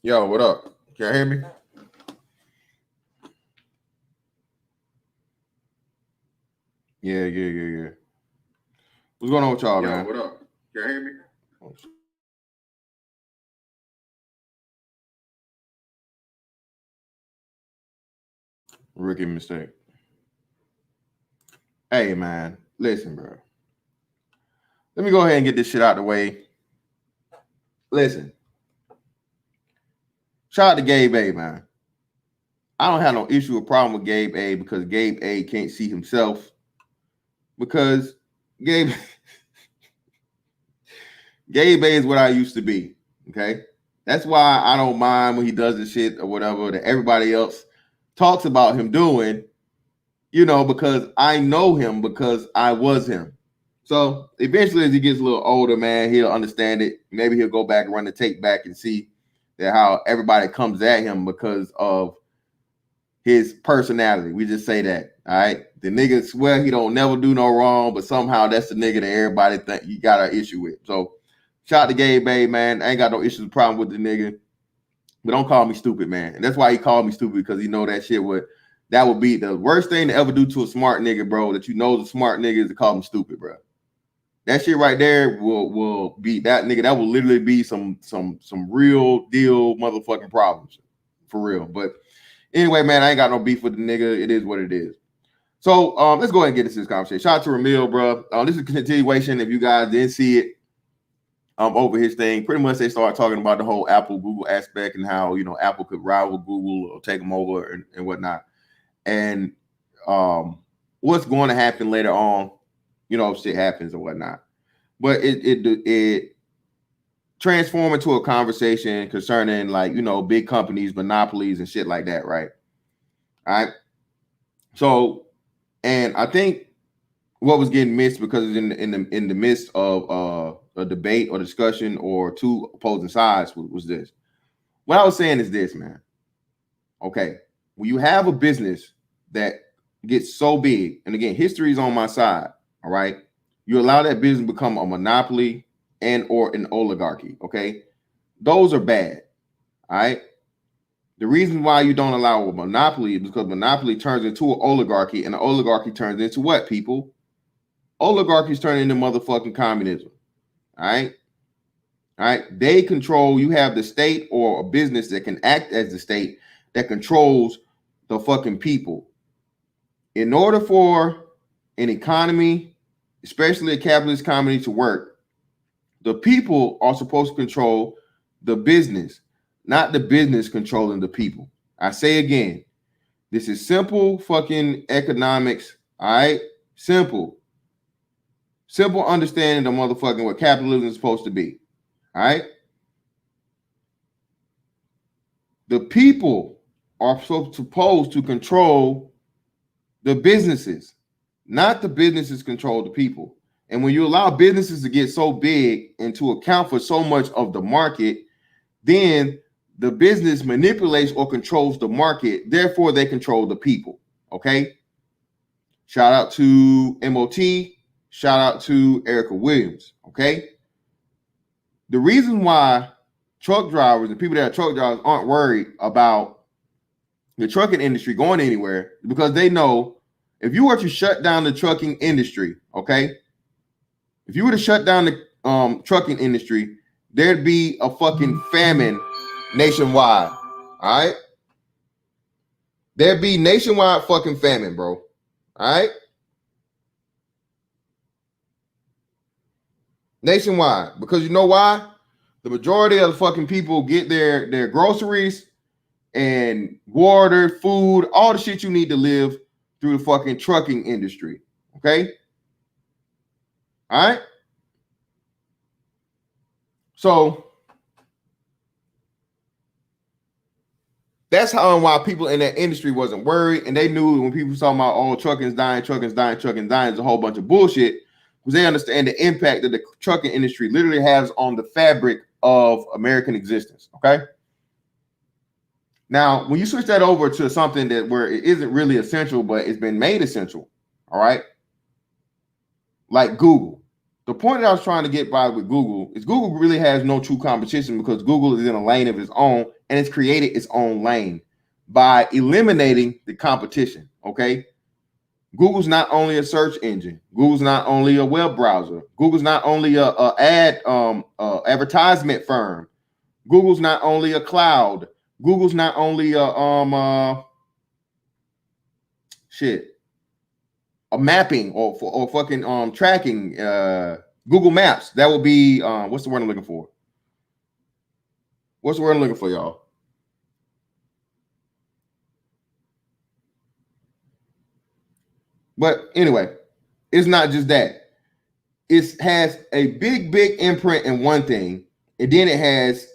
Yo, what up? Can you hear me? Yeah. What's going on with y'all, man? What up? Can you hear me? Rookie mistake. Hey, man, listen, bro. Let me go ahead and get this shit out the way. Listen, shout out to Gabe A, man. I don't have no issue or problem with Gabe A because Gabe A can't see himself because Gabe Gabe A is what I used to be. Okay. That's why I don't mind when he does the shit or whatever that everybody else talks about him doing, because I know him because I was him. So eventually, as he gets a little older, man, he'll understand it. Maybe he'll go back and run the tape back and see that how everybody comes at him because of his personality. We just say that, all right? The nigga swear he don't never do no wrong, but somehow that's the nigga that everybody think you got an issue with. So shout out to Gabe Bay, man. I ain't got no issues, problem with the nigga. But don't call me stupid, man. And that's why he called me stupid, because he know that shit would be the worst thing to ever do to a smart nigga, bro. That you know the smart nigga is to call him stupid, bro. That shit right there will be that nigga. That will literally be some real deal motherfucking problems, for real. But anyway, man, I ain't got no beef with the nigga. It is what it is. So let's go ahead and get into this conversation. Shout out to Ramil, bro. This is a continuation. If you guys didn't see it, over his thing, pretty much they started talking about the whole Apple Google aspect and how Apple could rival Google or take them over and whatnot, and what's going to happen later on. If shit happens or whatnot. But it transformed into a conversation concerning big companies, monopolies, and shit like that, right? All right. So, and I think what was getting missed because it's in the midst of a debate or discussion or two opposing sides was this. What I was saying is this, man. Okay, when you have a business that gets so big, and again, history is on my side. All right. You allow that business to become a monopoly and or an oligarchy. Okay. Those are bad. All right. The reason why you don't allow a monopoly is because monopoly turns into an oligarchy, and an oligarchy turns into what, people? Oligarchies turn into motherfucking communism. All right. All right. They control, you have the state or a business that can act as the state that controls the fucking people. In order for an economy, especially a capitalist economy, to work, the people are supposed to control the business, not the business controlling the people. I say again, this is simple fucking economics. All right. Simple understanding of motherfucking what capitalism is supposed to be. All right. The people are supposed to control the businesses, not the businesses control the people. And when you allow businesses to get so big and to account for so much of the market, then the business manipulates or controls the market. Therefore, they control the people. Okay. Shout out to MOT. Shout out to Erica Williams. Okay. The reason why truck drivers and people that are truck drivers aren't worried about the trucking industry going anywhere is because they know if you were to shut down the trucking industry, okay, if you were to shut down the trucking industry, there'd be a fucking famine nationwide. All right. There'd be nationwide fucking famine, bro. All right. Nationwide. Because you know why? The majority of the fucking people get their groceries and water, food, all the shit you need to live through the fucking trucking industry. Okay. All right. So that's how and why people in that industry wasn't worried, and they knew when people talking about trucking's dying, is a whole bunch of bullshit, because they understand the impact that the trucking industry literally has on the fabric of American existence. Okay. Now, when you switch that over to something that where it isn't really essential, but it's been made essential, all right, like Google. The point that I was trying to get by with Google is Google really has no true competition because Google is in a lane of its own and it's created its own lane by eliminating the competition. Okay. Google's not only a search engine. Google's not only a web browser. Google's not only a advertisement firm. Google's not only a cloud. Google's not only a mapping or fucking tracking. Google Maps. That would be what's the word I'm looking for? What's the word I'm looking for, y'all? But anyway, it's not just that. It has a big imprint in one thing, and then it has,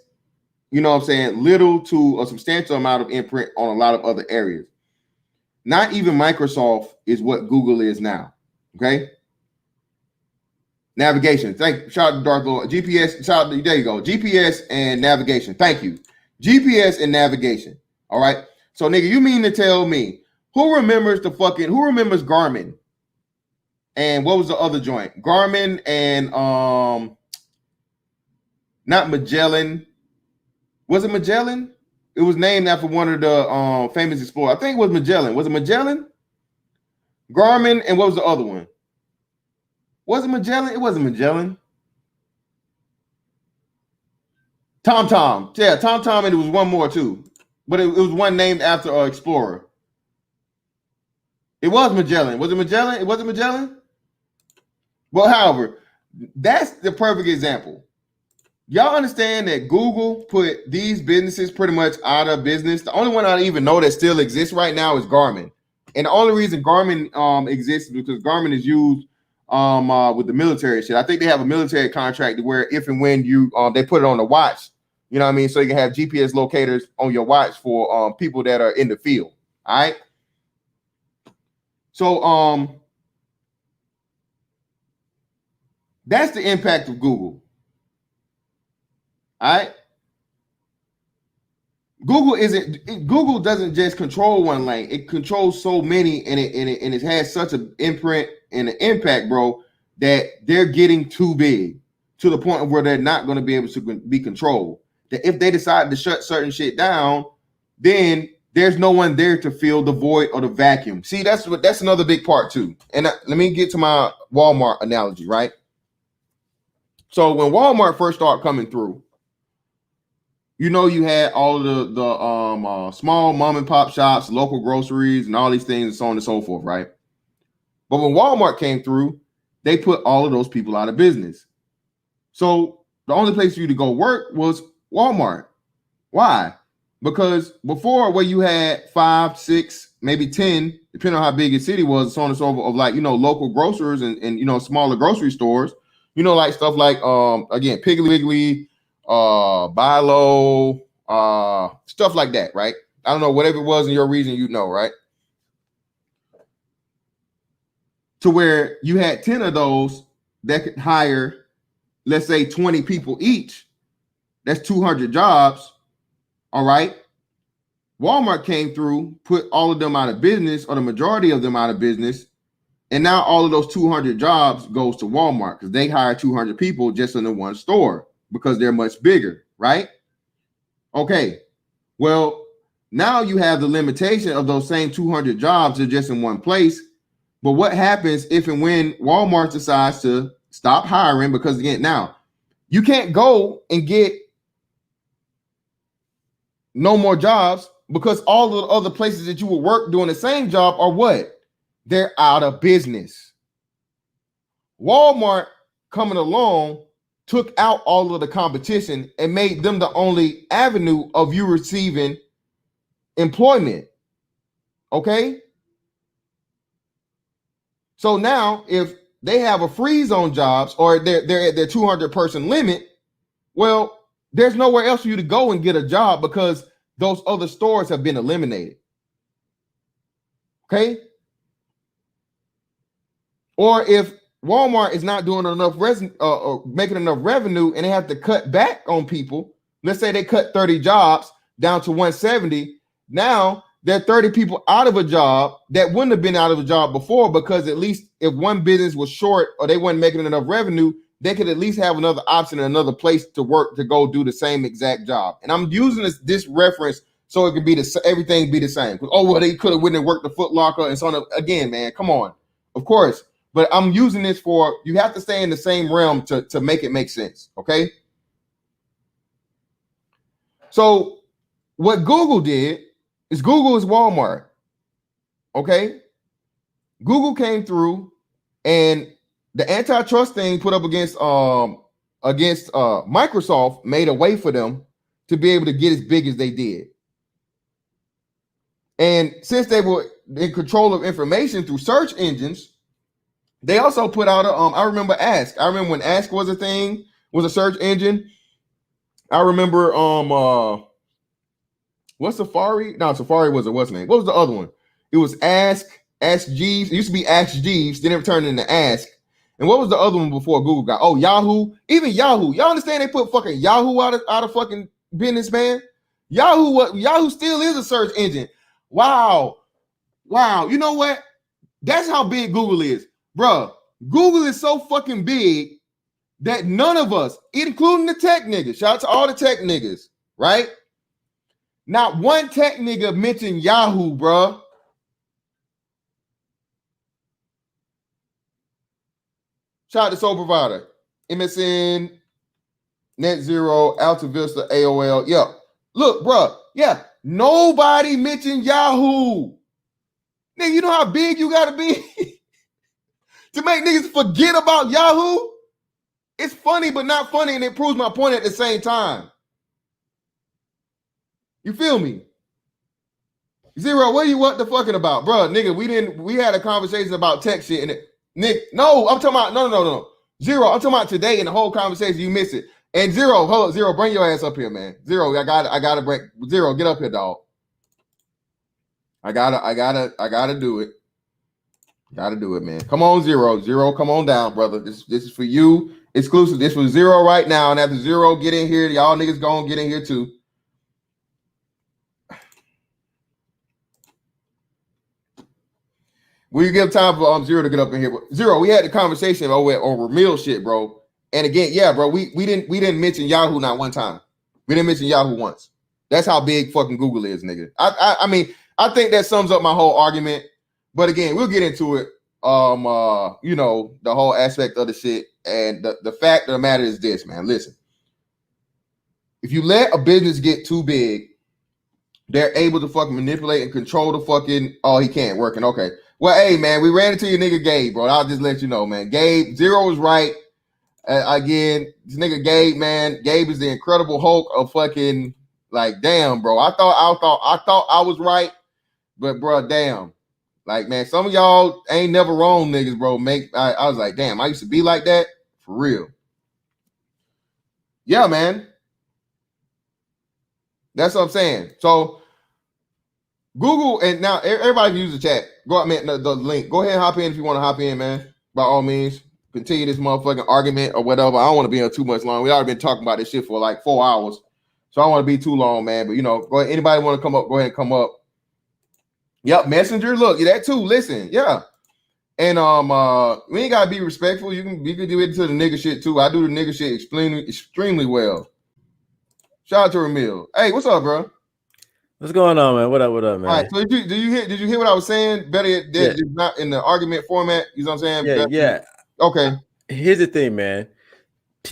you know what I'm saying, little to a substantial amount of imprint on a lot of other areas. Not even Microsoft is what Google is now. Okay. Navigation. Shout out to Darth Lord. GPS. There you go. GPS and navigation. Thank you. GPS and navigation. All right. So, nigga, you mean to tell me who remembers Garmin? And what was the other joint? Garmin and not Magellan. Was it Magellan? It was named after one of the famous explorers. I think it was Magellan. Was it Magellan? Garmin, and what was the other one? Was it Magellan? It wasn't Magellan. TomTom. Yeah, TomTom, and it was one more too. But it was one named after an explorer. It was Magellan. Was it Magellan? It wasn't Magellan? Well, however, that's the perfect example. Y'all understand that Google put these businesses pretty much out of business. The only one I even know that still exists right now is Garmin. And the only reason Garmin exists is because Garmin is used with the military shit. I think they have a military contract where if and when you they put it on the watch, you know what I mean? So you can have GPS locators on your watch for people that are in the field. All right. So that's the impact of Google. All right. Google doesn't just control one lane. It controls so many, and it has such an imprint and an impact, bro, that they're getting too big to the point where they're not going to be able to be controlled. That if they decide to shut certain shit down, then there's no one there to fill the void or the vacuum. See, that's another big part too. And let me get to my Walmart analogy, right? So when Walmart first started coming through, you know, you had all of the small mom and pop shops, local groceries, and all these things, and so on and so forth, right? But when Walmart came through, they put all of those people out of business. So the only place for you to go work was Walmart. Why? Because before, where you had 5, 6, maybe 10, depending on how big your city was, and so on and so forth, of like, you know, local grocers and you know, smaller grocery stores, you know, like stuff like again, Piggly Wiggly, Buy Low, stuff like that, right? I don't know, whatever it was in your region, you know, right? To where you had 10 of those that could hire, let's say 20 people each. That's 200 jobs. All right. Walmart came through, put all of them out of business, or the majority of them out of business. And now all of those 200 jobs goes to Walmart because they hire 200 people just in the one store because they're much bigger, right? Okay. Well, now you have the limitation of those same 200 jobs are just in one place. But what happens if and when Walmart decides to stop hiring? Because again, now you can't go and get no more jobs because all the other places that you would work doing the same job are what? They're out of business. Walmart coming along took out all of the competition and made them the only avenue of you receiving employment. Okay? So now if they have a freeze on jobs or they're at their 200 person limit, well, there's nowhere else for you to go and get a job because those other stores have been eliminated. Okay? Or if Walmart is not doing enough making enough revenue and they have to cut back on people, let's say they cut 30 jobs down to 170. Now there are 30 people out of a job that wouldn't have been out of a job before because at least if one business was short or they weren't making enough revenue, they could at least have another option, another place to work to go do the same exact job. And I'm using this reference so it could be everything be the same. Oh, well, they could have went and worked the Foot Locker and so on. Again, man, come on. Of course. But I'm using this for, you have to stay in the same realm to make it make sense, okay? So what Google did is Google is Walmart, okay? Google came through and the antitrust thing put up against Microsoft made a way for them to be able to get as big as they did. And since they were in control of information through search engines, they also put out I remember Ask. I remember when Ask was a thing, was a search engine. I remember what's Safari? No, Safari was what's name? What was the other one? It was Ask Jeeves. It used to be Ask Jeeves, then it turned into Ask. And what was the other one before Google got? Oh, Yahoo. Even Yahoo. Y'all understand they put fucking Yahoo out of fucking business, man? Yahoo still is a search engine. Wow. You know what? That's how big Google is. Bruh, Google is so fucking big that none of us, including the tech niggas, shout out to all the tech niggas, right? Not one tech nigga mentioned Yahoo, bruh. Shout out to Sole Provider, MSN, Net Zero, Alta Vista, AOL. Yeah. Look, bruh. Yeah. Nobody mentioned Yahoo. Nigga, you know how big you gotta be to make niggas forget about Yahoo? It's funny, but not funny, and it proves my point at the same time. You feel me? Zero, what the fucking about? Bruh, nigga, we had a conversation about tech shit, and Nick, no, I'm talking about, no. Zero, I'm talking about today and the whole conversation, you miss it. And Zero, hold up, Zero, bring your ass up here, man. Zero, I gotta break. Zero, get up here, dog. I gotta do it. Gotta do it, man. Come on, Zero. Zero, come on down, brother. This is for you. Exclusive. This was Zero right now. And after Zero get in here, y'all niggas gonna get in here too. Will you give time for Zero to get up in here? Zero, we had the conversation over meal shit, bro. And again, yeah, bro, we didn't mention Yahoo not one time. We didn't mention Yahoo once. That's how big fucking Google is, nigga. I mean, I think that sums up my whole argument. But again, we'll get into it. You know, the whole aspect of the shit. And the fact of the matter is this, man. Listen. If you let a business get too big, they're able to fucking manipulate and control the fucking, oh, he can't working. Okay. Well, hey, man, we ran into your nigga Gabe, bro. I'll just let you know, man. Gabe, Zero was right. Again, this nigga Gabe, man. Gabe is the Incredible Hulk of fucking, like, damn, bro. I thought I was right, but bro, damn. Like, man, some of y'all ain't never wrong, niggas, bro. I was like, damn, I used to be like that for real. Yeah, man. That's what I'm saying. So Google, and now everybody can use the chat. Go out, man, the link. Go ahead and hop in if you want to hop in, man. By all means, continue this motherfucking argument or whatever. I don't want to be here too much long. We already been talking about this shit for like 4 hours. So I don't want to be too long, man. But, you know, go ahead. Anybody want to come up, go ahead and come up. Yep, Messenger. Look, that too. Listen, yeah. And we ain't gotta be respectful. You can do it to the nigga shit too. I do the nigga shit extremely well. Shout out to Ramil. Hey, what's up, bro? What's going on, man? What up, man? All right. So did you hear what I was saying? Better not in the argument format. You know what I'm saying? Yeah. Okay. Here's the thing, man.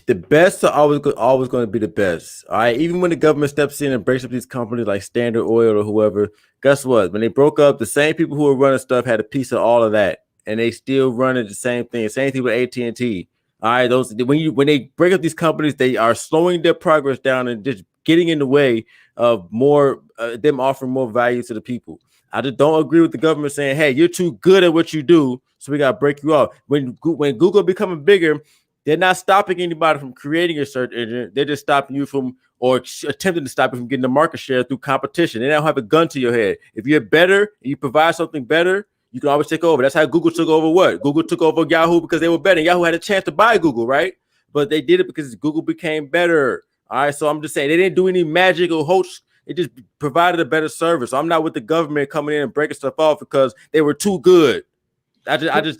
The best are always going to be the best. All right. Even when the government steps in and breaks up these companies like Standard Oil or whoever, guess what? When they broke up, the same people who were running stuff had a piece of all of that, and they still running the same thing. Same thing with AT&T. All right. When they break up these companies, they are slowing their progress down and just getting in the way of more them offering more value to the people. I just don't agree with the government saying, "Hey, you're too good at what you do, so we got to break you off." When Google becoming bigger, they're not stopping anybody from creating a search engine. They're just stopping you from, or attempting to stop you from getting the market share through competition. They don't have a gun to your head. If you're better and you provide something better, you can always take over. That's how Google took over what? Google took over Yahoo because they were better. Yahoo had a chance to buy Google, right? But they did it because Google became better. All right, so I'm just saying they didn't do any magic or hoax. It just provided a better service. So I'm not with the government coming in and breaking stuff off because they were too good. I just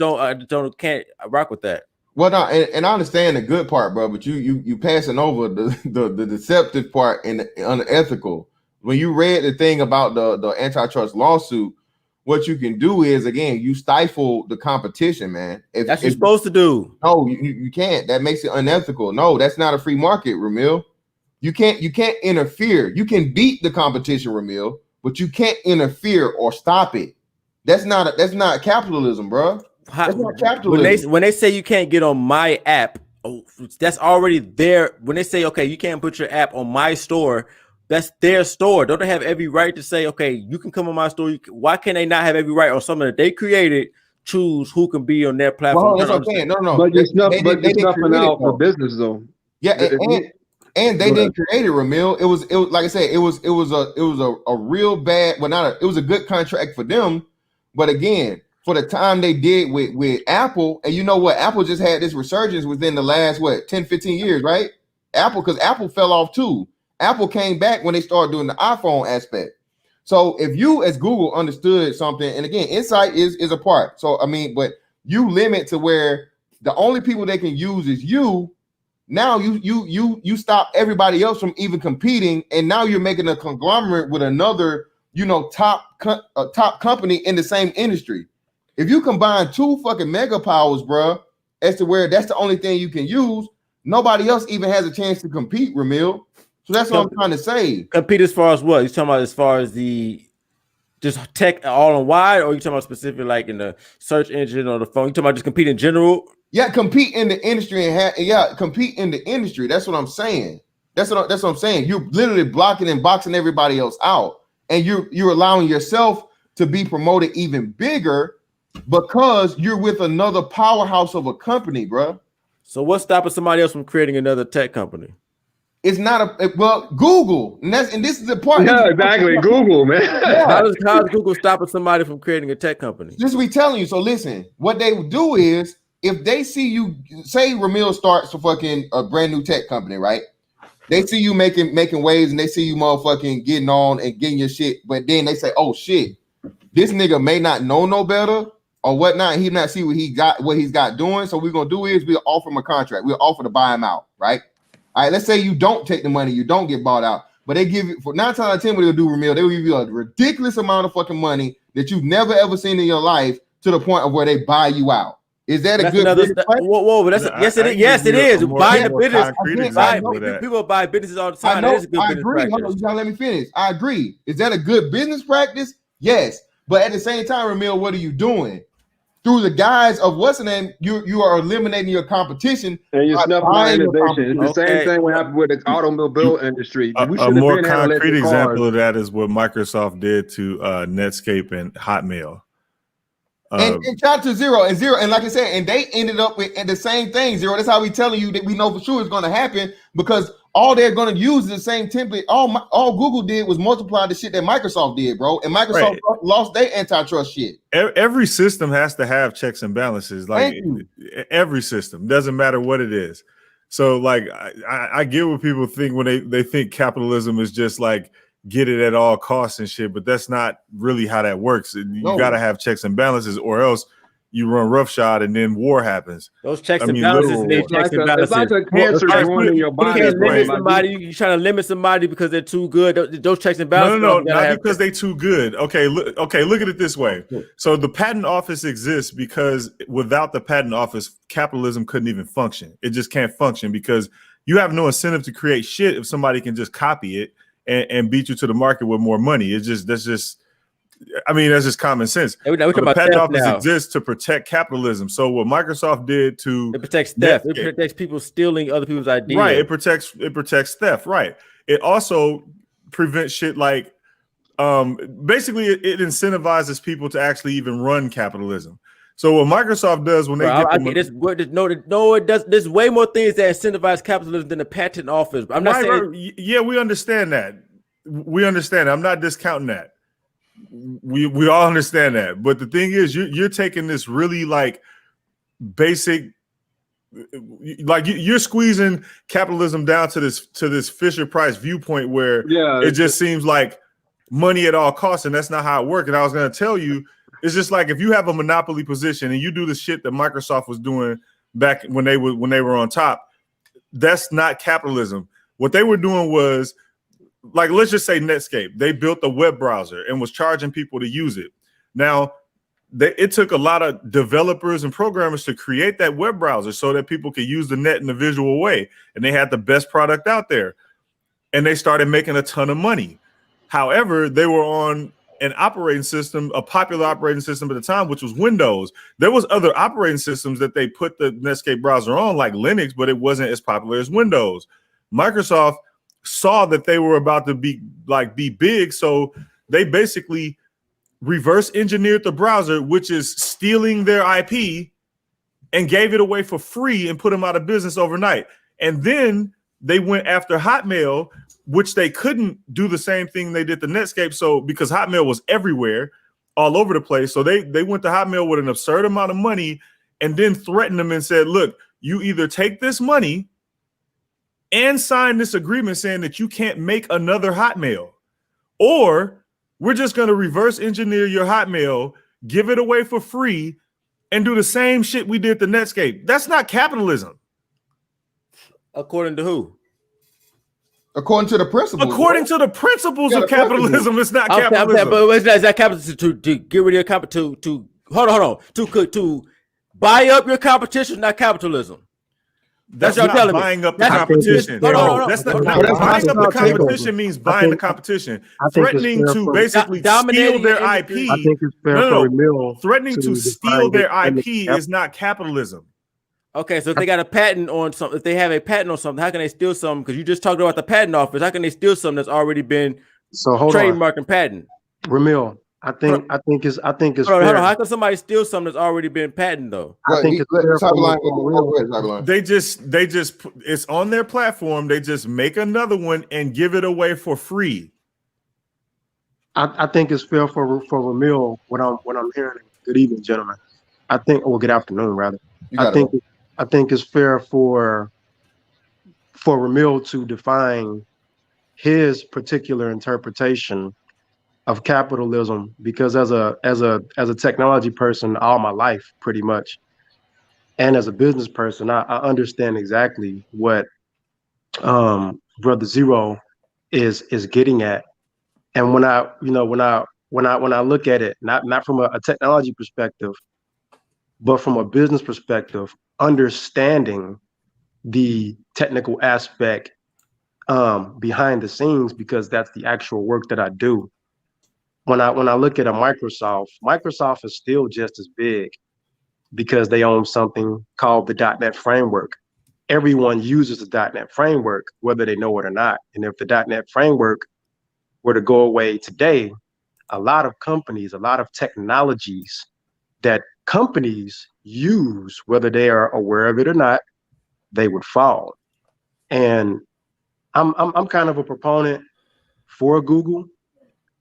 can't rock with that. Well, no, and I understand the good part, bro, but you passing over the deceptive part and the unethical. When you read the thing about the antitrust lawsuit, what you can do is again you stifle the competition, man. That's what you're supposed to do. No, you can't. That makes it unethical. No, that's not a free market, Ramil. You can't interfere. You can beat the competition, Ramil, but you can't interfere or stop it. That's not capitalism, bro. That's not capitalism. When they say you can't get on my app, that's already there. When they say, okay, you can't put your app on my store, that's their store. Don't they have every right to say, okay, you can come on my store? Why can't they not have every right on something that they created, choose who can be on their platform? Well, that's what I'm saying. No. But it's nothing out for business though. Yeah, and they didn't create it, Ramil. It was like I said, it was a real bad, it was a good contract for them. But again, for the time they did with Apple, and you know what? Apple just had this resurgence within the last 10, 15 years, right? Because Apple fell off too. Apple came back when they started doing the iPhone aspect. So if you as Google understood something, and again, insight is a part. So I mean, but you limit to where the only people they can use is you. Now you stop everybody else from even competing, and now you're making a conglomerate with another, top company in the same industry. If you combine two fucking mega powers, bro, as to where that's the only thing you can use, nobody else even has a chance to compete, Ramil. So that's what I'm trying to say. Compete as far as what? You talking about as far as the just tech all on wide, or you talking about specifically like in the search engine or the phone? You talking about just compete in general? Yeah, compete in the industry compete in the industry. That's what I'm saying. That's what I'm saying. You're literally blocking and boxing everybody else out, and you're allowing yourself to be promoted even bigger because you're with another powerhouse of a company, bro. So what's stopping somebody else from creating another tech company? It's not Google, and this is the part. Yeah, exactly. Google, man. Yeah. How does Google stopping somebody from creating a tech company? This is what we telling you. So listen, what they would do is if they see you, say Ramil starts a fucking a brand new tech company, right? They see you making waves, and they see you motherfucking getting on and getting your shit, but then they say, oh shit, this nigga may not know no better or whatnot. He not see what he's got doing. So what we're gonna do is we'll offer him a contract. We'll offer to buy him out, right? All right, let's say you don't take the money, you don't get bought out, but they give you for 9 times out of 10 what they'll do, Ramil, they will give you a ridiculous amount of fucking money that you've never ever seen in your life to the point of where they buy you out. Is that a good business? Whoa, but yes, it is. Buying the business. People buy businesses all the time. I agree. Hold on, you gotta let me finish. I agree. Is that a good business practice? Yes. But at the same time, Ramil, what are you doing? Through the guise of what's the name, you are eliminating your competition. And you're snuffing out innovation. It's the same thing what happened with the automobile industry. A more concrete example of that is what Microsoft did to Netscape and Hotmail. And shot to zero, and like I said, and they ended up with the same thing, zero. That's how we telling you that we know for sure it's going to happen, because all they're going to use is the same template. All Google did was multiply the shit that Microsoft did, bro. And Microsoft lost their antitrust shit. Every system has to have checks and balances. Like every system, doesn't matter what it is. So like I get what people think when they think capitalism is just like get it at all costs and shit, but that's not really how that works. You got to have checks and balances, or else you run roughshod and then war happens. Those checks and balances need checks and balances. It's like a cancer growing in your body. You can't limit somebody. You're trying to limit somebody because they're too good. Those checks and balances. No, not because they're too good. Okay, look at it this way. So the patent office exists because without the patent office, capitalism couldn't even function. It just can't function because you have no incentive to create shit if somebody can just copy it and beat you to the market with more money. That's just common sense. The patent office exists to protect capitalism. So what Microsoft did it protects theft. It protects people stealing other people's ideas. Right. It protects theft. Right. It also prevents shit like basically it incentivizes people to actually even run capitalism. So what Microsoft does when it does. There's way more things that incentivize capitalism than the patent office. I'm not saying. Yeah, we understand that. We understand. I'm not discounting that. We all understand that. But the thing is, you're taking this really like basic, like you're squeezing capitalism down to this Fisher Price viewpoint where it just seems like money at all costs, and that's not how it works. And I was going to tell you. It's just like if you have a monopoly position and you do the shit that Microsoft was doing back when they were on top. That's not capitalism. What they were doing was, like, let's just say Netscape. They built a web browser and was charging people to use it. Now, it took a lot of developers and programmers to create that web browser so that people could use the net in a visual way. And they had the best product out there. And they started making a ton of money. However, they were on an operating system, a popular operating system at the time, which was Windows. There was other operating systems that they put the Netscape browser on, like Linux, but it wasn't as popular as Windows. Microsoft saw that they were about to be big, so they basically reverse engineered the browser, which is stealing their IP, and gave it away for free and put them out of business overnight. And then they went after Hotmail, which they couldn't do the same thing they did to Netscape. So because Hotmail was everywhere, all over the place. So they went to Hotmail with an absurd amount of money and then threatened them and said, look, you either take this money and sign this agreement saying that you can't make another Hotmail, or we're just going to reverse engineer your Hotmail, give it away for free, and do the same shit we did to Netscape. That's not capitalism. According to who? According to the principles. According to the principles of capitalism, it's not capitalism. But is that capitalism to get rid of your competition? To hold on. To buy up your competition, not capitalism. That's not buying up the competition. That's not buying up the competition. Means buying the competition. Threatening to basically steal their IP. I think it's fair for Emil. Threatening to steal their IP is not capitalism. Okay, so if they got a patent on something, if they have a patent on something, how can they steal something? Because you just talked about the patent office. How can they steal something that's already been trademarked and patent? Ramil, I think it's hold on. How can somebody steal something that's already been patented though? I think it's fair. They just it's on their platform. They just make another one and give it away for free. I think it's fair for Ramil what I'm hearing. Good evening, gentlemen. Good afternoon rather. I think it's fair for Ramil to define his particular interpretation of capitalism, because as a technology person all my life pretty much, and as a business person, I understand exactly what Brother Zero is getting at. And when I look at it, not from a technology perspective, but from a business perspective, understanding the technical aspect behind the scenes, because that's the actual work that I do. When I look at a Microsoft is still just as big because they own something called the .NET framework. Everyone uses the .NET framework, whether they know it or not. And if the .NET framework were to go away today, a lot of companies, a lot of technologies that companies use, whether they are aware of it or not, they would fall. And I'm kind of a proponent for Google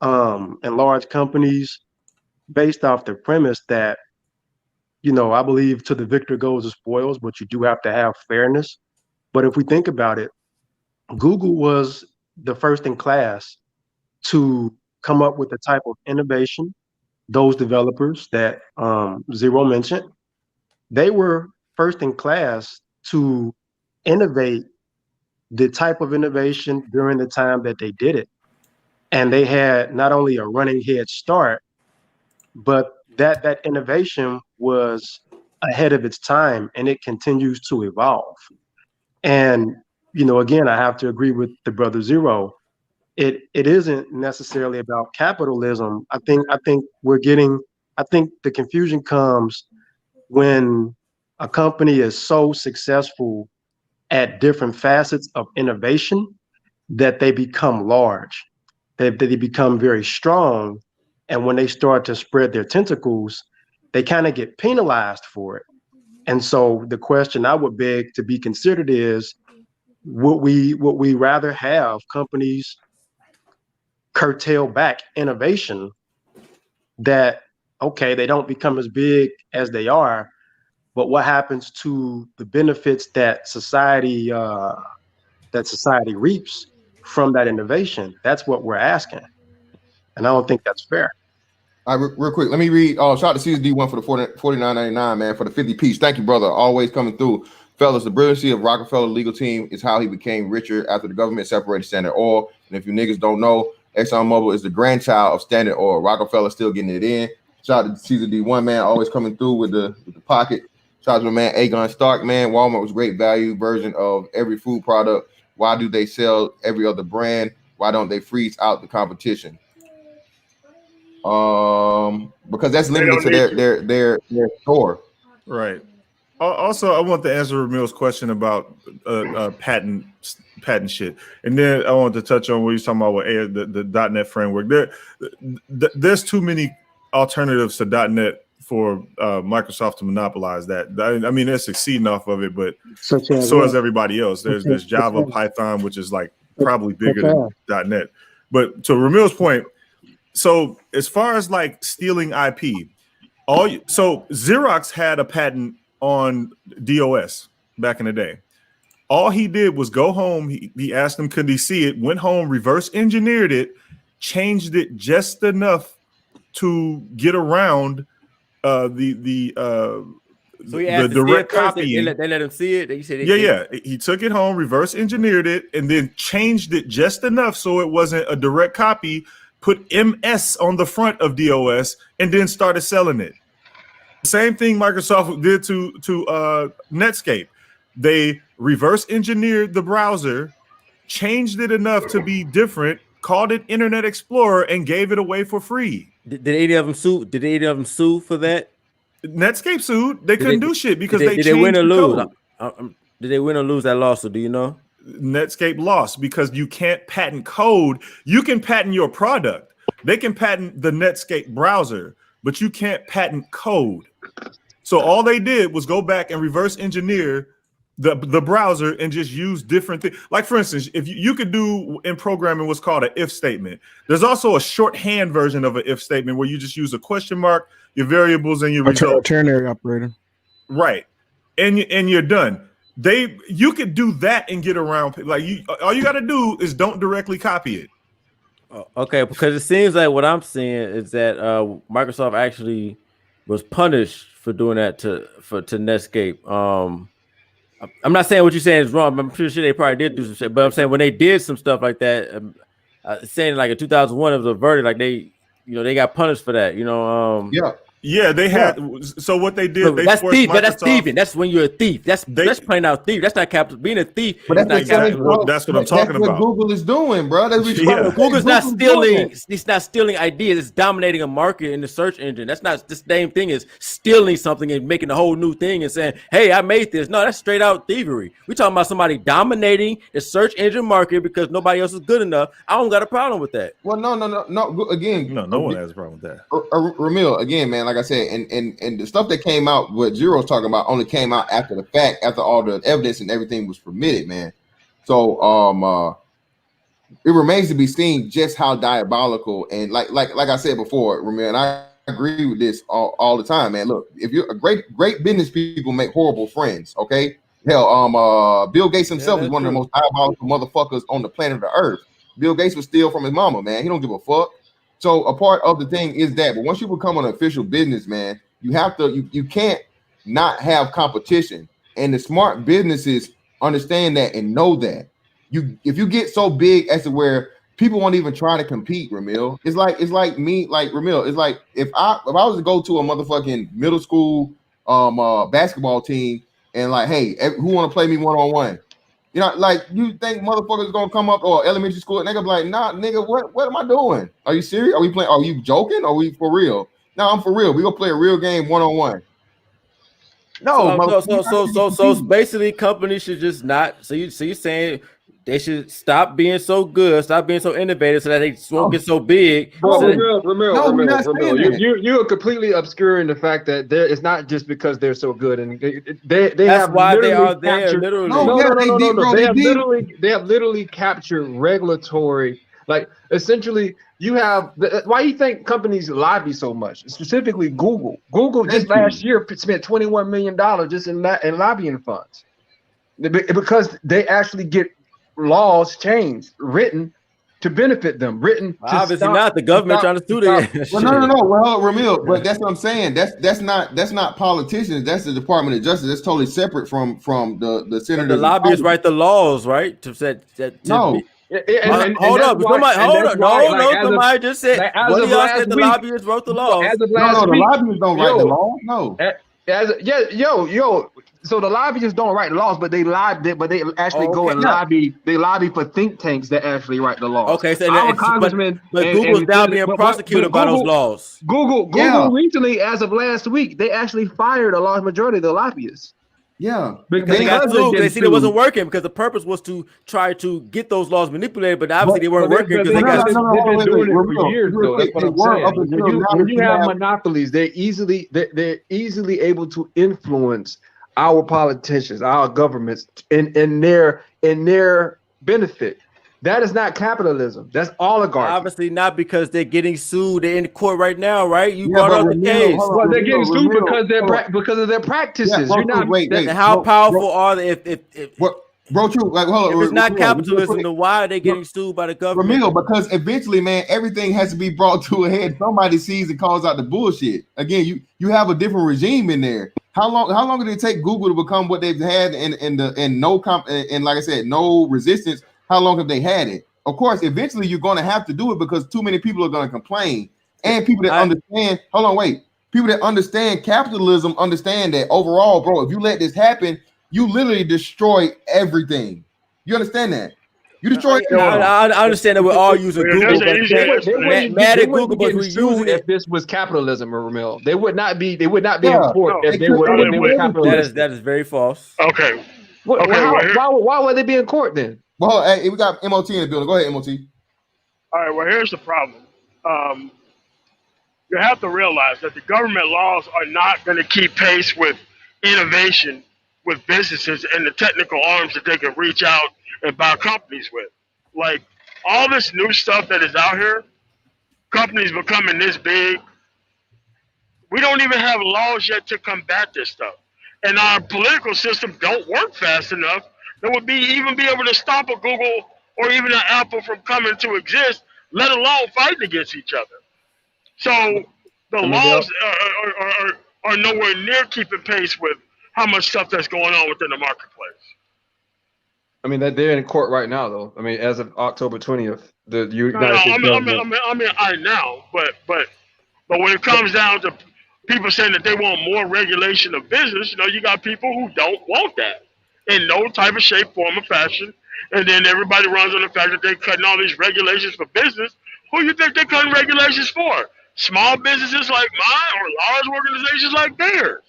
and large companies based off the premise that, I believe to the victor goes the spoils, but you do have to have fairness. But if we think about it, Google was the first in class to come up with the type of innovation. Those developers that Zero mentioned, they were first in class to innovate the type of innovation during the time that they did it. And they had not only a running head start, but that innovation was ahead of its time, and it continues to evolve. And, again, I have to agree with the Brother Zero. It isn't necessarily about capitalism. I think the confusion comes when a company is so successful at different facets of innovation that they become large, that they become very strong. And when they start to spread their tentacles, they kind of get penalized for it. And so the question I would beg to be considered is, would we rather have companies curtail back innovation that, okay, they don't become as big as they are, but what happens to the benefits that society reaps from that innovation? That's what we're asking. And I don't think that's fair. All right, real quick, let me read. Shout out to Caesar D1 for the $49.99, man, for the 50 piece. Thank you, brother. Always coming through. Fellas, the brilliancy of Rockefeller legal team is how he became richer after the government separated Standard Oil. And if you niggas don't know, ExxonMobil is the grandchild of Standard Oil. Rockefeller still getting it in. Shout out to Caesar D1, man, always coming through with the pocket. Shout out to my man Aegon Stark, man. Walmart was great value version of every food product. Why do they sell every other brand? Why don't they freeze out the competition? Because that's limited to their store. Right. Also, I want to answer Ramil's question about patent shit, and then I want to touch on what he's talking about with the .NET framework. There's too many alternatives to .NET for Microsoft to monopolize that. I mean, they're succeeding off of it, but so is everybody else. There's Java, Python, which is like probably bigger than .NET. But to Ramil's point, so as far as like stealing IP, so Xerox had a patent on DOS back in the day. All he did was go home. He asked them, could he see it? Went home, reverse engineered it, changed it just enough to get around the direct copy. They let him see it. You said yeah. He took it home, reverse engineered it, and then changed it just enough so it wasn't a direct copy. Put MS on the front of DOS, and then started selling it. Same thing Microsoft did to Netscape. They reverse engineered the browser, changed it enough to be different, called it Internet Explorer, and gave it away for free. Did any of them sue? Did any of them sue for that? Netscape sued. They couldn't do shit because they did they win or lose? Did they win or lose that lawsuit? Do you know? Netscape lost because you can't patent code. You can patent your product. They can patent the Netscape browser, but you can't patent code. So all they did was go back and reverse engineer the browser and just use different things. Like, for instance, if you could do in programming what's called an if statement. There's also a shorthand version of an if statement where you just use a question mark, your variables, and your result. Ternary operator. Right. And you're done. You could do that and get around. Like, all you got to do is don't directly copy it. Okay, because it seems like what I'm seeing is that Microsoft actually was punished for doing that to Netscape. I'm not saying what you're saying is wrong. I'm pretty sure they probably did do some shit, but I'm saying when they did some stuff like that, saying like in 2001 it was a verdict, like they got punished for that. Yeah, they had. So what they did, that's thief. That's thieving. That's when you're a thief. That's plain out thief. That's not capital. Being a thief. But that's what I'm talking about. What Google is doing, bro. Google's not stealing. It's not stealing ideas. It's dominating a market in the search engine. That's not the same thing as stealing something and making a whole new thing and saying, "Hey, I made this." No, that's straight out thievery. We're talking about somebody dominating the search engine market because nobody else is good enough. I don't got a problem with that. Well, no. Again, no one has a problem with that. Ramil, again, man. Like I said, and the stuff that came out, what Zero's talking about, only came out after the fact, after all the evidence and everything was permitted, man. So it remains to be seen just how diabolical and like I said before, Ramil, and I agree with this all the time, man. Look, if you're a great business people make horrible friends, okay? Hell, Bill Gates himself is one of the most diabolical motherfuckers on the planet of Earth. Bill Gates would steal from his mama, man. He don't give a fuck. So a part of the thing is that, but once you become an official business, man, you have to, you can't not have competition. And the smart businesses understand that and know that. If you get so big as to where people won't even try to compete, Ramil. It's like me, like Ramil. It's like if I was to go to a motherfucking middle school basketball team and like, hey, who want to play me one-on-one? You know, like, you think motherfuckers gonna come up or elementary school and they gonna be like, nah, nigga, what am I doing? Are you serious? Are we playing? Are you joking? Are we for real? No, I'm for real. We gonna play a real game one-on-one. No, so basically companies should just not. So you're saying they should stop being so good, stop being so innovative, so that they won't get so big. Ramil, you are completely obscuring the fact that it's not just because they're so good, and they have why they are there. They have literally captured regulatory. Like, essentially, you have why you think companies lobby so much, specifically Google. Google just last year spent $21 million just in lobbying funds because they actually get laws changed, written to benefit them, written to Obviously stop, not. The government trying to do that. Well, no. Well, Ramil, but that's what I'm saying. That's not politicians. That's the Department of Justice. That's totally separate from the senators. The lobbyists write the laws, right? No. Hold up. Somebody just said. Like, as one of of y'all last said the week- lobbyists wrote the laws. As of No, last the week, lobbyists don't write the law. No. So the lobbyists don't write the laws, but they actually go and lobby. They lobby for think tanks that actually write the laws. Okay, so our congressman, but Google's now being prosecuted by those laws. Google recently, as of last week, they actually fired a large majority of the lobbyists. Yeah, because they got sued. They see it wasn't working because the purpose was to try to get those laws manipulated, but obviously they weren't working because they got sued. They've been doing it for years, though. That's what I'm saying. When you have monopolies, they're easily able to influence our politicians, our governments in their benefit. That is not capitalism. That's oligarchy. Obviously not, because they're getting sued. They're in court right now, right? You brought up the case. Well, they're getting sued because of their practices. You're not. Wait. How powerful are they? Bro, true. Like, hold on. If it's not capitalism, then why are they getting sued by the government? Ramil, because eventually, man, everything has to be brought to a head. Somebody sees and calls out the bullshit. Again, you have a different regime in there. How long did it take Google to become what they've had and like I said, no resistance? How long have they had it? Of course, eventually you're going to have to do it because too many people are going to complain. And people that understand, people that understand capitalism understand that overall, bro, if you let this happen, you literally destroy everything. You understand that? You destroy. I understand that we're all using Google, but mad at Google, but we use it. If this was capitalism, Ramil, they would not be in court if they were capitalism. That is very false. Okay. Why would they be in court then? Well, hey, we got MOT in the building. Go ahead, MOT. All right. Well, here's the problem. You have to realize that the government laws are not going to keep pace with innovation, with businesses and the technical arms that they can reach out and buy companies with. Like all this new stuff that is out here, companies becoming this big, we don't even have laws yet to combat this stuff. And our political system don't work fast enough that would even be able to stop a Google or even an Apple from coming to exist, let alone fighting against each other. So the laws are nowhere near keeping pace with how much stuff that's going on within the marketplace. I mean, they're in court right now, though. I mean, as of October 20th, the United States I now, but when it comes down to people saying that they want more regulation of business, you got people who don't want that in no type of shape, form, or fashion. And then everybody runs on the fact that they're cutting all these regulations for business. Who you think they're cutting regulations for? Small businesses like mine or large organizations like theirs?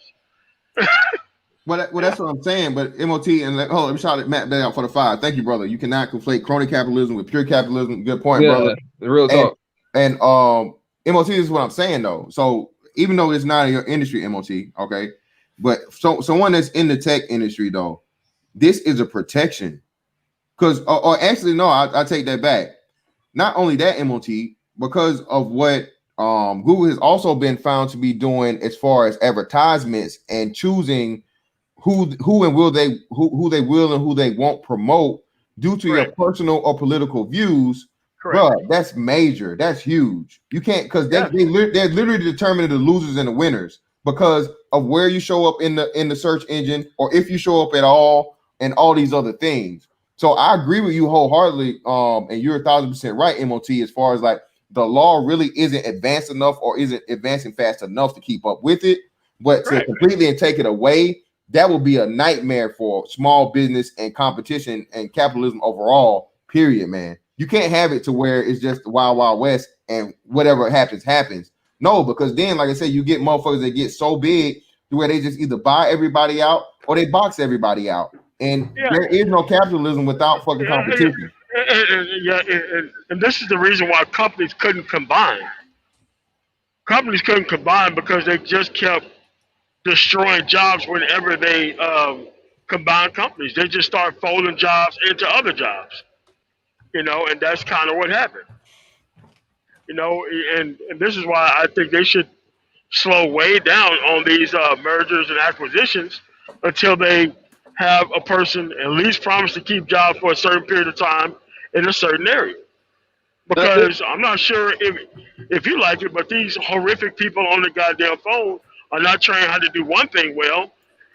Well, that's what I'm saying. But MOT and let me shout at Matt out for the 5. Thank you, brother. You cannot conflate crony capitalism with pure capitalism. Good point, brother. The real talk. And MOT, this is what I'm saying though. So even though it's not in your industry, MOT, okay, but someone that's in the tech industry though, this is a protection. Because, or actually, no, I take that back. Not only that, MOT, because of what Google has also been found to be doing as far as advertisements and choosing who they will and who they won't promote due to your personal or political views. Bro, that's major. That's huge. You can't, because they're literally determining the losers and the winners because of where you show up in the search engine or if you show up at all and all these other things. So I agree with you wholeheartedly, and you're 1,000% right, MOT, as far as like the law really isn't advanced enough or isn't advancing fast enough to keep up with it. But to completely and take it away, that would be a nightmare for small business and competition and capitalism overall, period, man. You can't have it to where it's just the wild, wild west and whatever happens, happens. No, because then, like I said, you get motherfuckers that get so big to where they just either buy everybody out or they box everybody out. And there is no capitalism without fucking competition. And this is the reason why companies couldn't combine. Companies couldn't combine because they just kept destroying jobs whenever they combine companies. They just start folding jobs into other jobs. And that's kind of what happened. And this is why I think they should slow way down on these mergers and acquisitions until they have a person at least promise to keep jobs for a certain period of time in a certain area. Because I'm not sure if you like it, but these horrific people on the goddamn phone are not trained how to do one thing well,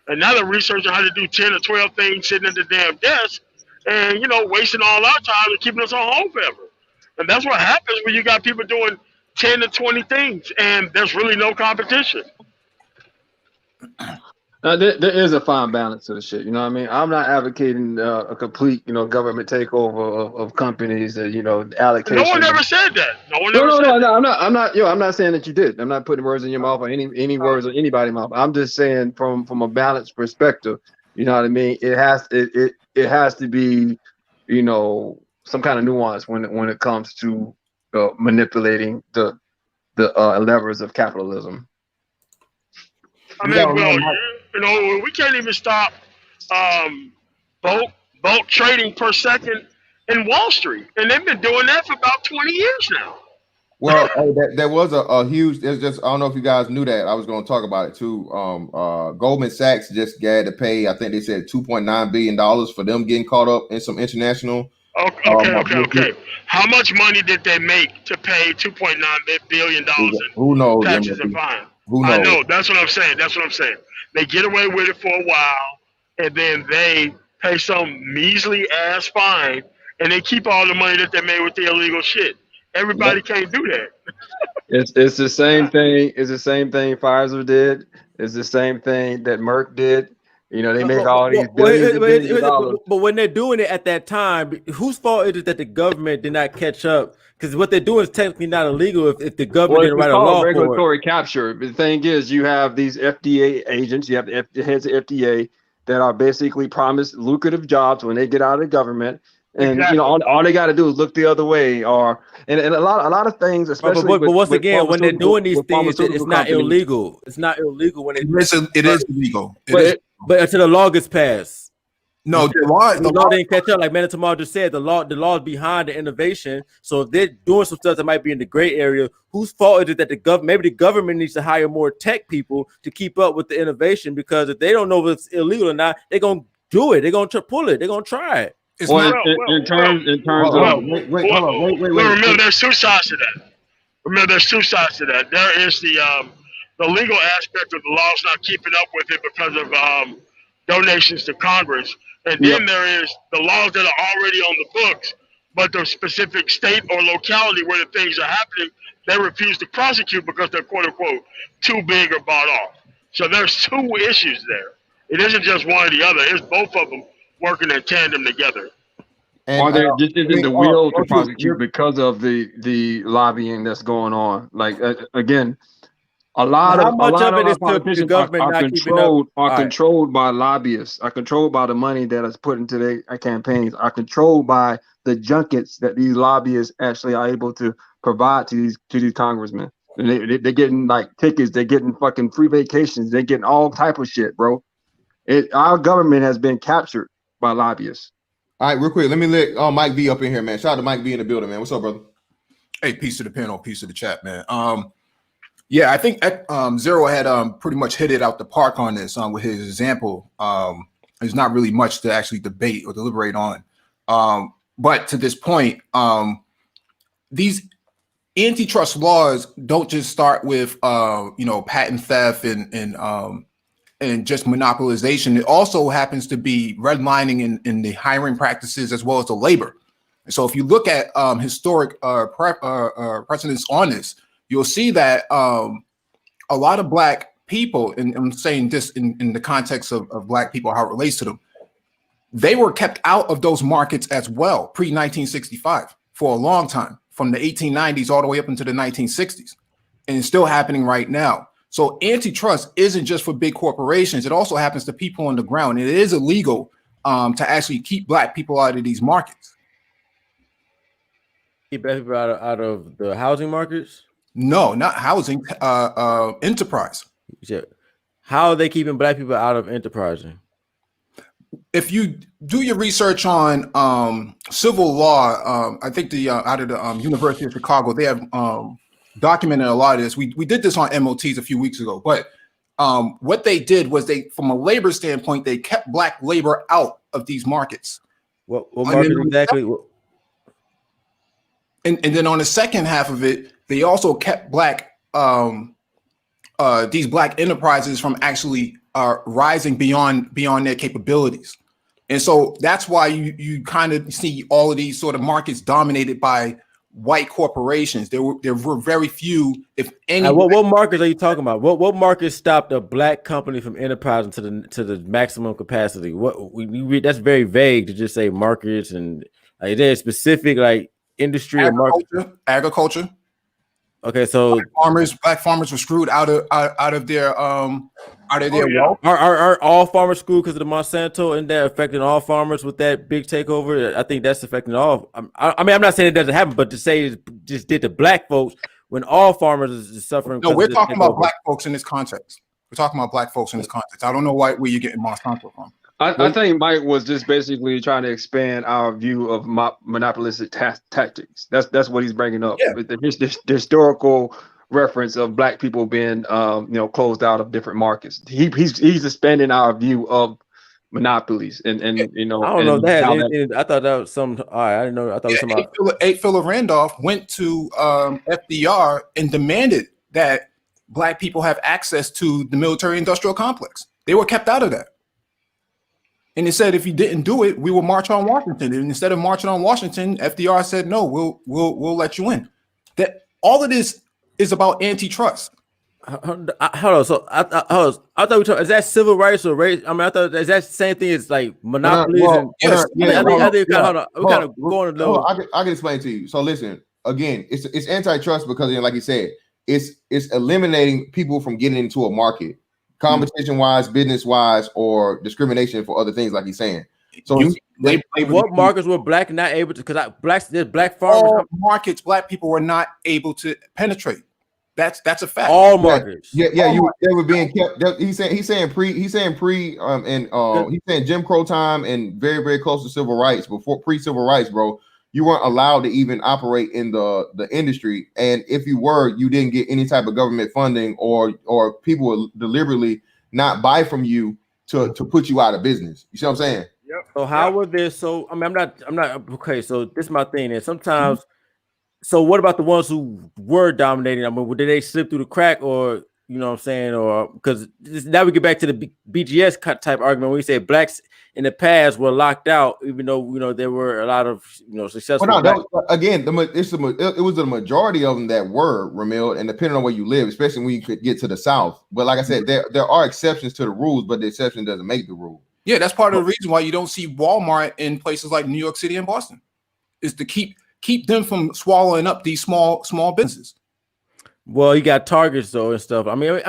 and now they're researching how to do 10 or 12 things sitting at the damn desk, and wasting all our time and keeping us on home forever. And that's what happens when you got people doing 10 to 20 things, and there's really no competition. There is a fine balance to the shit. You know what I mean? I'm not advocating a complete, government takeover of companies. Allocation. No one ever said that. No. I'm not. I'm not saying that you did. I'm not putting words in your mouth or any words in anybody's mouth. I'm just saying from a balanced perspective. You know what I mean? It has to be, some kind of nuance when it comes to manipulating the levers of capitalism. I mean, we can't even stop bulk trading per second in Wall Street, and they've been doing that for about 20 years now. Well, there was a huge. There's just I don't know if you guys knew that. I was going to talk about it too. Goldman Sachs just had to pay. I think they said $2.9 billion for them getting caught up in some international. Okay. How much money did they make to pay $2.9 billion Who knows? Taxes and fines? Who knows? I know. That's what I'm saying. They get away with it for a while, and then they pay some measly ass fine, and they keep all the money that they made with the illegal shit. Everybody can't do that. It's the same thing. It's the same thing Pfizer did. It's the same thing that Merck did. They make all these billions of dollars. But when they're doing it at that time, whose fault is it that the government did not catch up? Because what they're doing is technically not illegal if the government didn't write a law regulatory for it. capture. But the thing is, you have these FDA agents, you have the heads of FDA that are basically promised lucrative jobs when they get out of the government. And exactly. All they got to do is look the other way, and a lot of things, especially. But once again, when they're doing these things, it's not illegal. It's not illegal when it is illegal. But until the law gets passed. No, the law didn't catch up. Like Manitomal just said, the law is behind the innovation. So if they're doing some stuff that might be in the gray area, whose fault is it that maybe the government needs to hire more tech people to keep up with the innovation? Because if they don't know if it's illegal or not, they're gonna do it. They're gonna pull it. They're gonna try it. In terms of remember, there's two sides to that. There is the legal aspect of the laws not keeping up with it because of donations to Congress, and then there is the laws that are already on the books, but the specific state or locality where the things are happening, they refuse to prosecute because they're quote unquote too big or bought off. So there's two issues there. It isn't just one or the other. It's both of them working in tandem together. Or there just isn't the will to prosecute because of the lobbying that's going on. Like again, a lot of our politicians are controlled by lobbyists, are controlled by the money that is put into their campaigns, are controlled by the junkets that these lobbyists actually are able to provide to these congressmen. And they're getting like tickets, they're getting fucking free vacations, they're getting all type of shit, bro. Our government has been captured by lobbyists. All right, real quick, let me let Mike V up in here, man. Shout out to Mike V in the building, man. What's up, brother? Hey, peace to the panel, peace to the chat, man. Yeah, I think Zero had pretty much hit it out the park on this with his example. There's not really much to actually debate or deliberate on. But to this point, these antitrust laws don't just start with patent theft and just monopolization. It also happens to be redlining in the hiring practices as well as the labor. And so if you look at historic precedents on this, you'll see that a lot of Black people, and I'm saying this in the context of Black people, how it relates to them, they were kept out of those markets as well, pre-1965 for a long time, from the 1890s all the way up into the 1960s. And it's still happening right now. So antitrust isn't just for big corporations. It also happens to people on the ground. And it is illegal to actually keep Black people out of these markets. Keep Black people out of the housing markets? No, not housing, enterprise. How are they keeping Black people out of enterprising? If you do your research on civil law, I think out of the University of Chicago, they have documented a lot of this. We did this on MOTs a few weeks ago, but what they did was from a labor standpoint, they kept Black labor out of these markets. What market exactly? And then on the second half of it, they also kept these black enterprises from actually rising beyond their capabilities. And so that's why you kind of see all of these sort of markets dominated by white corporations. There were very few, if any. What markets are you talking about? What markets stopped a black company from enterprising to the maximum capacity? That's very vague to just say markets, and like there's specific like industry or market. Agriculture. Okay, so black farmers were screwed out of their wealth. Are all farmers screwed because of the Monsanto, and that affecting all farmers with that big takeover? I think that's affecting all. I mean, I'm not saying it doesn't happen, but to say it just did to black folks when all farmers is suffering. No, we're talking about black folks in this context. We're talking about black folks in this context. I don't know where you're getting Monsanto from. I think Mike was just basically trying to expand our view of monopolistic tactics. That's what he's bringing up. Yeah. The historical reference of black people being closed out of different markets. He's expanding our view of monopolies and I don't know that. I thought that was some. All right, I didn't know. I thought it was some. A. Philip Randolph went to FDR and demanded that black people have access to the military-industrial complex. They were kept out of that. And they said if you didn't do it, we will march on Washington. And instead of marching on Washington, FDR said, "No, we'll let you in." That all of this is about antitrust. Hold on. So I thought we talking. Is that civil rights or race? I mean, I thought is that the same thing as like monopolies? Hold on. We're kind of going to know. I can explain to you. So listen, again, it's antitrust because, like you said, it's eliminating people from getting into a market. Competition wise, business wise, or discrimination for other things, like he's saying. So, what markets were black not able to? Because black farmers all markets, black people were not able to penetrate. That's a fact. All markets. They were being kept. He's saying Jim Crow time and very, very close to civil rights. Before pre-civil rights, bro, you weren't allowed to even operate in the industry, and if you were, you didn't get any type of government funding, or people would deliberately not buy from you to put you out of business. You see what I'm saying? Yep. So how were there? So I mean, I'm not okay. So this is my thing. And sometimes, so what about the ones who were dominating? I mean, did they slip through the crack, or you know what I'm saying, or because now we get back to the BGS type argument when we say blacks in the past were locked out, even though there were a lot of successful. Well, no, it was the majority of them that were, Ramil, and depending on where you live, especially when you could get to the South. But like I said, there are exceptions to the rules, but the exception doesn't make the rule. Yeah, that's part of the reason why you don't see Walmart in places like New York City and Boston, is to keep them from swallowing up these small businesses. Well, you got Targets though and stuff. I mean,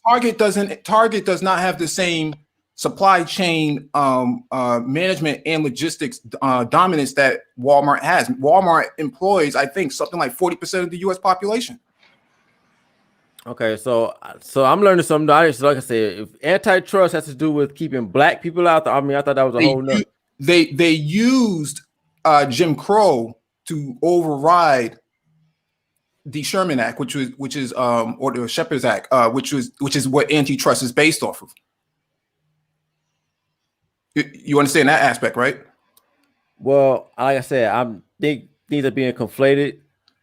Target does not have the same supply chain management and logistics dominance that Walmart has. Walmart employs, I think, something like 40% of the U.S. population. Okay, so I'm learning something. Like I said, if antitrust has to do with keeping black people out, I thought that was a whole nother. They used Jim Crow to override the Sherman Act, which is or the Shepard's Act, which is what antitrust is based off of. You understand that aspect, right? Well, like I said, I think things are being conflated.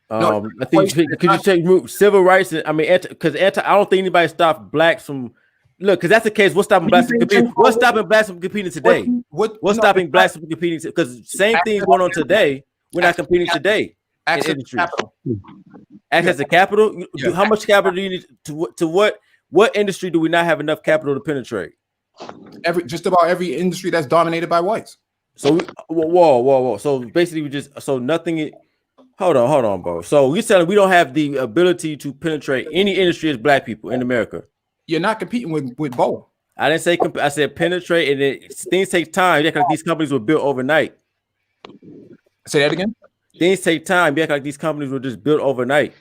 I think could you check civil rights? I mean, because I don't think anybody stopped blacks from because that's the case. What's stopping blacks from competing? What's stopping blacks from competing today? What's stopping blacks from competing? Because same things going on today. We're not competing today in industry. Access to capital. Yeah. How much capital do you need to what industry do we not have enough capital to penetrate? Just about every industry that's dominated by whites. So whoa. So basically, nothing. Hold on, bro. So you're telling we don't have the ability to penetrate any industry as black people in America? You're not competing with both. I didn't say I said penetrate, and things take time. Like these companies were built overnight. Say that again. Things take time. Like these companies were just built overnight.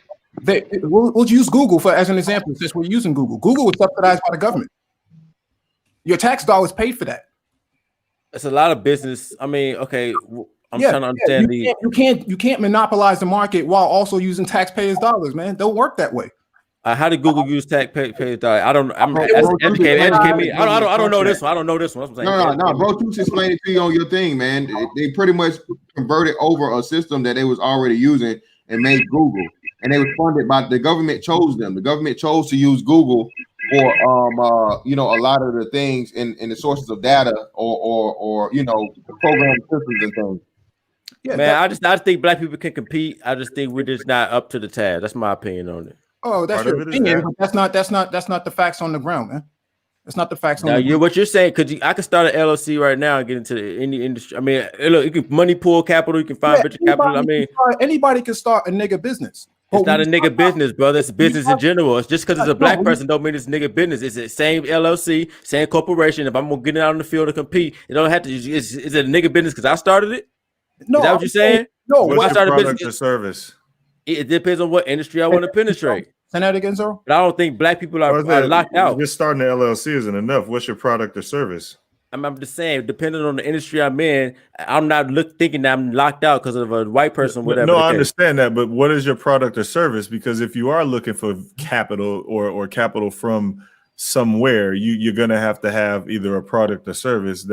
We'll use Google as an example, since we're using Google. Google was subsidized by the government. Your tax dollars paid for that. It's a lot of business. I mean, okay. I'm trying to understand you can't monopolize the market while also using taxpayers' dollars, man. Don't work that way. How did Google use tag page? I don't. Educate me. I don't know this one. I don't know this one. That's what I'm saying. No. Bro, Toots explained it to you on your thing, man. They pretty much converted over a system that they was already using and made Google, and they was funded by the government. Chose them. The government chose to use Google for a lot of the things in the sources of data or program systems and things. Yeah, man, I just think black people can compete. I just think we're just not up to the task. That's my opinion on it. Oh, that's your opinion, but that's not the facts on the ground, man. That's not the facts on the ground. What you're saying, I could start an LLC right now and get into any industry. I mean, look, you can money pool capital, you can find venture capital. I mean, anybody can start a nigga business. It's not a nigga business, brother. It's business in general. It's just because it's a black person don't mean it's nigga business. It's the same LLC, same corporation. If I'm gonna get out in the field to compete, it don't have to. Is it a nigga business because I started it? No, is that what you're saying? No, what's your product or service? It depends on what industry I want to penetrate. Say that again, sir. But I don't think black people are locked out. Just starting the LLC isn't enough. What's your product or service? I'm just saying, depending on the industry I'm in, I'm not thinking that I'm locked out because of a white person, whatever. No, I understand that, but what is your product or service? Because if you are looking for capital or capital from somewhere, you're going to have either a product or service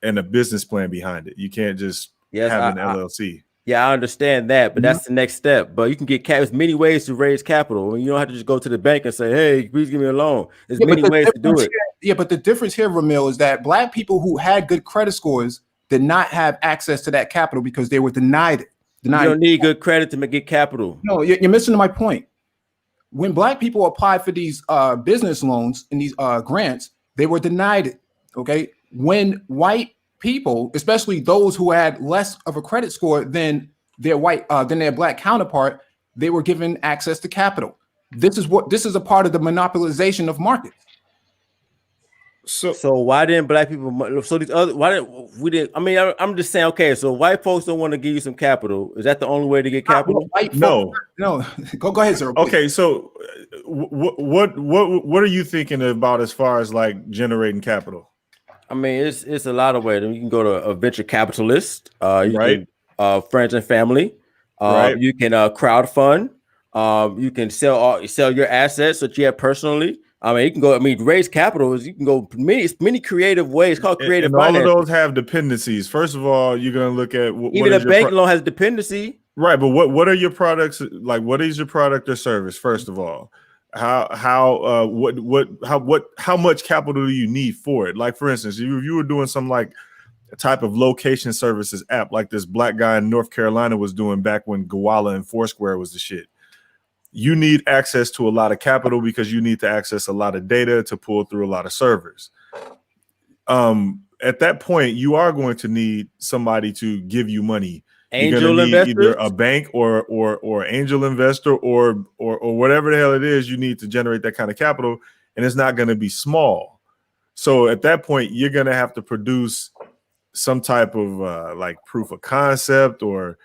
and a business plan behind it. You can't just have an LLC. Yeah, I understand that, but that's the next step. But you can get there's many ways to raise capital, and you don't have to just go to the bank and say, "Hey, please give me a loan." There's many ways to do it. But the difference here, Ramil, is that black people who had good credit scores did not have access to that capital because they were denied it. You don't need good credit to get capital. No, you're missing my point. When black people applied for these business loans and these grants, they were denied it. Okay, when white people, especially those who had less of a credit score than their black counterpart, they were given access to capital. This is a part of the monopolization of markets. So why didn't black people? So these other we didn't? I mean, I'm just saying. Okay, so white folks don't want to give you some capital. Is that the only way to get capital? No. Go ahead, sir. Please. Okay, so what are you thinking about as far as like generating capital? I mean, it's a lot of ways. You can go to a venture capitalist, you can, friends and family. You can crowdfund. You can sell your assets that you have personally. I mean, you can go. I mean, raise capital is you can go many creative ways. It's called creative. And all of those have dependencies. First of all, you're going to look at even a bank loan has dependency. Right, but what are your products like? What is your product or service? First of all, how much capital do you need for it? Like, for instance, if you were doing some like a type of location services app like this black guy in North Carolina was doing back when Gowalla and Foursquare was the shit, you need access to a lot of capital because you need to access a lot of data to pull through a lot of servers. At that point, you are going to need somebody to give you money. Angel investor, either a bank or angel investor or whatever the hell it is you need to generate that kind of capital, and it's not going to be small. So at that point, you're going to have to produce some type of like proof of concept, or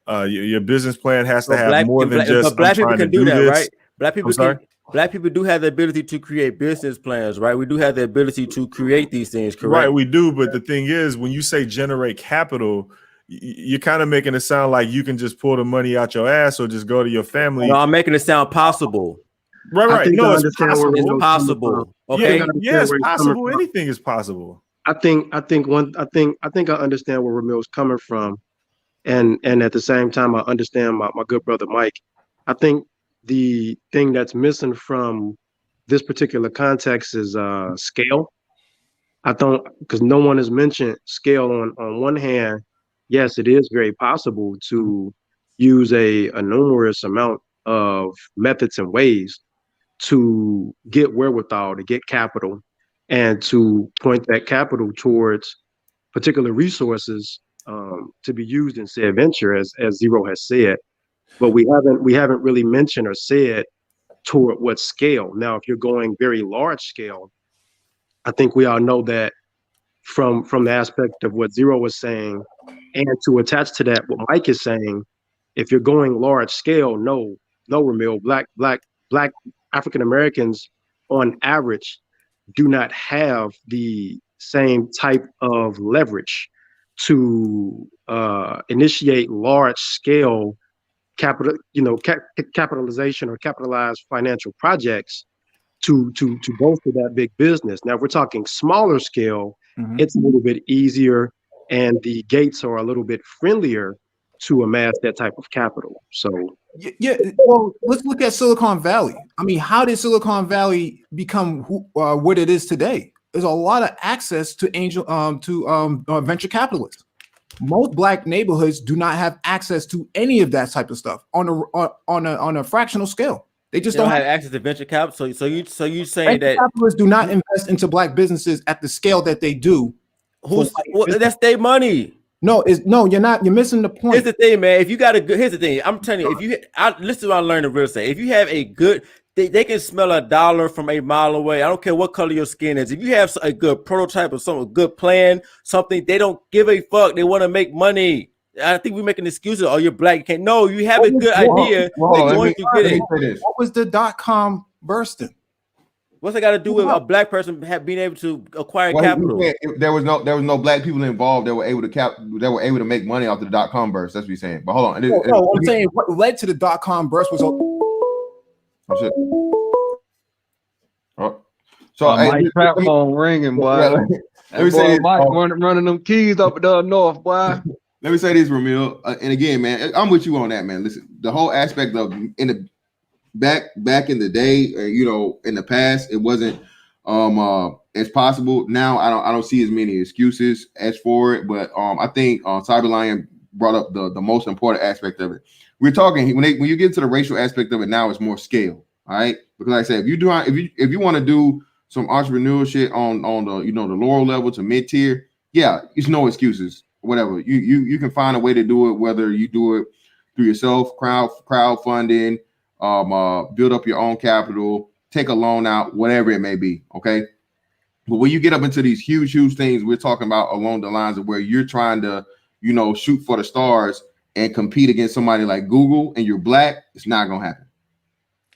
your business plan has to have more than just. But black people can do that, right? Black people do have the ability to create business plans, right? We do have the ability to create these things, correct? Right, we do. But the thing is, when you say generate capital, you're kind of making it sound like you can just pull the money out your ass or just go to your family. No, I'm making it sound possible. Right. No, it's possible. It's possible. Okay. Yeah, it's possible. Anything is possible. I think I understand where Ramil's coming from, and at the same time I understand my good brother Mike. I think the thing that's missing from this particular context is scale. I don't, because no one has mentioned scale. On one hand, yes, it is very possible to use a numerous amount of methods and ways to get wherewithal, to get capital, and to point that capital towards particular resources to be used in said venture, as Zero has said. But we haven't really mentioned or said toward what scale. Now, if you're going very large scale, I think we all know that from the aspect of what Zero was saying, and to attach to that what Mike is saying, if you're going large scale, no, Ramil, black African Americans on average do not have the same type of leverage to initiate large scale capitalization or capitalized financial projects to bolster that big business. Now, if we're talking smaller scale, it's a little bit easier, and the gates are a little bit friendlier to amass that type of capital. So yeah, well, let's look at Silicon Valley. I mean, how did Silicon Valley become what it is today? There's a lot of access to venture capitalists. Most Black neighborhoods do not have access to any of that type of stuff on a fractional scale. They just don't have access to venture capital. So you saying venture that capitalists do not invest into Black businesses at the scale that they do. That's their money. No, you're not. You're missing the point. Here's the thing, man. If you got a good, here's the thing. I'm telling you, listen to what I learned in real estate. If you have a good, they can smell a dollar from a mile away. I don't care what color your skin is. If you have a good prototype or a good plan, something, they don't give a fuck. They want to make money. I think we're making excuses. Oh, you're Black. You can't. No, you have a good idea. They're going to get it. What was the .com bursting? What's it got to do with a Black person being able to acquire capital? There was no Black people involved that were able to make money off the .com burst. That's what he's saying. But hold on. I'm saying what led to the .com burst was. Oh shit. So my trap phone ringing, boy. Let me say, Mike running them keys up the north, boy. Let me say this, Ramil, and again, man, I'm with you on that, man. Listen, the whole aspect of in the back in the day, in the past, it wasn't as possible. Now I don't see as many excuses as for it, but I think Cyberlion brought up the most important aspect of it. We're talking when you get to the racial aspect of it now, it's more scale, all right? Because like I said, if you want to do some entrepreneurial shit on the the lower level to mid tier, yeah, it's no excuses. Whatever you can find a way to do it, whether you do it through yourself, crowdfunding, build up your own capital, take a loan out, whatever it may be. Okay. But when you get up into these huge things, we're talking about along the lines of where you're trying to, shoot for the stars and compete against somebody like Google and you're Black, it's not going to happen.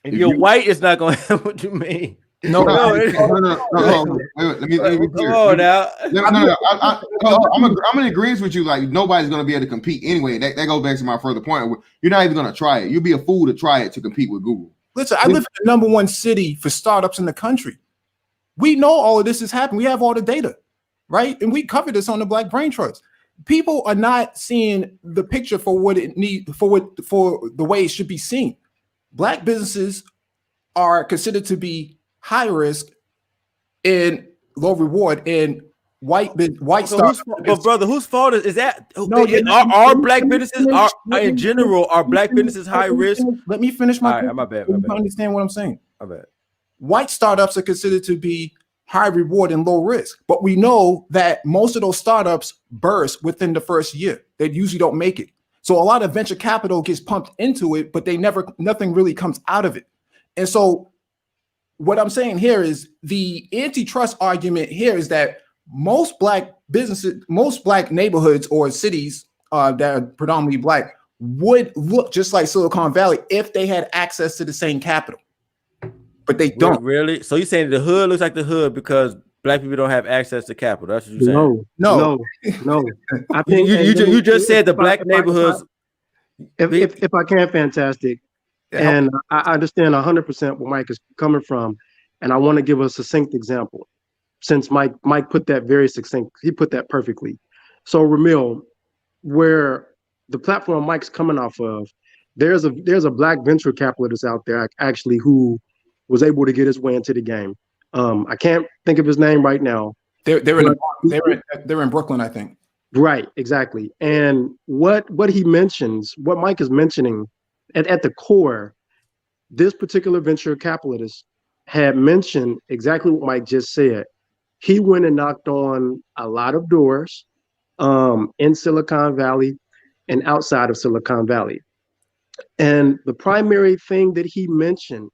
If you're white, it's not going to happen. What you mean? No. Let me be clear. I'm in agreement with you. Like nobody's going to be able to compete anyway. That goes back to my further point. You're not even going to try it. You'll be a fool to try it to compete with Google. Listen, I live in the #1 city for startups in the country. We know all of this is happening. We have all the data, right? And we covered this on the Black Brain Trust. People are not seeing the picture for what it needs, for the way it should be seen. Black businesses are considered to be high risk and low reward, and white startups. But brother, whose fault is that? Are Black businesses in general? Are Black businesses high risk? Let me finish my. My bad. You understand what I'm saying? My bad. White startups are considered to be high reward and low risk, but we know that most of those startups burst within the first year. They usually don't make it. So a lot of venture capital gets pumped into it, but nothing really comes out of it. And so what I'm saying here is the antitrust argument here is that most Black businesses, most Black neighborhoods or cities that are predominantly Black would look just like Silicon Valley if they had access to the same capital. But they don't. Really? So you're saying the hood looks like the hood because Black people don't have access to capital? That's what you're saying? No. I think you just said the Black neighborhoods. If I can, fantastic. Yeah. And I understand 100% where Mike is coming from, and I want to give a succinct example. Since Mike put that very succinct, he put that perfectly. So Ramil, where the platform Mike's coming off of, there's a Black venture capitalist out there actually who was able to get his way into the game. I can't think of his name right now. They're in Brooklyn, I think. Right, exactly. And what he mentions, what Mike is mentioning, at the core, this particular venture capitalist had mentioned exactly what Mike just said. He went and knocked on a lot of doors in Silicon Valley and outside of Silicon Valley. And the primary thing that he mentioned,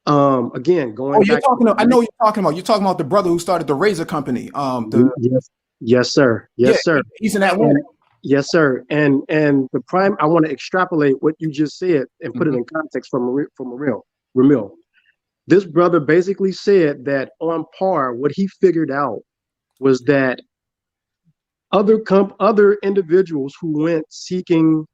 again, going back. I know you're talking about. You're talking about the brother who started the razor company. Yes, sir. Sir. He's in Atlanta. Yes, sir. And the prime. I want to extrapolate what you just said and put it in context from Ramil. This brother basically said that on par, what he figured out was that other individuals who went seeking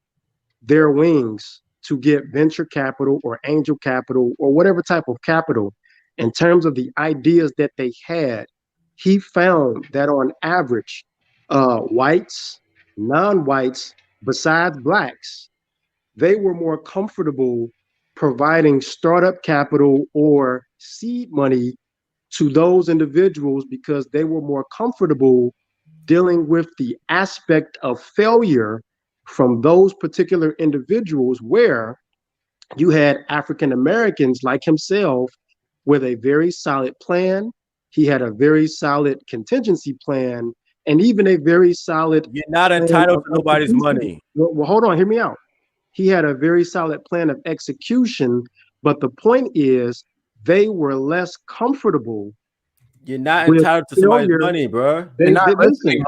their wings to get venture capital or angel capital or whatever type of capital in terms of the ideas that they had, he found that on average, whites, non-whites, besides blacks, they were more comfortable providing startup capital or seed money to those individuals because they were more comfortable dealing with the aspect of failure from those particular individuals, where you had African Americans like himself with a very solid plan. He had a very solid contingency plan and even a very solid. You're not entitled to nobody's money. Well, hold on, hear me out. He had a very solid plan of execution, but the point is they were less comfortable. You're not entitled to somebody's money, bro. They're not listening.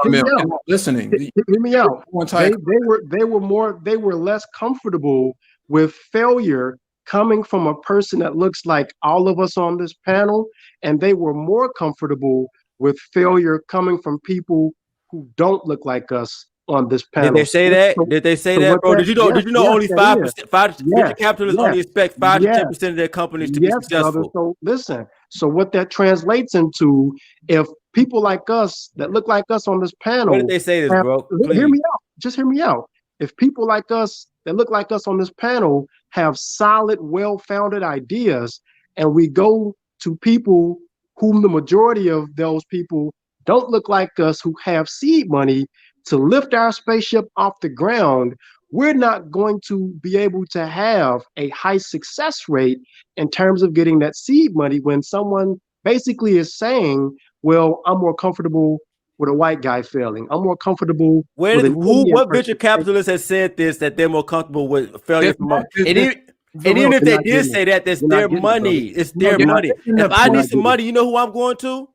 Listening. Hear me out. They were less comfortable with failure coming from a person that looks like all of us on this panel, and they were more comfortable with failure coming from people who don't look like us on this panel. Did they say that? Did they say that, bro? Did you know only 5% venture capitalists only expect 5 to 10% of their companies to be successful? Brother. So listen. So what that translates into, if people like us that look like us on this panel, what did they say this, bro? Hear me out. Just hear me out. If people like us that look like us on this panel have solid, well-founded ideas, and we go to people whom the majority of those people don't look like us, who have seed money to lift our spaceship off the ground, we're not going to be able to have a high success rate in terms of getting that seed money when someone basically is saying, well, I'm more comfortable with a white guy failing. I'm more comfortable what venture capitalist has said this, that they're more comfortable with failure? And even if they did say that, that's their money. It's their money. If I need some money, you know who I'm going to?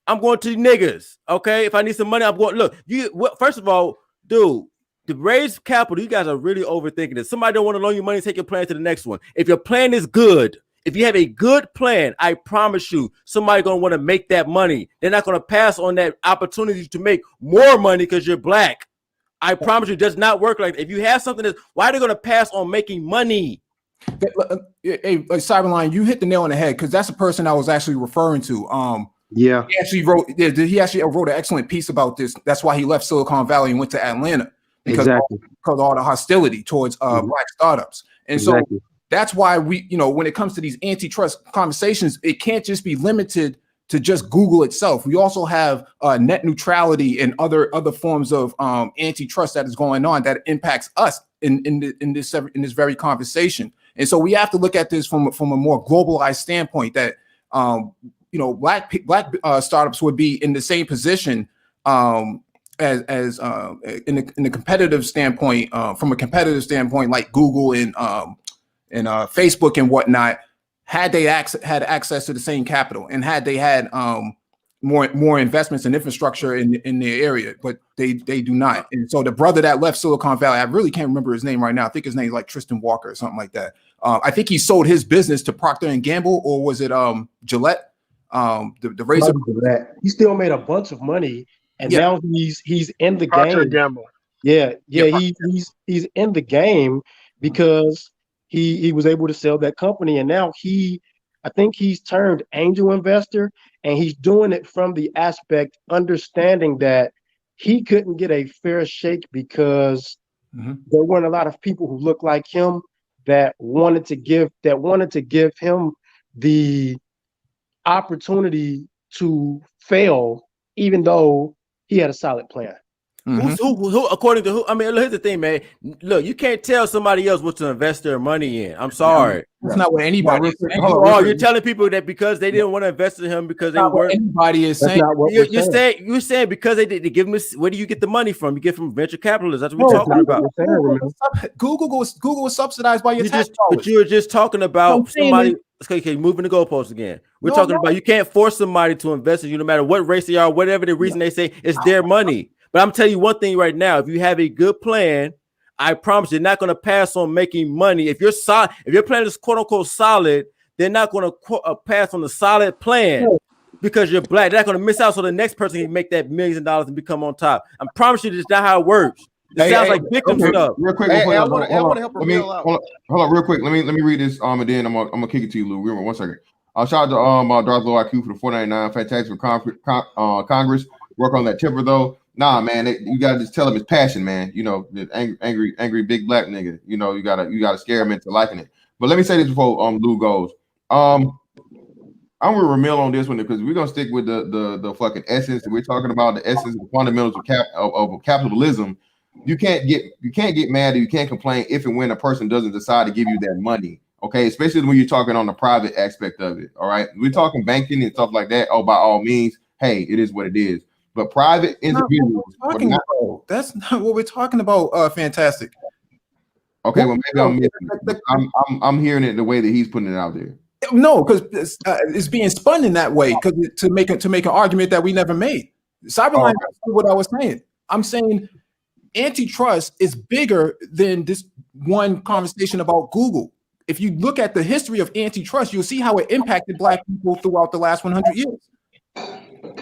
I'm going to niggas. Okay. If I need some money, I'm going. Look, first of all, dude, to raise capital, you guys are really overthinking it. Somebody don't want to loan you money, take your plan to the next one. If your plan is good, if you have a good plan, I promise you, somebody's going to want to make that money. They're not going to pass on that opportunity to make more money because you're black. I promise you, it does not work like that. If you have something that's, why are they going to pass on making money? Hey, Cyberline, you hit the nail on the head, because that's the person I was actually referring to. Yeah, he actually wrote an excellent piece about this. That's why he left Silicon Valley and went to Atlanta, because of all the hostility towards black startups. And so that's why we, when it comes to these antitrust conversations, it can't just be limited to just Google itself. We also have net neutrality and other forms of antitrust that is going on that impacts us in this very conversation. And so we have to look at this from a more globalized standpoint, that black startups would be in the same position as in a competitive standpoint, from a competitive standpoint, like Google and Facebook and whatnot, had they had access to the same capital, and had they had more investments in infrastructure in their area, but they do not. And so the brother that left Silicon Valley, I really can't remember his name right now. I think his name is like Tristan Walker or something like that. I think he sold his business to Procter and Gamble, or was it Gillette? The razor. He still made a bunch of money, and now he's in the Procter game. Gamble. He's in the game because he was able to sell that company, and now I think he's turned angel investor, and he's doing it from the aspect understanding that he couldn't get a fair shake because there weren't a lot of people who looked like him that wanted to give him the opportunity to fail, even though he had a solid plan. Who according to who? I mean, here's the thing, man. Look, you can't tell somebody else what to invest their money in. I'm sorry. That's not what anybody is saying. You're telling people that because they didn't want to invest in him because they weren't. Anybody is saying. You're saying because they give him. Where do you get the money from? You get from venture capitalists. That's what we're talking about. Google was subsidized by your tax dollars. But you were just talking about somebody. Okay, moving the goalposts again. We're talking about you can't force somebody to invest in you, no matter what race they are, whatever the reason they say, it's their money. But I'm telling you one thing right now: if you have a good plan, I promise you're not going to pass on making money. If your plan is quote unquote solid, they're not going to pass on the solid plan because you're black. They're not going to miss out so the next person can make that millions of dollars and become on top. I promise you, that's not how it works. This sounds like victim stuff. Real quick, I want to help Ramil out. Hold on, real quick. Let me read this. And then I'm gonna kick it to you, Lou. Remember, 1 second. Shout out to Darth Low IQ for the 499. Fantastic for Congress. Work on that temper though. Nah, man, you gotta just tell him it's passion, man. You know, the angry big black nigga. You know, you gotta scare him into liking it. But let me say this before Lou goes. I'm with Ramil on this one because we're gonna stick with the fucking essence. We're talking about the essence, the fundamentals of capitalism. You can't get mad or you can't complain if and when a person doesn't decide to give you that money. Okay, especially when you're talking on the private aspect of it. All right, we're talking banking and stuff like that. Oh, by all means, hey, it is what it is. But private individuals, that's not what we're talking about. Fantastic. Okay, well maybe I'm missing. I'm hearing it the way that he's putting it out there. No, because it's being spun in that way because to make an argument that we never made. Cyberline is what I was saying. I'm saying antitrust is bigger than this one conversation about Google. If you look at the history of antitrust, you'll see how it impacted Black people throughout the last 100 years.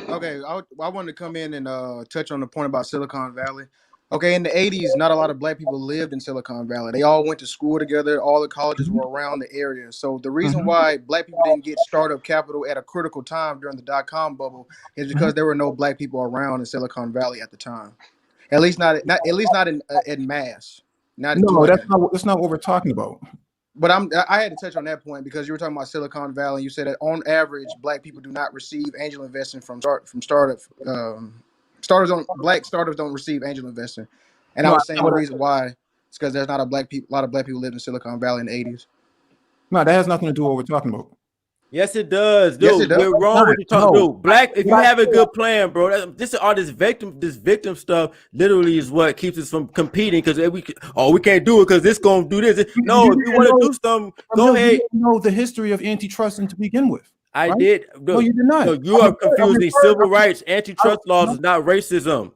Okay, I wanted to come in and touch on the point about Silicon Valley. Okay, in the 80s, not a lot of Black people lived in Silicon Valley. They all went to school together. All the colleges were around the area. So the reason why Black people didn't get startup capital at a critical time during the dot-com bubble is because there were no Black people around in Silicon Valley at the time. At least not in mass. No, that's not what we're talking about. But I had to touch on that point because you were talking about Silicon Valley. And you said that on average, Black people do not receive angel investing from startup. Black startups don't receive angel investing, and I was saying the reason why is because there's not a lot of Black people lived in Silicon Valley in the 80s. No, that has nothing to do with what we're talking about. Yes, it does, dude. Yes, it does. We're wrong with you talking, dude. Black, if you have a good plan, bro, this victim stuff literally is what keeps us from competing because we can't do it because this gonna do this. No, if you want to do something, go ahead. You know the history of antitrust and to begin with. I did. No, you did not. No, you are confusing civil rights. Antitrust laws is not racism.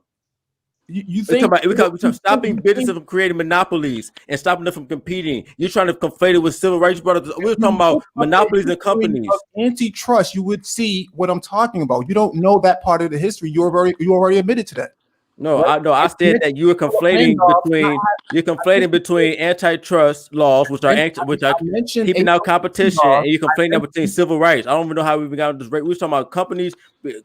You think we're talking stopping businesses from creating monopolies and stopping them from competing. You're trying to conflate it with civil rights. We're talking about monopolies and companies. Antitrust, you would see what I'm talking about. You don't know that part of the history. You already admitted to that. No, right? I said that you were conflating between antitrust laws, which are keeping out competition, and you're conflating that between civil rights. I don't even know how we even got on this rate. We were talking about companies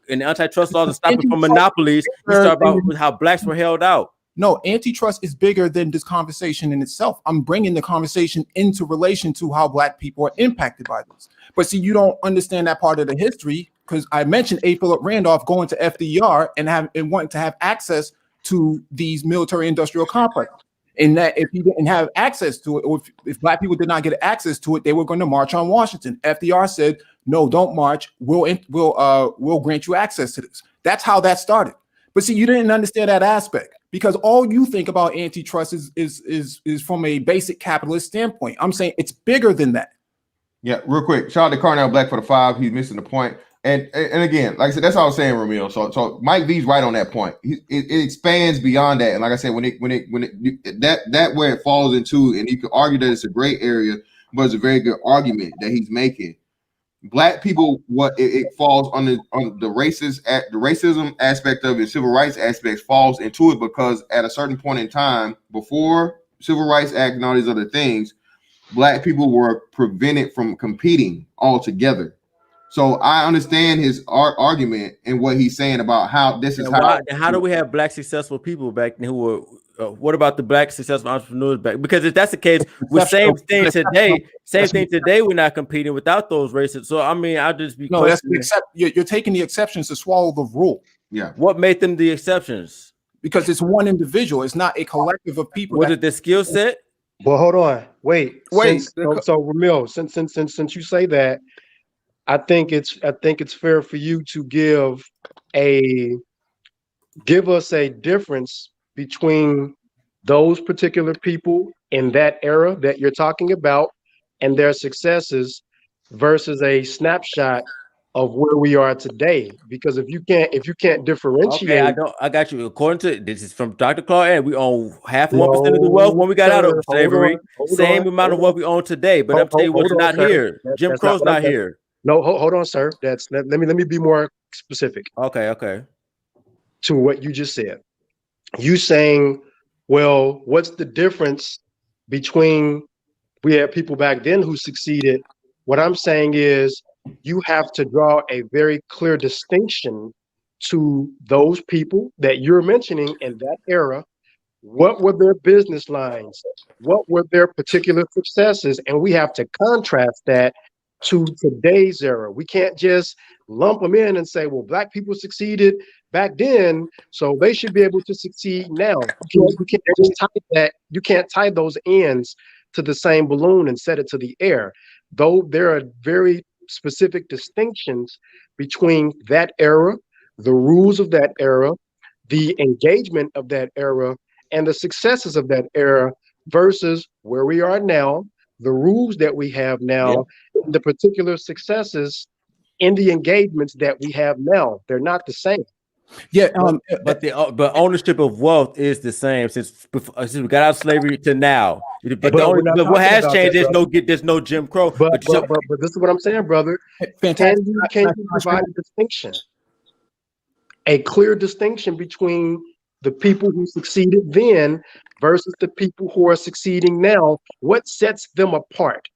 and antitrust laws and stopping from monopolies. We start about how Blacks were held out. No, antitrust is bigger than this conversation in itself. I'm bringing the conversation into relation to how Black people are impacted by this. But see, you don't understand that part of the history because I mentioned A. Philip Randolph going to FDR and wanting to have access to these military-industrial complexes. And that if he didn't have access to it, or if Black people did not get access to it, they were going to march on Washington. FDR said, "No, don't march. We'll grant you access to this." That's how that started. But see, you didn't understand that aspect because all you think about antitrust is from a basic capitalist standpoint. I'm saying it's bigger than that. Yeah, real quick. Shout out to Carnell Black for the 5. He's missing the point. And again, like I said, that's all I was saying, Ramil. So Mike V's right on that point. It expands beyond that. And like I said, when that where it falls into, and you could argue that it's a gray area, but it's a very good argument that he's making. Black people, what it falls on the racism aspect of it, civil rights aspects falls into it because at a certain point in time, before Civil Rights Act and all these other things, Black people were prevented from competing altogether. So I understand his argument and what he's saying about how this is how do we have Black successful people back then who were what about the Black successful entrepreneurs back? Because if that's the case, with same thing today, we're not competing without those races. So I mean, I'll just be you're taking the exceptions to swallow the rule. Yeah. What made them the exceptions? Because it's one individual. It's not a collective of people. Was it their skill set? Well, hold on. Wait. So Ramil, since you say that, I think it's fair for you to give us a difference between those particular people in that era that you're talking about and their successes versus a snapshot of where we are today. Because if you can't differentiate, I got you. According to this is from Dr. Claude, we own 0.5% of the wealth when we got out of slavery. Same amount of what we own today. But I'm telling you what's not here. Jim Crow's not here. No, hold on, sir. Let me be more specific. Okay. To what you just said. You saying Well, what's the difference between we had people back then who succeeded? What I'm saying is you have to draw a very clear distinction to those people that you're mentioning in that era. What were their business lines? What were their particular successes? And we have to contrast that to today's era. We can't just lump them in and say, well, Black people succeeded back then, so they should be able to succeed now. You can't just tie that. You can't tie those ends to the same balloon and set it to the air. Though there are very specific distinctions between that era, the rules of that era, the engagement of that era, and the successes of that era versus where we are now, the rules that we have now, the particular successes in the engagements that we have now. They're not the same. Yeah, but ownership of wealth is the same since we got out of slavery to now. But what has changed is there's no Jim Crow. But this is what I'm saying, brother. Fantastic. Can you provide a distinction, a clear distinction between the people who succeeded then versus the people who are succeeding now? What sets them apart?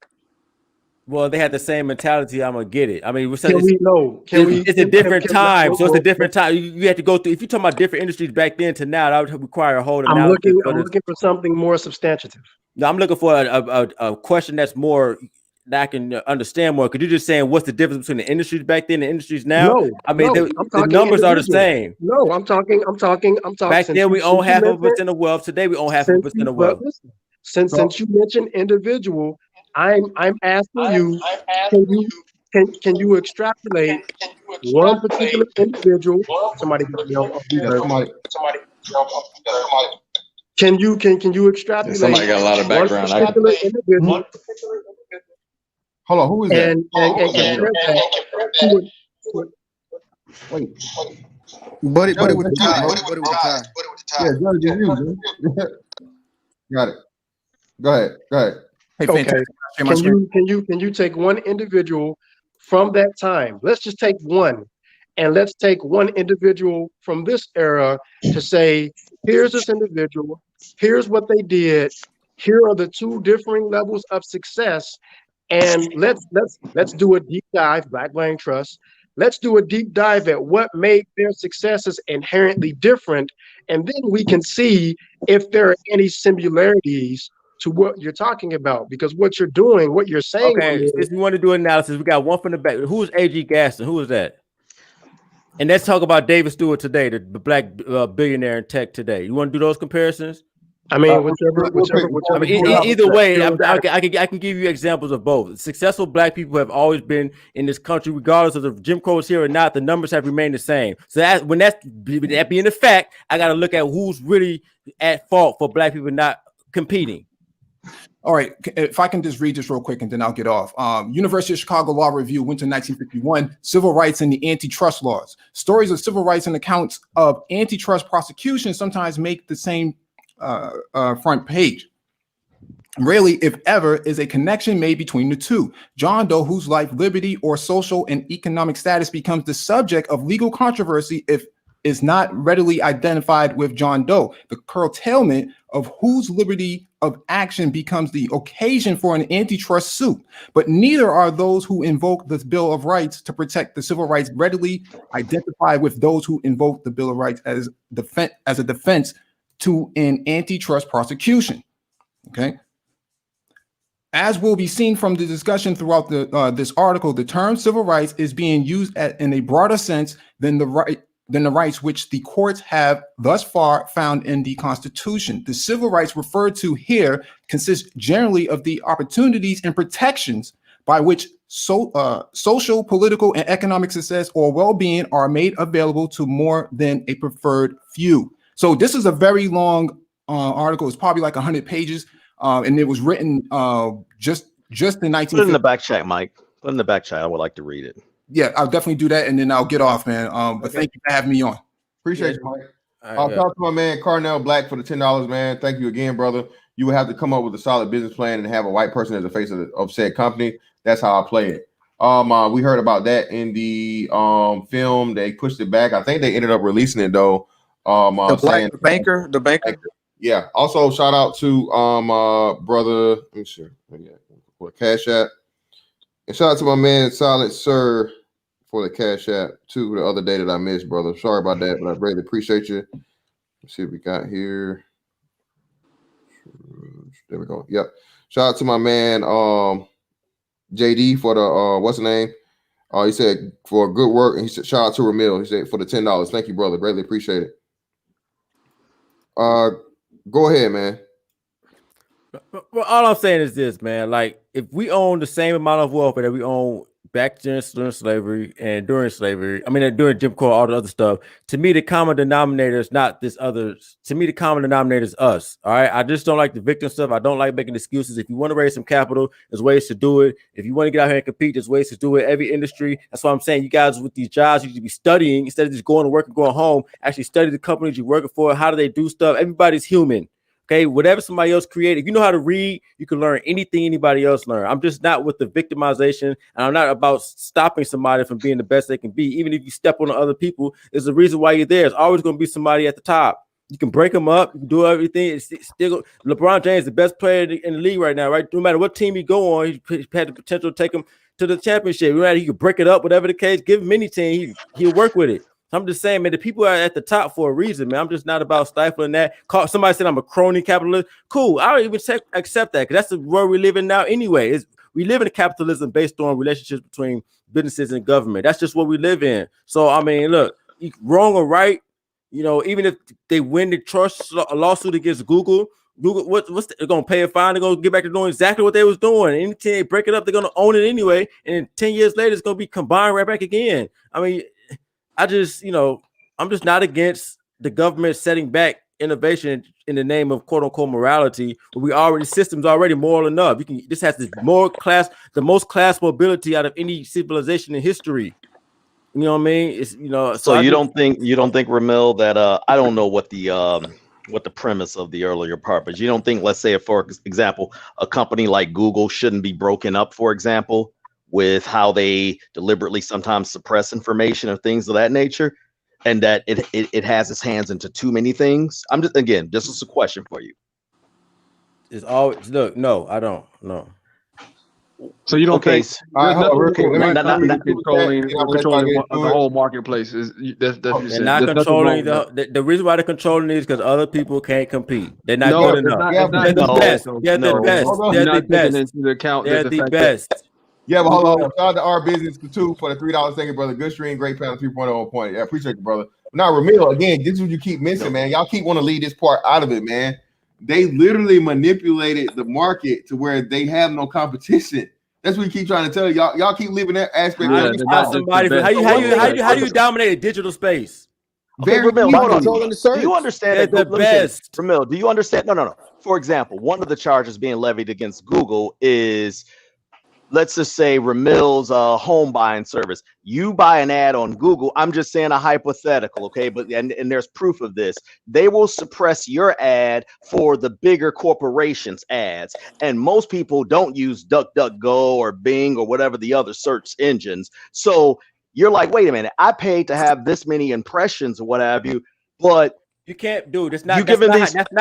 Well, they had the same mentality. I'm gonna get it. I mean, it's a different time. So it's a different time. You have to go through. If you're talking about different industries back then to now, that would require a whole analysis. I'm looking for something more substantive. No, I'm looking for a question that's more that I can understand more. Because you're just saying, what's the difference between the industries back then and the industries now? No, I mean, the numbers are the same. No, I'm talking. Back then, we own half of us in the wealth. Today, we own half of us in the wealth. Since you mentioned individual, I'm asking you, can you extrapolate one particular individual? Somebody get me on reverb. Can you extrapolate? Somebody got a lot of background. One particular individual. Hold on, who is that? And compare that to Wait. Buddy with the tie. Yeah, Judge, you. Got it. Go ahead. Hey, okay. Can you take one individual from that time? Let's just take one, and let's take one individual from this era to say, here's this individual, here's what they did, here are the two differing levels of success, and let's do a deep dive, Black Brain Trust. Let's do a deep dive at what made their successes inherently different, and then we can see if there are any similarities to what you're talking about, because what you're doing, what you're saying. Okay, if you want to do analysis, we got one from the back. Who's A.G. Gaston? Who is that? And let's talk about David Stewart today, the Black billionaire in tech today. You want to do those comparisons? I mean, whichever. I mean, either way, I can give you examples of both. Successful Black people have always been in this country, regardless of if Jim Crow is here or not. The numbers have remained the same. So that being a fact, I got to look at who's really at fault for Black people not competing. All right, if I can just read this real quick and then I'll get off. University of Chicago Law Review, winter 1951, Civil Rights and the Antitrust Laws. Stories of civil rights and accounts of antitrust prosecution sometimes make the same front page. Rarely, if ever, is a connection made between the two. John Doe, whose life, liberty, or social and economic status becomes the subject of legal controversy if is not readily identified with John Doe. The curtailment of whose liberty of action becomes the occasion for an antitrust suit. But neither are those who invoke the Bill of Rights to protect the civil rights readily identified with those who invoke the Bill of Rights as a defense to an antitrust prosecution. Okay. As will be seen from the discussion throughout this article, the term civil rights is being used in a broader sense than the rights which the courts have thus far found in the Constitution. The civil rights referred to here consist generally of the opportunities and protections by which social, political, and economic success or well-being are made available to more than a preferred few. So this is a very long article. It's probably like 100 pages, and it was written just in 1950. Put it in the back chat, Mike. Put it in the back chat. I would like to read it. Yeah, I'll definitely do that, and then I'll get off, man. But thank you for having me on. Appreciate you, Mike. I'll talk to my man Carnell Black for the $10, man. Thank you again, brother. You would have to come up with a solid business plan and have a white person as the face of said company. That's how I play it. We heard about that in the film. They pushed it back. I think they ended up releasing it though. The banker. Yeah. Also, shout out to brother. Let me see. For Cash App, and shout out to my man Silent Sir for the Cash App too. The other day that I missed, brother. Sorry about that, but I greatly appreciate you. Let's see what we got here. There we go. Yep. Shout out to my man JD for the what's the name? He said for good work, and he said shout out to Ramil. He said for the $10. Thank you, brother. Greatly appreciate it. Go ahead, man. Well, all I'm saying is this, man. Like, if we own the same amount of welfare that we own back during slavery and during slavery, I mean, during Jim Crow, all the other stuff, to me, the common denominator is not this other. To me, the common denominator is us. All right. I just don't like the victim stuff. I don't like making excuses. If you want to raise some capital, there's ways to do it. If you want to get out here and compete, there's ways to do it. Every industry. That's why I'm saying you guys with these jobs, you should be studying instead of just going to work and going home. Actually study the companies you're working for. How do they do stuff? Everybody's human. Okay, whatever somebody else created, if you know how to read, you can learn anything anybody else learn. I'm just not with the victimization, and I'm not about stopping somebody from being the best they can be. Even if you step on other people, there's a reason why you're there. There's always going to be somebody at the top. You can break them up, you can do everything. It's still LeBron James is the best player in the league right now, right? No matter what team he go on, he had the potential to take him to the championship. No matter he could break it up, whatever the case, give him any team, he'll work with it. I'm just saying, man, the people are at the top for a reason, man. I'm just not about stifling that. Somebody said I'm a crony capitalist. Cool. I don't even accept that because that's the world we live in now anyway. We live in a capitalism based on relationships between businesses and government. That's just what we live in. So, I mean, look, wrong or right, you know, even if they win the trust lawsuit against Google, they're going to pay a fine. They're going to get back to doing exactly what they was doing. Anytime they break it up, they're going to own it anyway. And 10 years later, it's going to be combined right back again. I mean, I just, you know, I'm just not against the government setting back innovation in the name of quote unquote morality. Systems already moral enough. This has the most class mobility out of any civilization in history. You know what I mean? It's, you know, so you don't think Ramil that I don't know what the premise of the earlier part, but you don't think, let's say, for example, a company like Google shouldn't be broken up, for example, with how they deliberately sometimes suppress information or things of that nature, and that it has its hands into too many things? I'm just, again, this is a question for you. It's always, look, no, I don't, no. So you don't think controlling the whole marketplace is they're not controlling the reason why they're controlling it is because other people can't compete. They're not good enough. They're the best. They're the best. They're the best. Yeah, but hold on. Shout out to our business too for the $3. Thank you, brother. Good stream, great panel, 3.0 on point. Yeah, appreciate you, brother. Now, Ramil, again, this is what you keep missing, man. Y'all keep want to leave this part out of it, man. They literally manipulated the market to where they have no competition. That's what we keep trying to tell you. Y'all keep leaving that aspect. How do you dominate a digital space? Okay, Ramil, do you understand the best? Ramil, do you understand? No. For example, one of the charges being levied against Google is, let's just say, Ramil's home buying service. You buy an ad on Google. I'm just saying a hypothetical, okay? But and there's proof of this. They will suppress your ad for the bigger corporations' ads. And most people don't use DuckDuckGo or Bing or whatever the other search engines. So you're like, wait a minute, I paid to have this many impressions or what have you, but you can't do it. That's not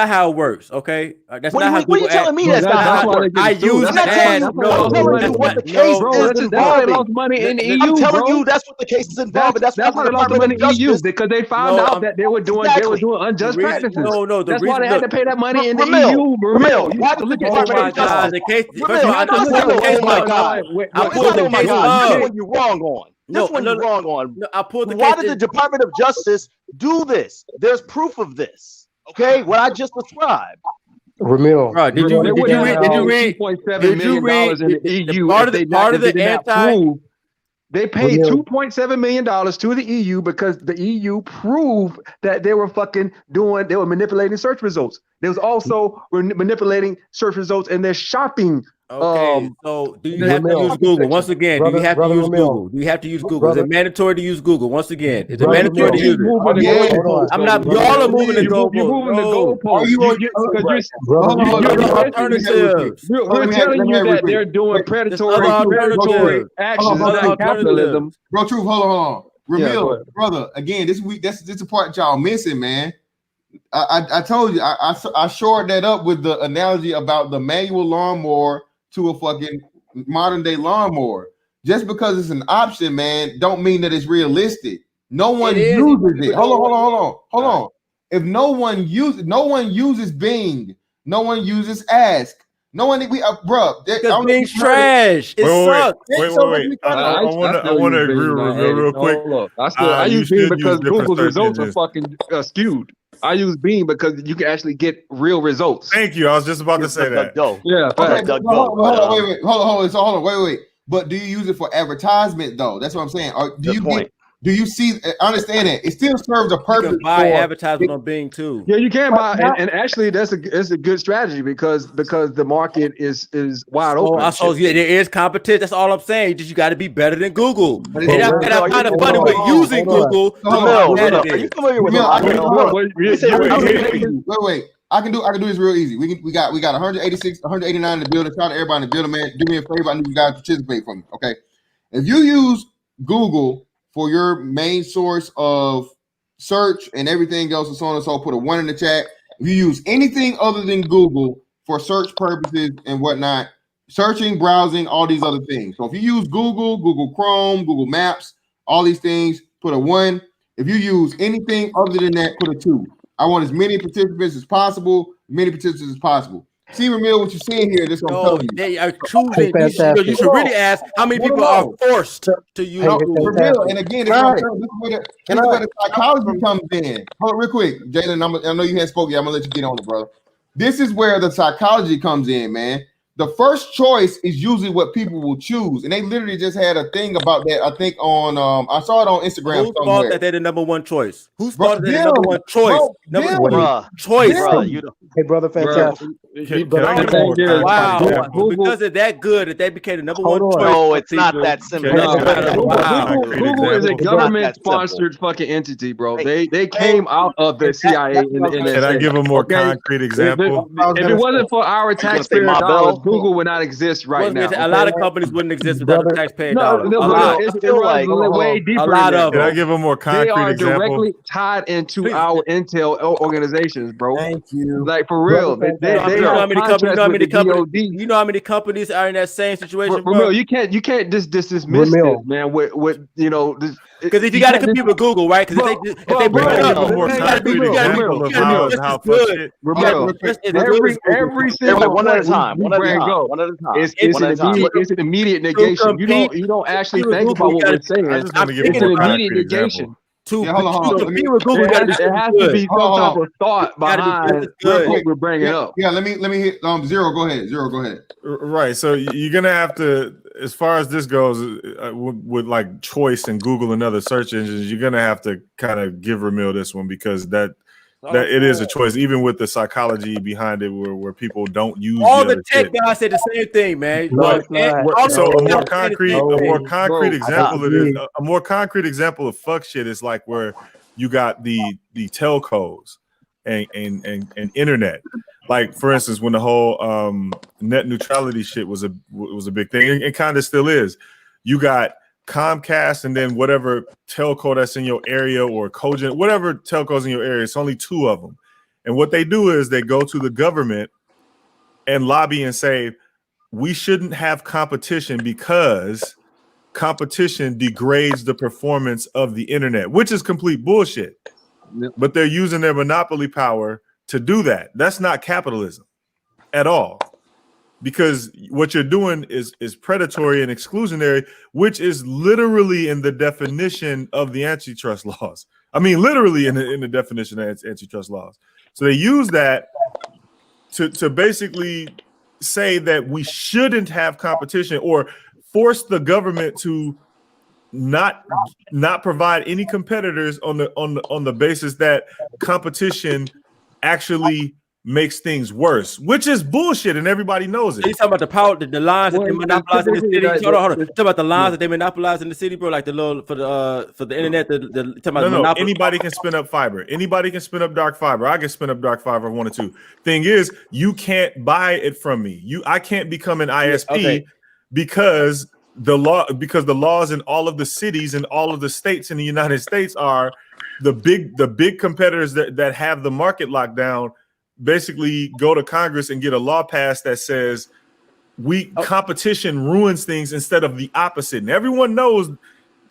how it works. Okay, that's not how. What are you telling me? That's not how it works. I use ads. No, what the case is involving. Lost money in the EU. I'm telling you, that's what the case is involving. That's why they lost money in the EU, because they found out that they were doing unjust practices. No. That's why they had to pay that money in the EU. Ramil, why the Department of Justice? The case. Oh my God! I pulled the case up. This one you're wrong on. This one you're wrong on. I pulled the case. Why did the Department of Justice do this? There's proof of this. Okay, what I just described. Ramil, right, did you read $2.7 million in the EU? Part of the anti. They paid $2.7 million to the EU because the EU proved that they were manipulating search results. They was also manipulating search results in their shopping. Okay, so do you have to use Google? Once again, do you have to use Google? Do you have to use Google? Is it mandatory to use Google? Once again, is it mandatory to use it? I'm not. Y'all are moving the goalpost. You're moving the goalpost. We're telling you that they're doing predatory actions. Not capitalism. Bro, Truth, hold on. Ramil, brother, again, this week, that's the part y'all missing, man. I told you I shored that up with the analogy about the manual lawnmower to a fucking modern day lawnmower. Just because it's an option, man, don't mean that it's realistic. No one uses it. Hold on. If no one uses Bing, no one uses Ask. No one bro. Because Bing's trash. It sucks. Wait. I want to agree with Ramil real quick. I use Bing because Google's results are fucking skewed. I use Bing because you can actually get real results. Thank you. I was just about to say that. Yeah. Okay, hold on. Wait. But do you use it for advertisement though? That's what I'm saying. Or do you see? Understand it? It still serves a purpose. You can buy advertisement on Bing too. Yeah, you can buy, and actually, that's a good strategy because the market is wide open. I suppose there is competition. That's all I'm saying. You got to be better than Google. And I find it funny with using Google. Are you familiar with? Wait. I can do this real easy. We got 186, 189 in the building. Shout out to everybody in the building, man. Do me a favor. I need you guys to participate for me. Okay. If you use Google for your main source of search and everything else and so on and so, put a 1 in the chat. If you use anything other than Google for search purposes and whatnot, searching, browsing, all these other things. So if you use Google, Google Chrome, Google Maps, all these things, put a 1. If you use anything other than that, put a 2. I want as many participants as possible. See, Ramil, what you're seeing here. This is what I'm telling you. They are choosing. You should really ask how many people are forced to use Ramil. And again, this is where the psychology comes in. Hold on, real quick, Jalen. I know you hadn't spoken yet. I'm gonna let you get on it, brother. This is where the psychology comes in, man. The first choice is usually what people will choose, and they literally just had a thing about that. I think on I saw it on Instagram. Who thought that they're the number one choice? Who thought they're the number one choice? Number one choice. Hey, brother, fantastic. Wow, because they're that good that they became the number one choice. No, it's not that simple. Google is a government-sponsored fucking entity, bro. They came out of the CIA. Can I give a more concrete example? If it wasn't for our taxpayer dollars, Google would not exist right now. A lot of companies wouldn't exist without the taxpayer dollars. A lot of them. Can I give a more concrete example? They are directly tied into our intel organizations, bro. Thank you. Like for real. You know how many companies are in that same situation, bro? You can't dismiss this, man. With you know this. Because if you got to compete with Google, right? Because if they bring it up, every single one at a time. It's an immediate negation. You don't actually think about what we're saying. It's an immediate negation. Hold on. There has to be some type of thought behind what we're bringing up. Yeah, let me hit Zero. Go ahead. Right. So you're gonna have to, as far as this goes, with like choice and Google and other search engines, you're gonna have to kind of give Ramil this one because that it is a choice, even with the psychology behind it, where people don't use all the tech guys say the same thing, man. So a more concrete example of this, a more concrete example of fuck shit is like where you got the telcos and internet. Like for instance, when the whole net neutrality shit was a big thing, it kind of still is. You got Comcast and then whatever telco that's in your area, or Cogent, whatever telcos in your area. It's only 2 of them, and what they do is they go to the government and lobby and say we shouldn't have competition because competition degrades the performance of the internet, which is complete bullshit. But they're using their monopoly power to do that. That's not capitalism at all. Because what you're doing is predatory and exclusionary, which is literally in the definition of the antitrust laws. I mean, literally in the definition of antitrust laws. So they use that to basically say that we shouldn't have competition or force the government to not provide any competitors on the basis that competition actually makes things worse, which is bullshit, and everybody knows it. You talking about the power, the lines that they monopolize in the city? Hold on. Talking about the lines that they monopolize in the city, bro. Like the little for the internet. No. Anybody can spin up fiber. Anybody can spin up dark fiber. I can spin up dark fiber if I wanted to. Thing is, you can't buy it from me. I can't become an ISP because the law, because the laws in all of the cities and all of the states in the United States are the big competitors that have the market locked down basically go to Congress and get a law passed that says competition ruins things instead of the opposite. And everyone knows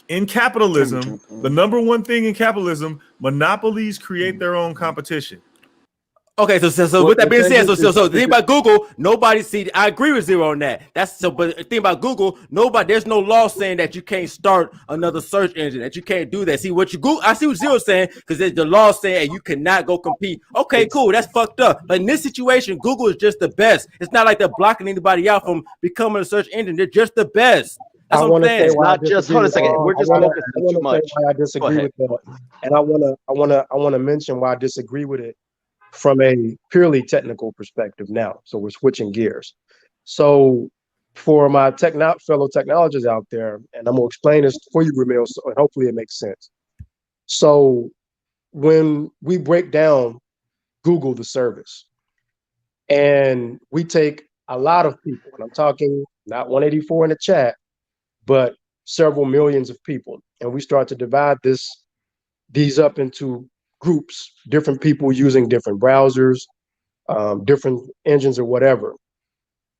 in capitalism, the number one thing in capitalism, monopolies create their own competition. Okay, so with that being said, so the thing about Google, nobody see. I agree with Zero on that. That's so. But the thing about Google, there's no law saying that you can't start another search engine, that you can't do that. See what you Google? I see what Zero's saying, because there's the law saying you cannot go compete. Okay, cool, that's fucked up. But in this situation, Google is just the best. It's not like they're blocking anybody out from becoming a search engine. They're just the best. That's what I'm saying. It's not just. Hold a second. We're just focusing too much. Why I disagree with that, and I wanna mention why I disagree with it from a purely technical perspective now. So we're switching gears. So for my fellow technologists out there, and I'm gonna explain this for you, Ramil, and hopefully it makes sense. So when we break down Google, the service, and we take a lot of people, and I'm talking not 184 in the chat, but several millions of people, and we start to divide these up into groups, different people using different browsers, different engines or whatever.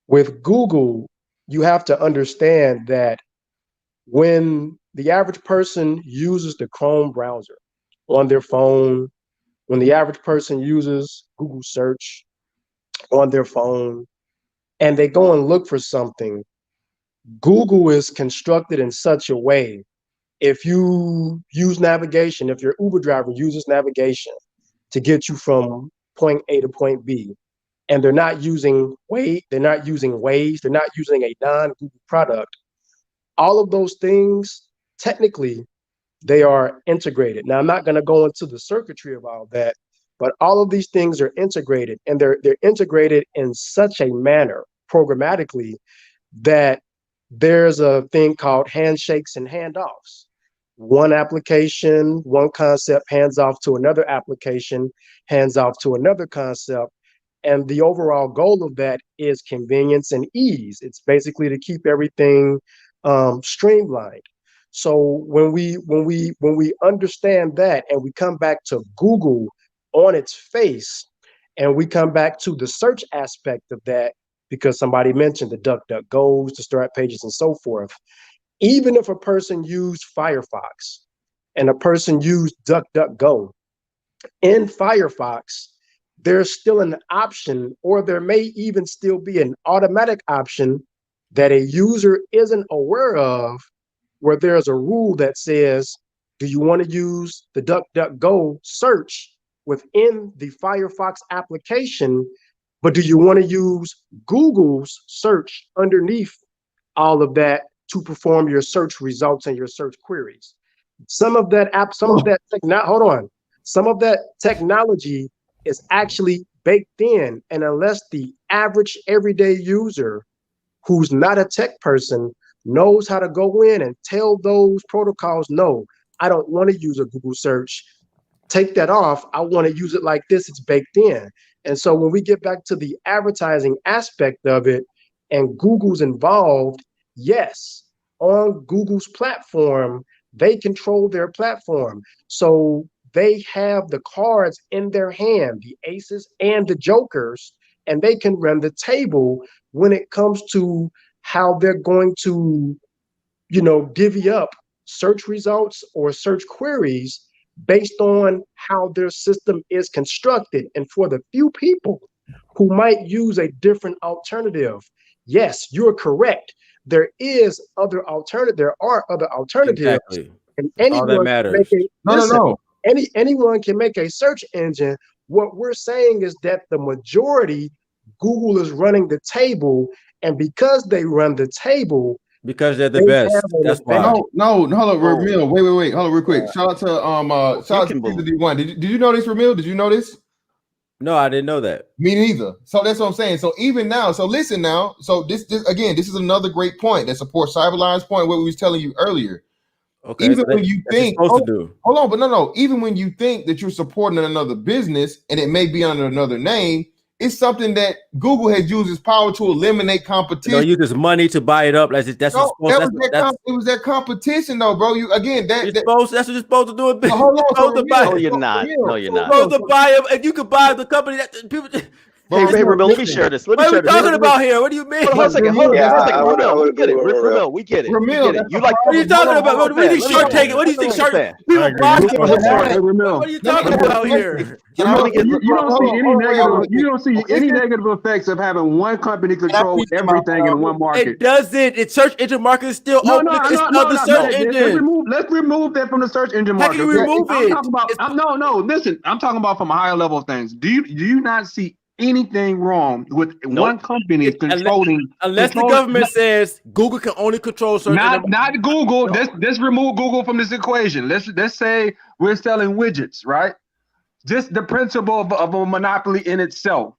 With Google, you have to understand that when the average person uses the Chrome browser on their phone, when the average person uses Google search on their phone, and they go and look for something, Google is constructed in such a way. If you use navigation, if your Uber driver uses navigation to get you from point A to point B, and they're not using Waze, they're not using a non-Google product, all of those things, technically, they are integrated. Now, I'm not going to go into the circuitry of all that, but all of these things are integrated, and they're integrated in such a manner, programmatically, that there's a thing called handshakes and handoffs. One application, one concept hands off to another application, hands off to another concept. And the overall goal of that is convenience and ease. It's basically to keep everything streamlined. So when we understand that, and we come back to Google on its face, and we come back to the search aspect of that, because somebody mentioned the DuckDuckGos, the start pages, and so forth. Even if a person used Firefox and a person used DuckDuckGo, in Firefox, there's still an option, or there may even still be an automatic option that a user isn't aware of, where there's a rule that says, do you want to use the DuckDuckGo search within the Firefox application, but do you want to use Google's search underneath all of that to perform your search results and your search queries? Some of that technology is actually baked in, and unless the average everyday user who's not a tech person knows how to go in and tell those protocols, no, I don't want to use a Google search, take that off, I want to use it like this, it's baked in. And so when we get back to the advertising aspect of it, and Google's involved, yes, on Google's platform, they control their platform. So they have the cards in their hand, the aces and the jokers, and they can run the table when it comes to how they're going to, divvy up search results or search queries based on how their system is constructed. And for the few people who might use a different alternative, yes, you're correct. There are other alternatives. Exactly. And anyone all that matters. Anyone can make a search engine. What we're saying is that the majority, Google is running the table, and because they run the table, because they're the best. That's why. No, hold up, Ramil. Wait. Hold on, real quick. Shout out to D1. Did you know this, Ramil? Did you know this? No, I didn't know that. Me neither. So that's what I'm saying. So even now, so listen now. So this again, this is another great point that supports Cyberline's point, what we was telling you earlier. Okay. Even when you think, hold on, but no. Even when you think that you're supporting another business and it may be under another name, It's something that Google has used its power to eliminate competition. Use this money to buy it up. It was that competition, though, bro. That's what you're supposed to do. Hold on, no, you're not. No, you're not. Supposed to buy them. If you could buy the company that people. Hey, Ramil, let me share this. What are we talking about here? What do you mean? Hold on a second. Ramil, we get it. Ramil, we get it. You like? What are you talking about? What do you think Shark Tank? What do you think Shark? People watch. What are you talking about here? You don't see any negative effects of having one company control everything in one market. It doesn't. It's search engine market is still open. It's another search engine. Let's remove that from the search engine market. How can you remove it? Listen. I'm talking about from a higher level of things. Do you not see anything wrong with one company controlling? Unless the government says Google can only control certain. Not Google. Let's remove Google from this equation. Let's say we're selling widgets, right? Just the principle of a monopoly in itself.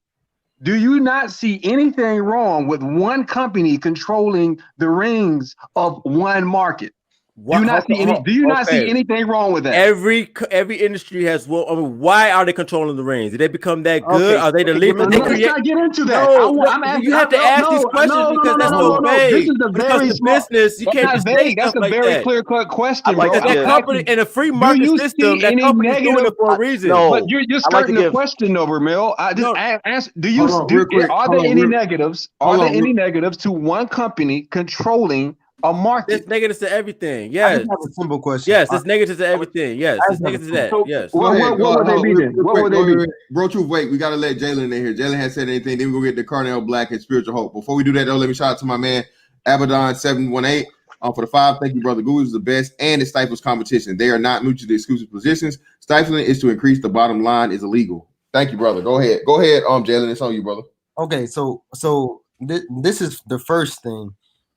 Do you not see anything wrong with one company controlling the rings of one market? Do you not see anything wrong with that? Every industry has. Why are they controlling the reins? Did they become that good? Are they the leaders? Let's not get into that. You have to ask these questions because that's so vague. This is a very business. You can't just say that's a very clear-cut question. That company in a free market system, that company is doing it for a reason. But you're skirting the question over, Mill. I just ask: are there any negatives? Are there any negatives to one company controlling a market? It's negative to everything. Yes. I just have a simple question. Yes, it's negative to everything. Yes, it's negative to that. Yes. What would they be then? What would they be? Bro, Truth, wait. We got to let Jalen in here. Jalen has said anything. Then we're going to get to Carnell Black and Spiritual Hope. Before we do that, though, let me shout out to my man, Abaddon718 for the 5. Thank you, brother. Google is the best, and it stifles competition. They are not mutually exclusive positions. Stifling is to increase the bottom line is illegal. Thank you, brother. Go ahead, Jalen. It's on you, brother. Okay, so this is the first thing,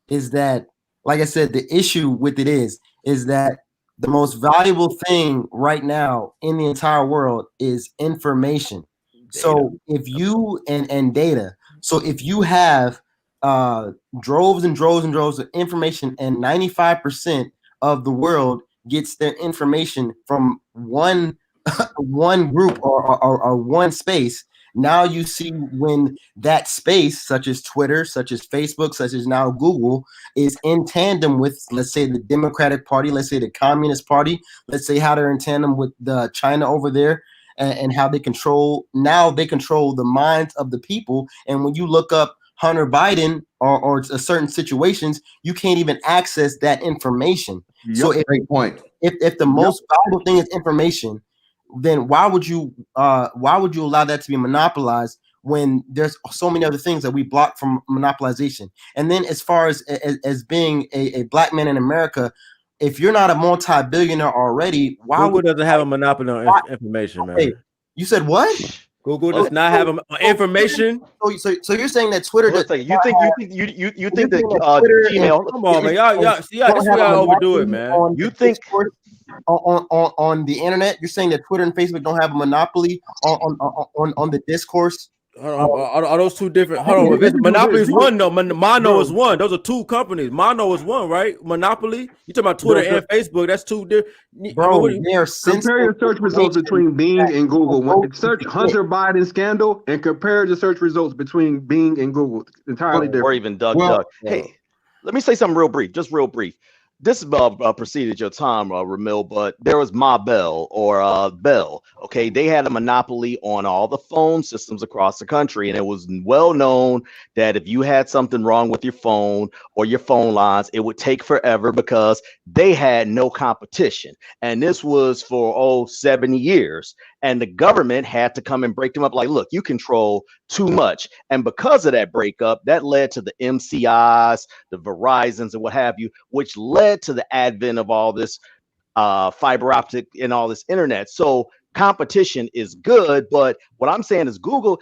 is that, like I said, the issue with it is that the most valuable thing right now in the entire world is information. Data. So if you and data, so if you have droves and droves and droves of information, and 95% of the world gets their information from one group or one space. Now you see when that space, such as Twitter, such as Facebook, such as now Google, is in tandem with, let's say, the Democratic Party, let's say the Communist Party, let's say how they're in tandem with the China over there, and how they control the minds of the people. And when you look up Hunter Biden or certain situations, you can't even access that information. Yep, so great point. If the most valuable thing is information, then why would you allow that to be monopolized when there's so many other things that we block from monopolization? And then as far as being a black man in America, if you're not a multi-billionaire already, why Google doesn't have a monopoly on information, man? Hey, you said what? Google does not have information. So you're saying that Twitter? You think that Gmail? Come on, man, y'all, this is where y'all overdo it, man. You think on the internet? You're saying that Twitter and Facebook don't have a monopoly on the discourse? Are those two different? Hold on, Monopoly is one though. Mono is one. Those are two companies. Mono is one, right? Monopoly. You talking about Twitter and Facebook? That's two different. Bro, compare your search results between Bing and Google. When search Hunter Biden scandal and compare the search results between Bing and Google. Entirely different. Or even Doug. Hey, let me say something real brief. Just real brief. This preceded your time, Ramil, but there was Ma Bell or Bell. Okay, they had a monopoly on all the phone systems across the country, and it was well known that if you had something wrong with your phone or your phone lines, it would take forever because they had no competition. And this was for 70 years. And the government had to come and break them up. Like, look, you control too much. And because of that breakup, that led to the MCIs, the Verizons, and what have you, which led to the advent of all this fiber optic and all this internet. So competition is good. But what I'm saying is Google,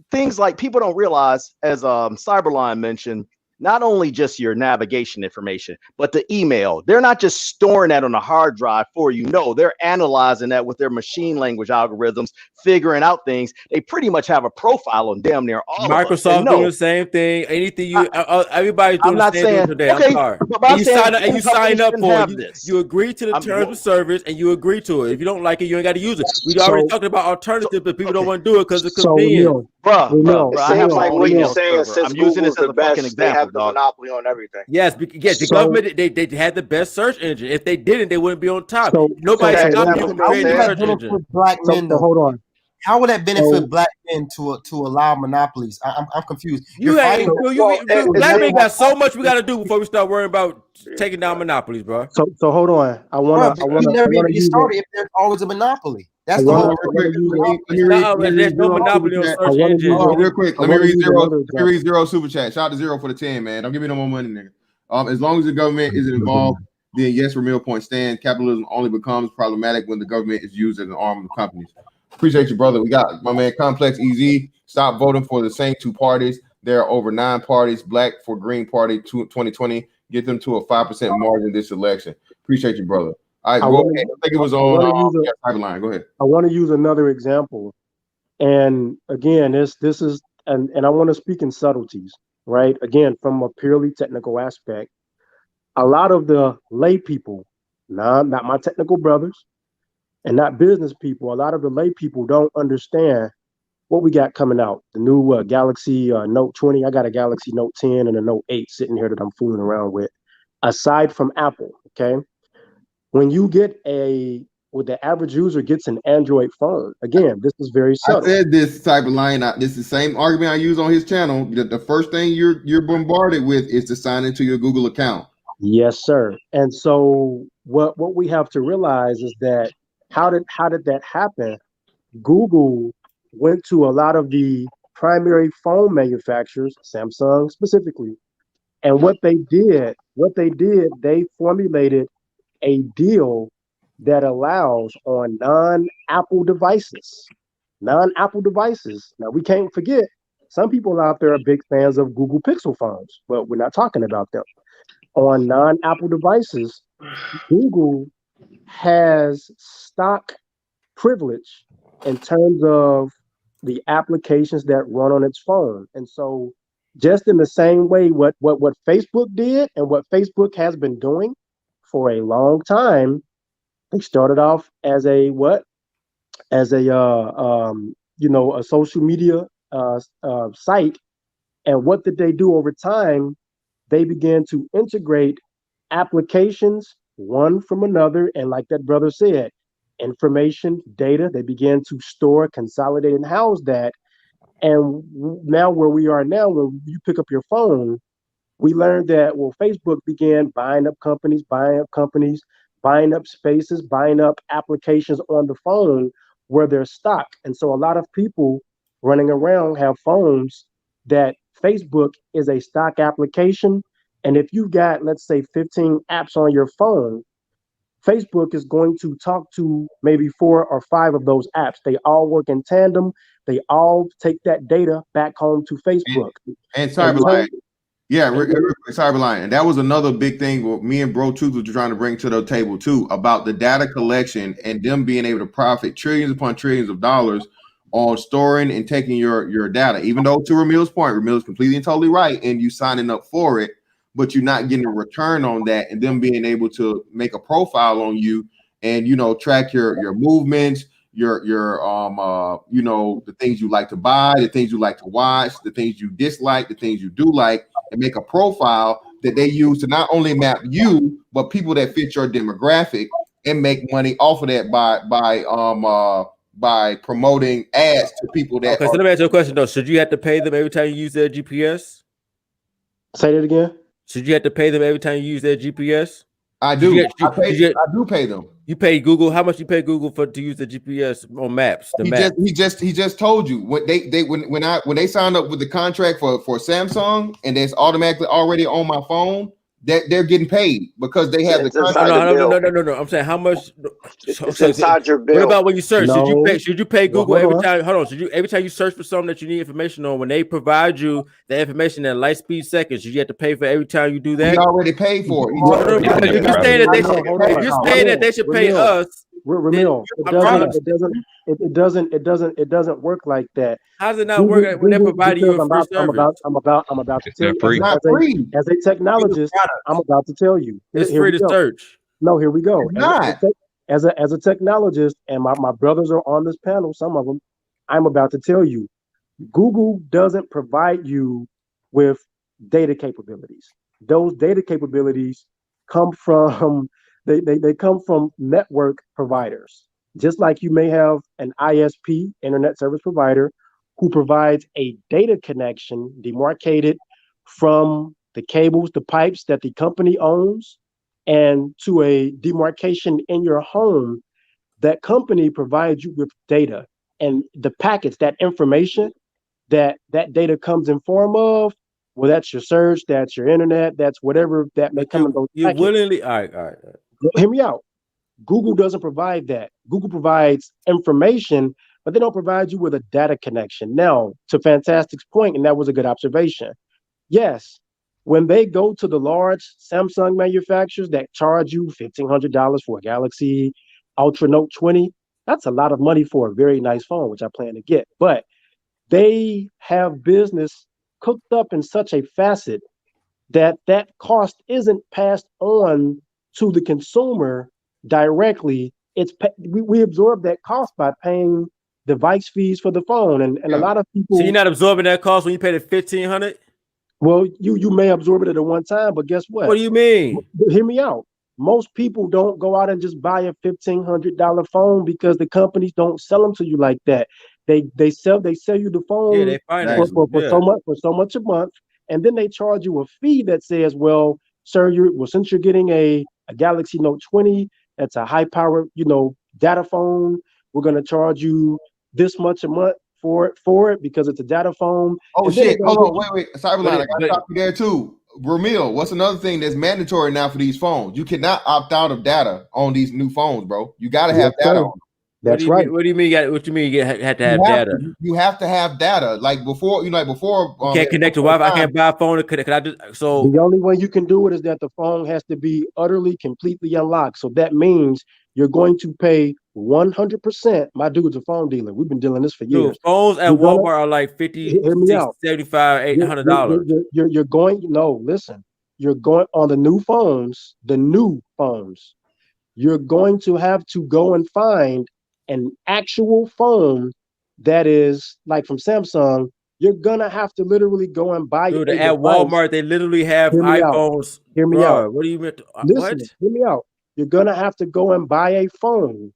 things like people don't realize, as Cyberline mentioned, not only just your navigation information, but the email. They're not just storing that on a hard drive for you. No, they're analyzing that with their machine language algorithms, figuring out things. They pretty much have a profile on damn near all Microsoft doing the same thing. Anything you, everybody's doing the same thing today. Okay, I'm sorry. And you sign up for it. You agree to the terms of service, and you agree to it. If you don't like it, you ain't got to use it. We already talked about alternatives, but people don't want to do it because it's convenient. Bro, It I have seems my like own what you're email saying, server. since I'm using Google's this as the a fucking best, they example, have the dog. monopoly on everything. Yes, the government they had the best search engine. If they didn't, they wouldn't be on top. Nobody Exactly. stopped That you was from my creating a saying. search engine. Black men though? Hold on. How would that benefit So, black men to allow monopolies? I'm confused. You You're ain't fighting. black men got so much we got to do before we start worrying about taking down monopolies, bro. so hold on. I Bruh, wanna you never be able to get use started if there's always a monopoly. That's the wanna- whole. I wanna use There's no monopoly on search engines. Hold on, real quick. I Let me wanna read use zero. another Let me read zero super chat. Shout out to Zero for the 10, man. Don't give me no more money, nigga. As long as the government isn't involved, then yes, Ramil point stand. Capitalism only becomes problematic when the government is used as an arm of companies. Appreciate you, brother. We got my man Complex EZ. Stop voting for the same two parties. There are over 9 parties. Black for Green Party 2020. Get them to a 5% margin this election. Appreciate you, brother. All right, go ahead. I think it was on Cyberline. Go ahead. I want to use another example. And again, this is and I want to speak in subtleties, right? Again, from a purely technical aspect. A lot of the lay people, not my technical brothers, and not business people, a lot of the lay people don't understand what we got coming out. The new Galaxy Note 20. I got a Galaxy Note 10 and a Note 8 sitting here that I'm fooling around with. Aside from Apple, okay? When you get when the average user gets an Android phone, again, this is very subtle. I said this type of line. This is the same argument I use on his channel. The first thing you're bombarded with is to sign into your Google account. Yes, sir. And so what we have to realize is that how did that happen? Google went to a lot of the primary phone manufacturers, Samsung specifically, and what they did, they formulated a deal that allows on non-Apple devices. Non-Apple devices. Now we can't forget, some people out there are big fans of Google Pixel phones, but we're not talking about them. On non-Apple devices, Google has stock privilege in terms of the applications that run on its phone. And so just in the same way what Facebook did and what Facebook has been doing for a long time, they started off as a a social media site. And what did they do over time? They began to integrate applications one from another. And like that brother said, information, data, they began to store, consolidate, and house that. And now where we are now, when you pick up your phone, we learned that, well, Facebook began buying up companies, buying up spaces, buying up applications on the phone where they're stock. And so a lot of people running around have phones that Facebook is a stock application. And if you've got, let's say, 15 apps on your phone, Facebook is going to talk to maybe 4 or 5 of those apps. They all work in tandem. They all take that data back home to Facebook. And Cyberline. Yeah, Cyberline. And that was another big thing what me and Bro Truth were trying to bring to the table too, about the data collection and them being able to profit trillions upon trillions of dollars on storing and taking your data. Even though, to Ramil's point, Ramil's completely and totally right, and you signing up for it, but you're not getting a return on that, and them being able to make a profile on you and track your movements, your the things you like to buy, the things you like to watch, the things you dislike, the things you do like, and make a profile that they use to not only map you but people that fit your demographic and make money off of that by promoting ads to people that. Okay, so let me ask you a question though. Should you have to pay them every time you use their GPS? Say that again. Should you have to pay them every time you use their GPS? I do. I do pay them. You pay Google. How much you pay Google to use the GPS on maps? He just told you when they signed up with the contract for Samsung and it's automatically already on my phone, that they're getting paid because they have the contract. No. I'm saying how much? It's inside your bill. What about when you search? No. Should you pay Google every time? Hold on. Every time you search for something that you need information on, when they provide you the information in light speed seconds, should you have to pay for every time you do that? He already paid for it. You're saying that they should pay us. Ramil, it doesn't work like that. How does it not work when they're providing you a free service? I'm about to tell you. As a technologist, I'm about to tell you. It's free to search. No, here we go. It's as a technologist, and my brothers are on this panel, some of them, I'm about to tell you. Google doesn't provide you with data capabilities. Those data capabilities come from they come from network providers. Just like you may have an ISP, internet service provider, who provides a data connection demarcated from the cables, the pipes that the company owns, and to a demarcation in your home. That company provides you with data and the packets, that information that data comes in form of. Well, that's your search, that's your internet, that's whatever that may come in those you packets. willingly, all right. Hear me out. Google doesn't provide that. Google provides information, but they don't provide you with a data connection. Now, to Fantastic's point, and that was a good observation. Yes, when they go to the large Samsung manufacturers that charge you $1,500 for a Galaxy Ultra Note 20, that's a lot of money for a very nice phone, which I plan to get. But they have business cooked up in such a facet that cost isn't passed on to the consumer directly. We absorb that cost by paying device fees for the phone, and a lot of people. So you're not absorbing that cost when you pay the $1,500. Well, you may absorb it at one time, but guess what? What do you mean? Hear me out. Most people don't go out and just buy a $1,500 phone because the companies don't sell them to you like that. They sell you the phone for so much a month, and then they charge you a fee that says, well, sir, since you're getting a Galaxy Note 20, that's a high power, data phone, we're gonna charge you this much a month for it because it's a data phone. Oh shit! Hold on, wait, Cyberline, I gotta stop you there too. Ramil, what's another thing that's mandatory now for these phones? You cannot opt out of data on these new phones, bro. You gotta have data on them. That's right. What do you mean? What you mean? You have to have data. You have to have data. Like before, you can't connect to Wi-Fi. I can't buy a phone to connect. So the only way you can do it is that the phone has to be utterly, completely unlocked. So that means you're going to pay 100%. My dude's a phone dealer. We've been dealing this for years. Phones at Walmart are like $50, $60, $75, $800. You're going. No, listen. You're going on the new phones. You're going to have to go and find an actual phone that is like from Samsung. You're gonna have to literally go and buy it. At Walmart, they literally have iPhones. Hear me out. What do you mean? Listen, hear me out. You're gonna have to go and buy a phone,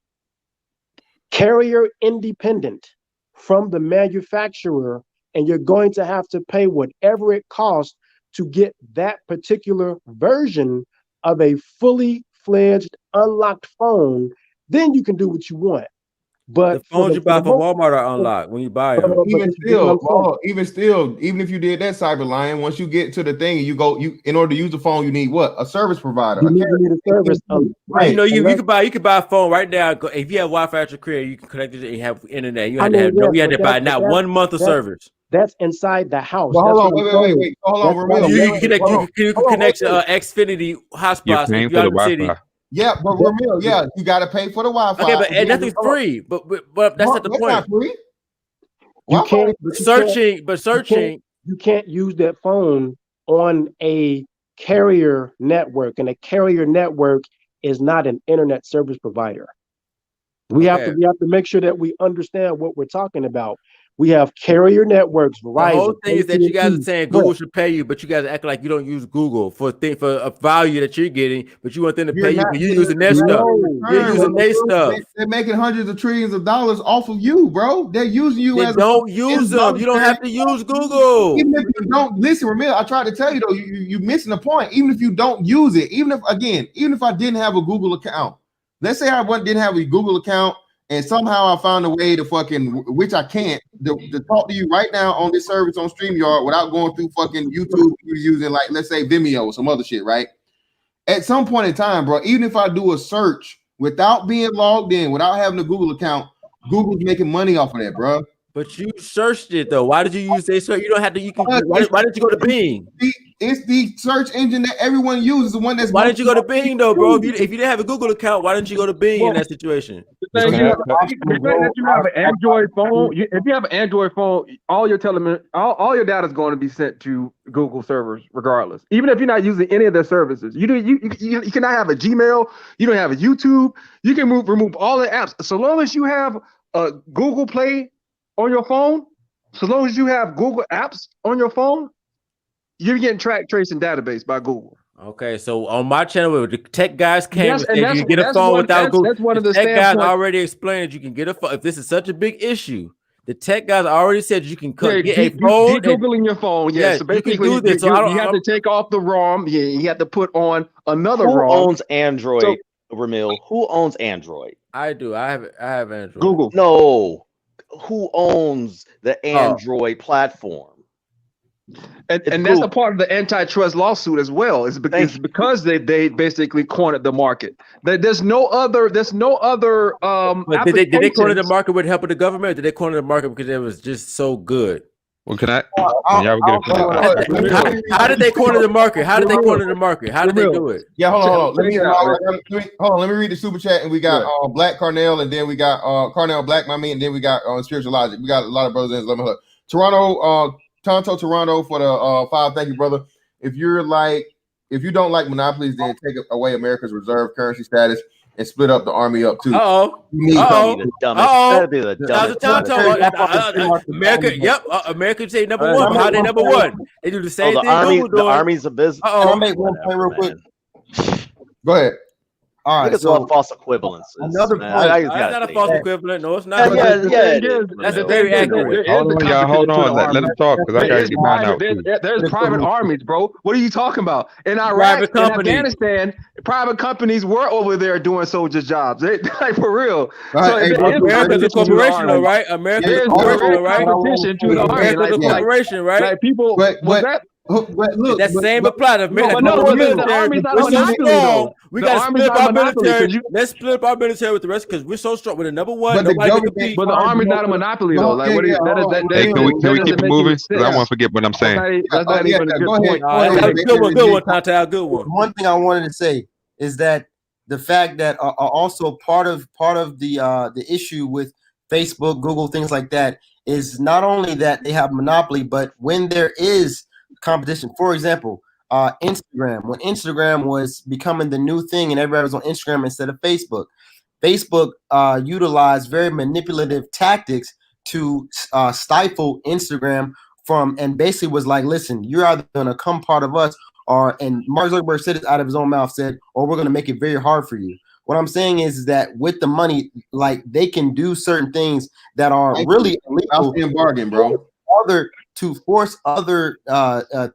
carrier independent from the manufacturer, and you're going to have to pay whatever it costs to get that particular version of a fully fledged unlocked phone. Then you can do what you want. But the phones you buy from Walmart are unlocked when you buy them. Even if you did that, Cyberlion, once you get to the thing, in order to use the phone, you need what? A service provider. You need a service. Right. You could buy a phone right now. If you have Wi-Fi at your crib, you can connect it and have internet. You had to buy not 1 month of service. That's inside the house. Well, hold on, wait. Hold on, you can connect Xfinity hotspots if you're out of the city. Yeah, but Ramil, you got to pay for the Wi-Fi. Okay, but nothing's free. But that's not the point. Not free. You can't searching. You can't use that phone on a carrier network, and a carrier network is not an internet service provider. We have to make sure that we understand what we're talking about. We have carrier networks, Verizon. The whole thing is that you guys are saying Google should pay you, but you guys act like you don't use Google for a value that you're getting, but you want them to pay you, but you're using their stuff. You're using their stuff. They're making hundreds of trillions of dollars off of you, bro. They're using you as don't use them. You don't have to use Google. Even if you don't listen, Ramil, I tried to tell you though, you're missing the point. Even if you don't use it, even if I didn't have a Google account, let's say I didn't have a Google account. And somehow I found a way to which I can't, to talk to you right now on this service on StreamYard without going through fucking YouTube, using like, let's say Vimeo or some other shit, right? At some point in time, bro, even if I do a search without being logged in, without having a Google account, Google's making money off of that, bro. But you searched it though. Why did you use their search? You don't have to. Why did you go to Bing? It's the search engine that everyone uses. The one that's. Why didn't you go to Bing though, bro? If you didn't have a Google account, why didn't you go to Bing in that situation? The thing is, if you have an Android phone, all your data is going to be sent to Google servers, regardless. Even if you're not using any of their services, you cannot have a Gmail. You don't have a YouTube. You can remove all the apps so long as you have a Google Play on your phone. So long as you have Google Apps on your phone, you're getting track, trace, and database by Google. Okay, so on my channel, the tech guys came and said you can get a that's phone one, without Google. that's one of the tech guys standpoints. already explained that you can get a phone. If this is such a big issue, the tech guys already said you can get a phone. Googling your phone. Yeah, so basically, you can do this. you have to take off the ROM. Yeah, you have to put on another ROM. Who owns Android, Ramil? Who owns Android? I do. I have Android. Google. No. Who owns the Android platform? And that's a part of the antitrust lawsuit as well. It's because they basically cornered the market. There's no other. But did they corner the market with help of the government? Or did they corner the market because it was just so good? Well, can I? How did they corner the market? How did they corner the market? How did they do it? Yeah, hold on. Let me read the super chat, and we got Black Carnell, and then we got Carnell Black, and then we got Spiritual Logic. We got a lot of brothers in. Let me look. Toronto, Tonto Toronto for the 5. Thank you, brother. If you don't like monopolies, then take away America's reserve currency status and split up the army up too. America, America say number one. How they number one? They do the same thing. The army's a business. Can I make one point real quick? Go ahead. All right, it's all false equivalence. Another point. It's not a false equivalent. No, it's not. That's very accurate. Hold on. Let him talk because I gotta get mine out. There's private armies, bro. What are you talking about? In Iraq, in Afghanistan, private companies were over there doing soldiers' jobs. Like for real. America's a corporation, though, right? America's a corporation, right? Competition to the army. America's a corporation, right? Like people, Look, that same applies. The army's not a monopoly, though. We got to split up our military. Let's split up our military with the rest because we're so strong. We're the number one. But the army's not a monopoly, though. Like, what can we keep it moving? Because I won't forget what I'm saying. That's not even a good point. Good one, Tata. Good one. One thing I wanted to say is that the fact that also part of the issue with Facebook, Google, things like that is not only that they have monopoly, but when there is competition. For example, Instagram. When Instagram was becoming the new thing and everybody was on Instagram instead of Facebook, Facebook utilized very manipulative tactics to stifle Instagram and basically was like, listen, you're either going to come part of us and Mark Zuckerberg said it out of his own mouth, said, or we're going to make it very hard for you. What I'm saying is that with the money, like they can do certain things that are really illegal. Bargain, bro. To force other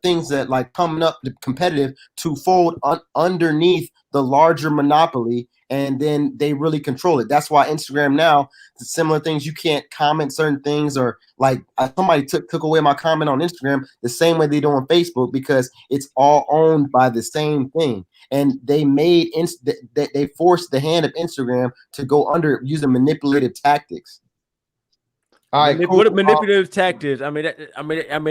things that like coming up competitive to fold underneath the larger monopoly, and then they really control it. That's why Instagram now, similar things, you can't comment certain things, or like somebody took away my comment on Instagram the same way they do on Facebook because it's all owned by the same thing. And they made they forced the hand of Instagram to go under using manipulative tactics. All right, what manipulative tactics? I mean,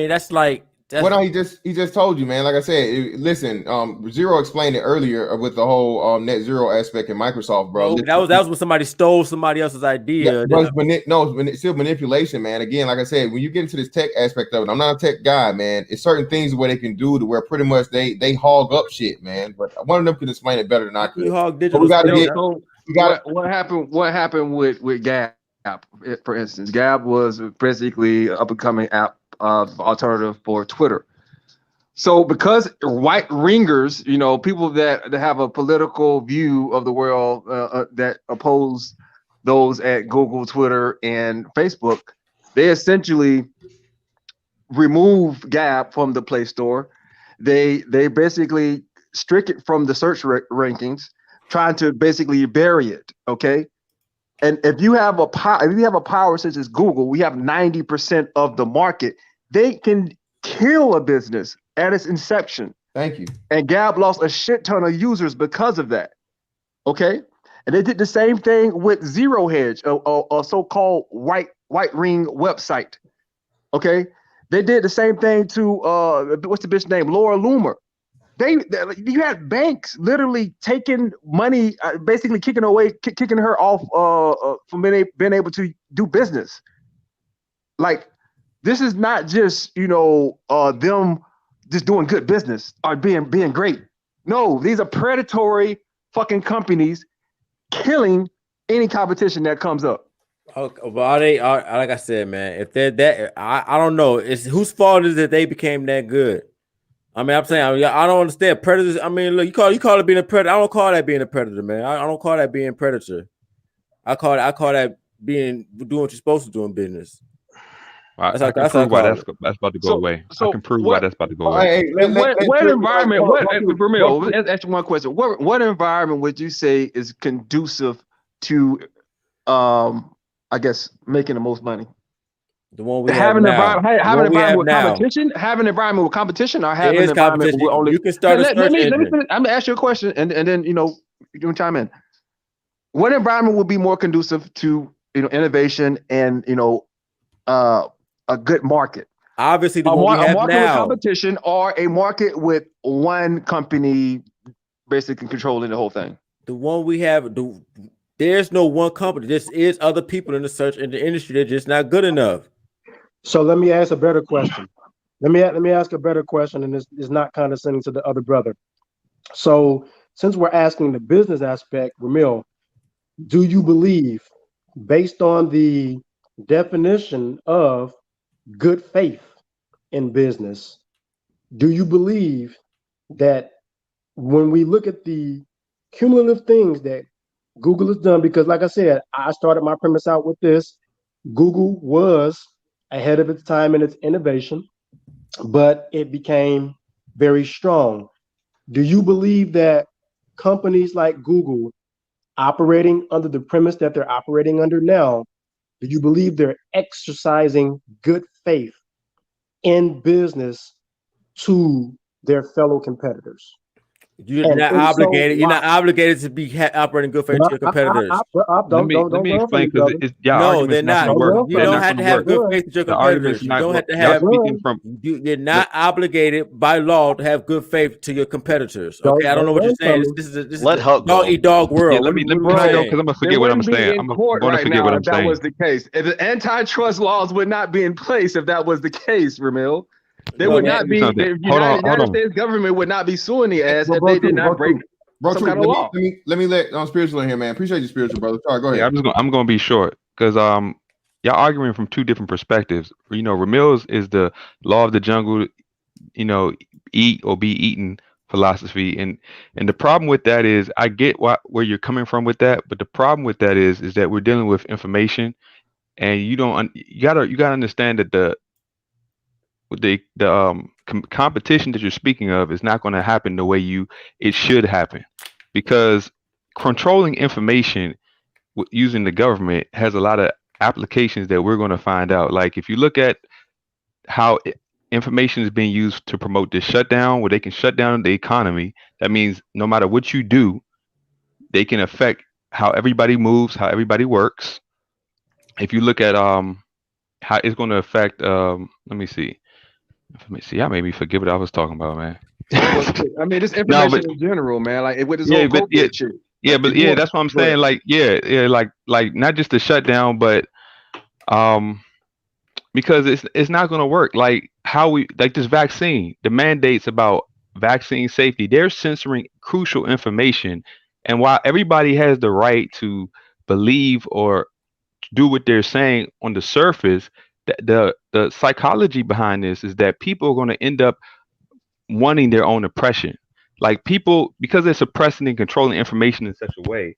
that's like. Well, he just told you, man. Like I said, listen. Zero explained it earlier with the whole net zero aspect in Microsoft, bro. That was when somebody stole somebody else's idea. It's still manipulation, man. Again, like I said, when you get into this tech aspect of it, I'm not a tech guy, man. It's certain things where they can do to where pretty much they hog up shit, man. But one of them can explain it better than I could. You hog digital. What happened with Gab? For instance, Gab was basically up and coming app alternative for Twitter. So because right ringers, people that have a political view of the world that oppose those at Google, Twitter, and Facebook, they essentially remove Gab from the Play Store. They basically strict it from the search rankings, trying to basically bury it. Okay. And if you have a power such as Google, we have 90% of the market. They can kill a business at its inception. Thank you. And Gab lost a shit ton of users because of that. Okay, and they did the same thing with Zero Hedge, a so-called white ring website. Okay, they did the same thing to what's the bitch name, Laura Loomer. You had banks literally taking money, basically kicking her off from being able to do business. Like, this is not just them just doing good business or being great. No, these are predatory fucking companies killing any competition that comes up. Okay, well, like I said, man, if they're that, I don't know. It's whose fault is it they became that good? I mean, I'm saying, I don't understand predators. I mean, look, you call it being a predator. I don't call that being a predator, man. I don't call that being predator. I call that doing what you're supposed to do in business. I can prove why that's about to go away. I can prove why that's about to go away. What environment? Vermeil, let's ask you one question. What environment would you say is conducive to, I guess, making the most money? The one we have now. Having an environment with competition, having an environment with competition, or having an environment with only. You can start a search engine. I'm gonna ask you a question, and then you can chime in. What environment would be more conducive to innovation and a good market? Obviously, the one we have market now. With competition, or a market with one company basically controlling the whole thing. The one we have, there's no one company. This is other people in the search in the industry. They're just not good enough. So let me ask a better question. Let me ask a better question, and this is not condescending to the other brother. So since we're asking the business aspect, Ramil, do you believe, based on the definition of good faith in business, do you believe that when we look at the cumulative things that Google has done, because like I said, I started my premise out with this, Google was ahead of its time in its innovation, but it became very strong. Do you believe that companies like Google, operating under the premise that they're operating under now, do you believe they're exercising good faith in business to their fellow competitors? You're not obligated. You're not obligated to be operating good faith to your competitors. Let me explain, because no, they're not. You don't have to have good faith to your competitors. You don't have to have. You're not obligated by law to have good faith to your competitors. Okay, I don't know what you're saying. This is let Huck go. Dog eat dog world. Yeah, let me go, because I'm gonna forget what I'm saying. I'm gonna forget what I'm saying. If that was the case, if the antitrust laws would not be in place, if that was the case, Ramil. They would not be. The United States government would not be suing the ass if they did not break some kind of law. Let me let spiritual in here, man. Appreciate you, spiritual brother. Sorry, go ahead. Yeah, I'm gonna be short, because y'all arguing from two different perspectives. Ramil's is the law of the jungle, eat or be eaten philosophy, and the problem with that is, I get where you're coming from with that, but the problem with that is that we're dealing with information, and you gotta understand that the competition that you're speaking of is not going to happen the way it should happen, because controlling information using the government has a lot of applications that we're going to find out. Like, if you look at how information is being used to promote this shutdown, where they can shut down the economy, that means no matter what you do, they can affect how everybody moves, how everybody works. If you look at how it's going to affect, let me see. Y'all made me forget what I was talking about, man. I mean, this information in general, man. Like with this whole COVID shit. Yeah, but that's what I'm saying. Like, like not just the shutdown, but because it's not going to work. Like this vaccine, the mandates about vaccine safety, they're censoring crucial information, and while everybody has the right to believe or do what they're saying on the surface, the psychology behind this is that people are going to end up wanting their own oppression. Like, people, because they're suppressing and controlling information in such a way,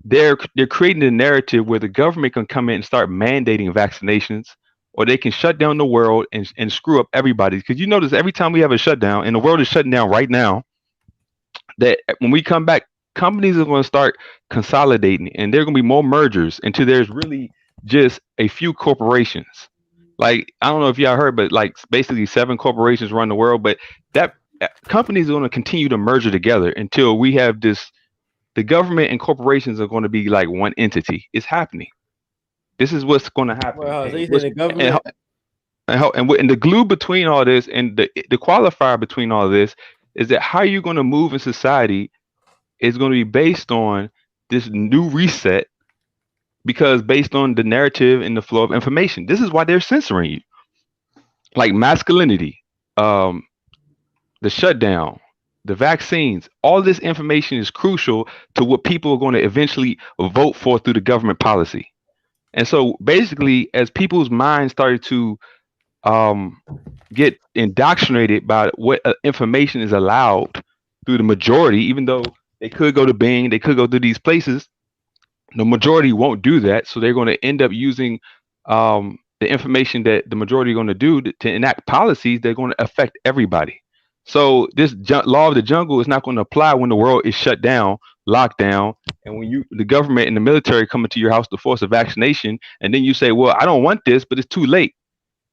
they're creating a narrative where the government can come in and start mandating vaccinations, or they can shut down the world and screw up everybody. Because you notice every time we have a shutdown, and the world is shutting down right now, that when we come back, companies are going to start consolidating, and there are going to be more mergers until there's really just a few corporations. Like, I don't know if y'all heard, but like basically 7 corporations run the world, but that companies are going to continue to merge together until we have this. The government and corporations are going to be like one entity. It's happening. This is what's going to happen. Well, the government and the glue between all this, and the qualifier between all this, is that how you're going to move in society is going to be based on this new reset, because based on the narrative and the flow of information. This is why they're censoring you. Like masculinity, the shutdown, the vaccines, all this information is crucial to what people are going to eventually vote for through the government policy. And so basically, as people's minds started to get indoctrinated by what information is allowed through the majority, even though they could go to Bing, they could go to these places, the majority won't do that. So they're going to end up using the information that the majority are going to do to enact policies that are going to affect everybody. So this law of the jungle is not going to apply when the world is shut down, locked down, and when the government and the military come into your house to force a vaccination, and then you say, "Well, I don't want this," but it's too late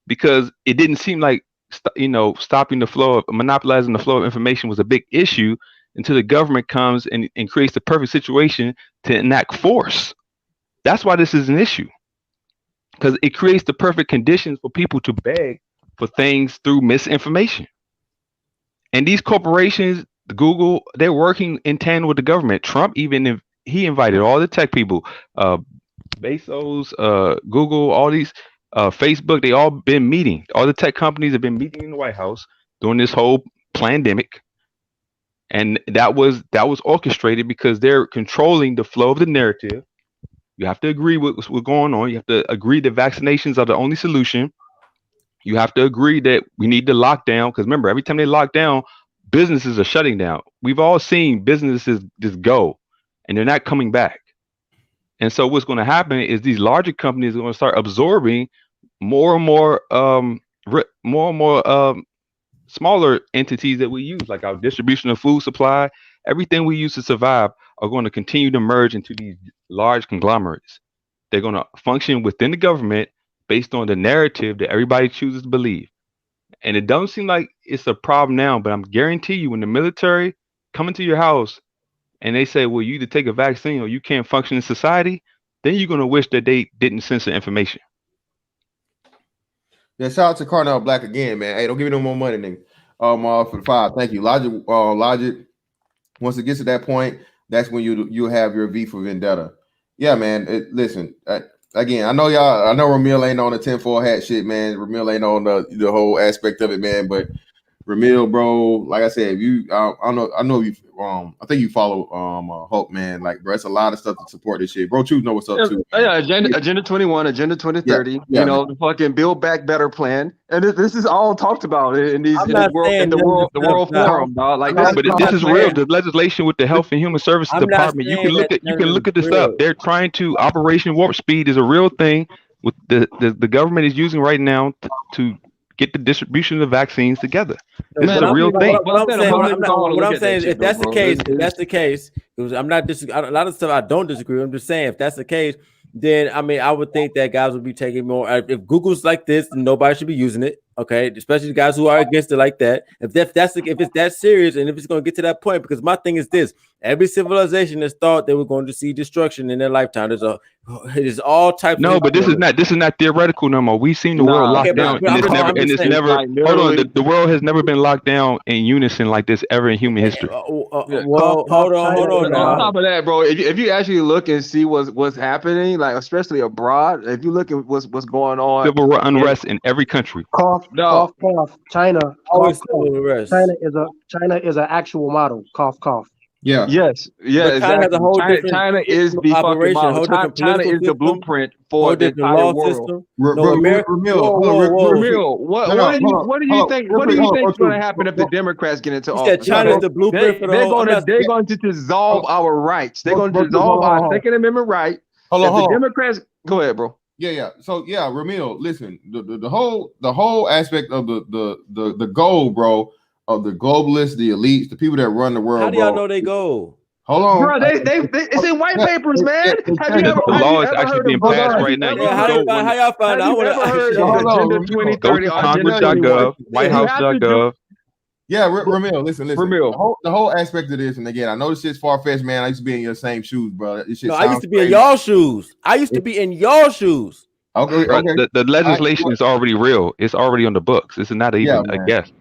because it didn't seem like stopping the flow of monopolizing the flow of information was a big issue until the government comes and creates the perfect situation to enact force. That's why this is an issue, because it creates the perfect conditions for people to beg for things through misinformation. And these corporations, Google, they're working in tandem with the government. Trump he invited all the tech people, Bezos, Google, all these, Facebook. They all been meeting. All the tech companies have been meeting in the White House during this whole pandemic, and that was orchestrated because they're controlling the flow of the narrative. You have to agree with what's going on. You have to agree that vaccinations are the only solution. You have to agree that we need to lock down, because remember, every time they lock down, businesses are shutting down. We've all seen businesses just go, and they're not coming back. And so what's going to happen is these larger companies are going to start absorbing more and more smaller entities that we use, like our distribution of food supply. Everything we use to survive are going to continue to merge into these large conglomerates. They're going to function within the government based on the narrative that everybody chooses to believe. And it doesn't seem like it's a problem now, but I'm guarantee you, when the military come into your house and they say, well, you either take a vaccine or you can't function in society, then you're going to wish that they didn't censor information. Yeah, shout out to Carnell Black again, man. Hey, don't give me no more money, nigga. For the 5. Thank you. Logic. Once it gets to that point, that's when you have your V for Vendetta. Yeah, man. Listen, again, I know Ramil ain't on the 10-4 hat shit, man. Ramil ain't on the whole aspect of it, man. But Ramil, bro, like I said, I think you follow Hulk, man. Like, bro, it's a lot of stuff to support this shit. Bro, Choose know what's up too. Yeah, Agenda 21, Agenda 2030, the fucking Build Back Better plan. And this is all talked about in the World Forum, dog. Like, but this is real. The legislation with the Health and Human Services Department, you can look at this up. They're trying to Operation Warp Speed is a real thing with the government is using right now to get the distribution of vaccines together. This is a real thing. What I'm saying is, if that's the case, because a lot of stuff I don't disagree with. I'm just saying, if that's the case, then I would think that guys would be taking more. If Google's like this, then nobody should be using it. Okay, especially the guys who are against it like that. If it's that serious, and if it's going to get to that point, because my thing is this: every civilization has thought they were going to see destruction in their lifetime. There's all types. No, but this is not theoretical no more. We've seen the world locked down, and it's never. Hold on, the world has never been locked down in unison like this ever in human history. Well, hold on. On top of that, bro, if you actually look and see what's happening, like especially abroad, if you look at what's going on, civil unrest in every country. Cough. China. China is an actual model. Cough. Yeah. Yes. Yeah. Exactly. China is the fucking model. China is the blueprint for the entire world. Ramil, what do you think is going to happen if the Democrats get into office? China is the blueprint for the whole. They're going to dissolve our rights. They're going to dissolve our Second Amendment right. The Democrats, go ahead, bro. Yeah. So Ramil, listen, the whole aspect of the goal, bro, of the globalists, the elites, the people that run the world. How do y'all know they go? Hold on, bro. It's in white papers, man. The law is actually being passed right now. How y'all find out? Have you ever heard of Agenda 2030 on Congress.gov, WhiteHouse.gov? Yeah, Ramil, listen. Ramil. The whole aspect of this, and again, I know this shit's far-fetched, man. I used to be in your same shoes, bro. I used to be in y'all shoes. Okay. The legislation is already real. It's already on the books. It's not even a guess.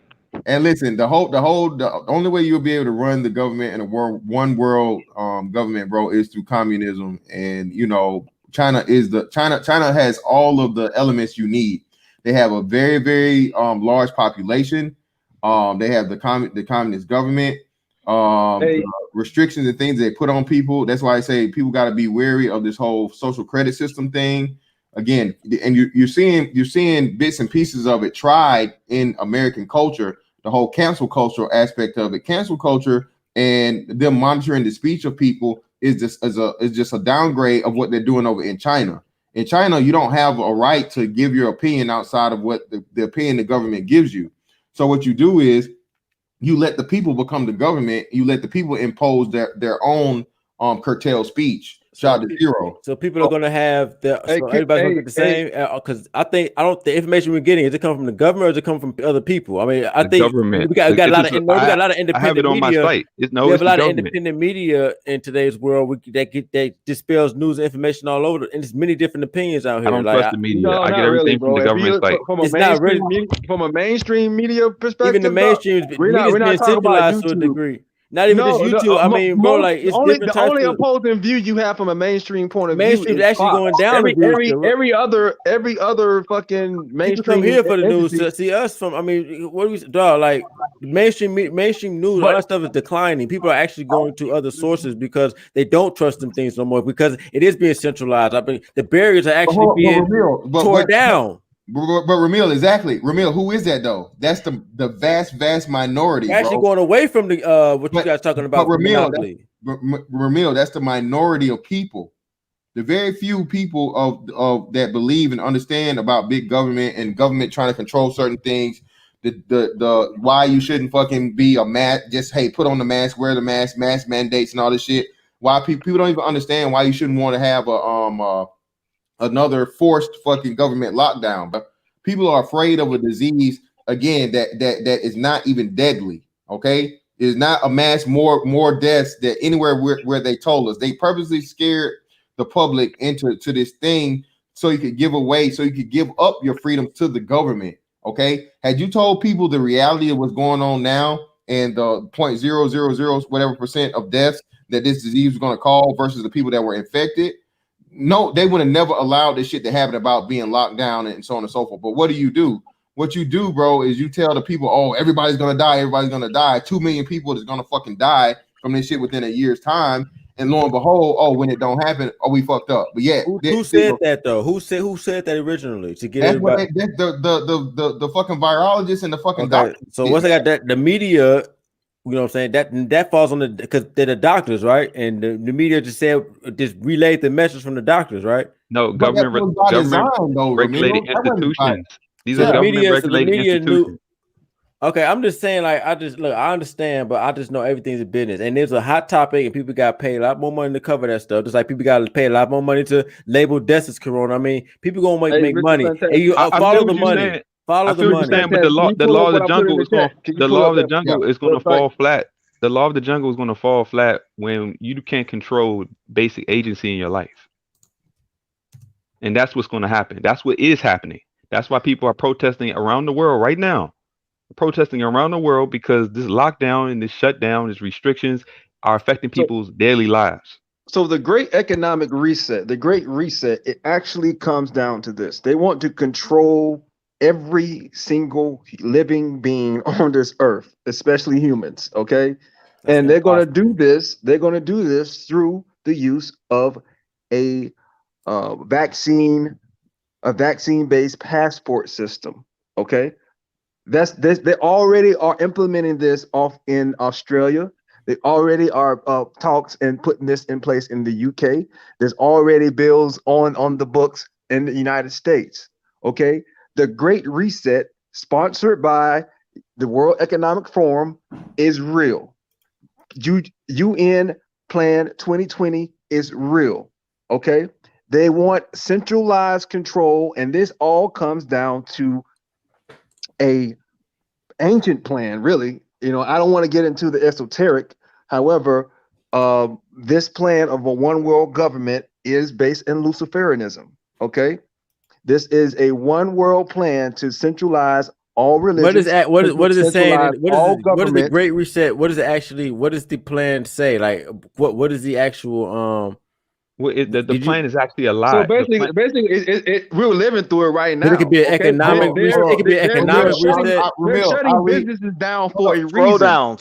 And listen, the only way you'll be able to run the government in a one world government, bro, is through communism. And China has all of the elements you need. They have a very, very large population. They have the communist government, restrictions and things they put on people. That's why I say people got to be wary of this whole social credit system thing. again, and you're seeing bits and pieces of it tried in American culture. The whole cancel culture aspect of it, cancel culture, and them monitoring the speech of people is just a downgrade of what they're doing over in China. In China, you don't have a right to give your opinion outside of what the opinion the government gives you. So what you do is you let the people become the government. You let the people impose their own curtailed speech. Shout out to Zero. So people are going to have everybody's going to get the same. Because the information we're getting, is it come from the government or does it come from other people? I mean, I think government. we got a lot of independent I have it on media. my site. We have a lot of independent media in today's world that dispels news and information all over, and there's many different opinions out here. I don't trust the media. No, I get not everything really, from the government site. From a mainstream media perspective, even the mainstream media's being centralized to a degree. Not even just YouTube. I mean, bro, like it's different types only of opposing view you have from a mainstream point of view. Mainstream's actually going down. Every other fucking mainstream. People come here for the news to see us from. I mean, what do we dog like mainstream news? All that stuff is declining. People are actually going to other sources because they don't trust them things no more because it is being centralized. I mean, the barriers are actually being torn down. But Ramil, exactly. Ramil, who is that though? That's the vast minority. We're actually going away from the what you guys talking about. Ramil, that's the minority of people. The very few people of that believe and understand about big government and government trying to control certain things. The why you shouldn't fucking be a mask. Just put on the mask, wear the mask mandates and all this shit. Why people don't even understand why you shouldn't want to have another forced fucking government lockdown. But people are afraid of a disease again that is not even deadly. Okay, it is not amassed more deaths than anywhere where they told us. They purposely scared the public into this thing so you could give up your freedom to the government. Okay, had you told people the reality of what's going on now and the 0.000 whatever percent of deaths that this disease was going to cause versus the people that were infected, no, they would have never allowed this shit to happen about being locked down and so on and so forth. But what do? What you do, bro, is you tell the people, oh, everybody's gonna die. 2 million people is gonna fucking die from this shit within a year's time. And lo and behold, when it don't happen, we fucked up. But yeah, who said that though? Who said that originally? To get everybody, the fucking virologists and the fucking doctors. So once I got that, the media. You know what I'm saying? That falls on because they're the doctors, right? And the media just relayed the message from the doctors, right? No, government regulated institutions. These are government regulated institutions. Okay, I'm just saying, like, I understand, but I just know everything's a business, and there's a hot topic, and people got paid a lot more money to cover that stuff. Just like people got to pay a lot more money to label deaths as corona. I mean, people gonna make money, and you follow the money. Follow the money. But the law of the jungle is going. The law of the jungle is going to fall flat. The law of the jungle is going to fall flat when you can't control basic agency in your life, and that's what's going to happen. That's what is happening. That's why people are protesting around the world right now. Protesting around the world because this lockdown and this shutdown, these restrictions are affecting people's daily lives. So the great economic reset, it actually comes down to this. They want to control every single living being on this earth, especially humans. Okay. And they're going to do this. They're going to do this through the use of a vaccine-based passport system. Okay. They already are implementing this off in Australia. They already are talks and putting this in place in the UK. There's already bills on the books in the United States. Okay. The Great Reset, sponsored by the World Economic Forum, is real. UN Plan 2020 is real. Okay. They want centralized control, and this all comes down to a ancient plan, really. I don't want to get into the esoteric. However, this plan of a one world government is based in Luciferianism. Okay. This is a one world plan to centralize all religions. What is it saying? What is the Great Reset? What is it actually? What does the plan say? Like, what is the actual Well, the plan is actually a So lot. basically, we're living through it right now. It could be an economic. It could be an economic reset. They're shutting businesses down for a reason. Scroll down.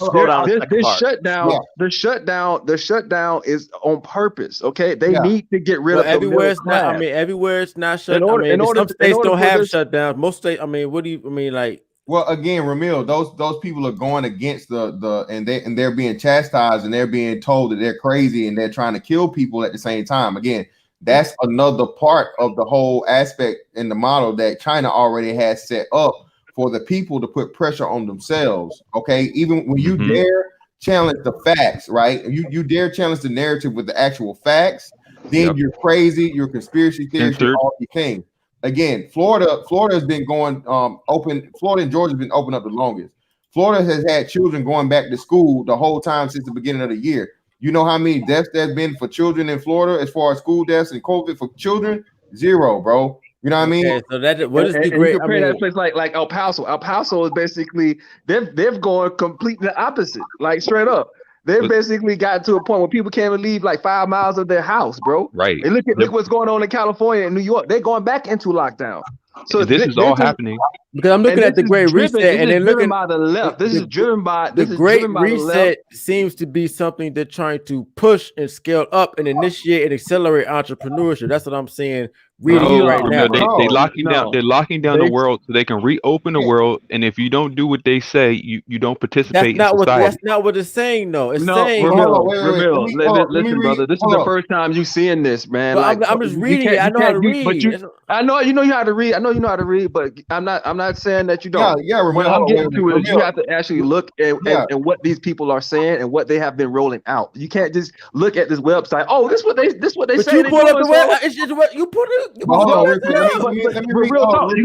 This shutdown. The shutdown is on purpose. Okay, they need to get rid of everywhere the it's not. I mean, everywhere it's not shut. Some states in order don't have this, shutdowns. Most states. I mean, what do you? I mean, like. Well, again, Ramil, those people are going against and they're being chastised and they're being told that they're crazy and they're trying to kill people at the same time. Again, that's another part of the whole aspect in the model that China already has set up for the people to put pressure on themselves. Okay, even when you dare challenge the facts, right? You dare challenge the narrative with the actual facts, then you're crazy, you're conspiracy theorist, you're all these things. Again, Florida has been going open. Florida and Georgia have been open up the longest. Florida has had children going back to school the whole time since the beginning of the year. You know how many deaths there's been for children in Florida as far as school deaths and COVID for children? 0, bro. You know what I mean? So that what is the great? You compare that place like El Paso. El Paso is basically they've gone completely the opposite, like straight up. They've basically got to a point where people can't even leave like 5 miles of their house, bro. Right. And look what's going on in California and New York. They're going back into lockdown. So this is all happening because I'm looking at the Great Reset, and then looking by the left. This is driven by the Great Reset. Seems to be something they're trying to push and scale up and initiate and accelerate entrepreneurship. That's what I'm saying. Right now, they locking down. They're locking down the world so they can reopen the world. And if you don't do what they say, you don't participate in society. That's not what it's saying, though. It's saying, Ramil, listen, brother. This is the first time you seeing this, man. I'm just reading it. I know how to read. I know you know how to read. I know you know how to read, but I'm not saying that you don't. What I'm getting to is you have to actually look at what these people are saying and what they have been rolling out. You can't just look at this website. Oh, this what they say. You pull up the website. You put it. You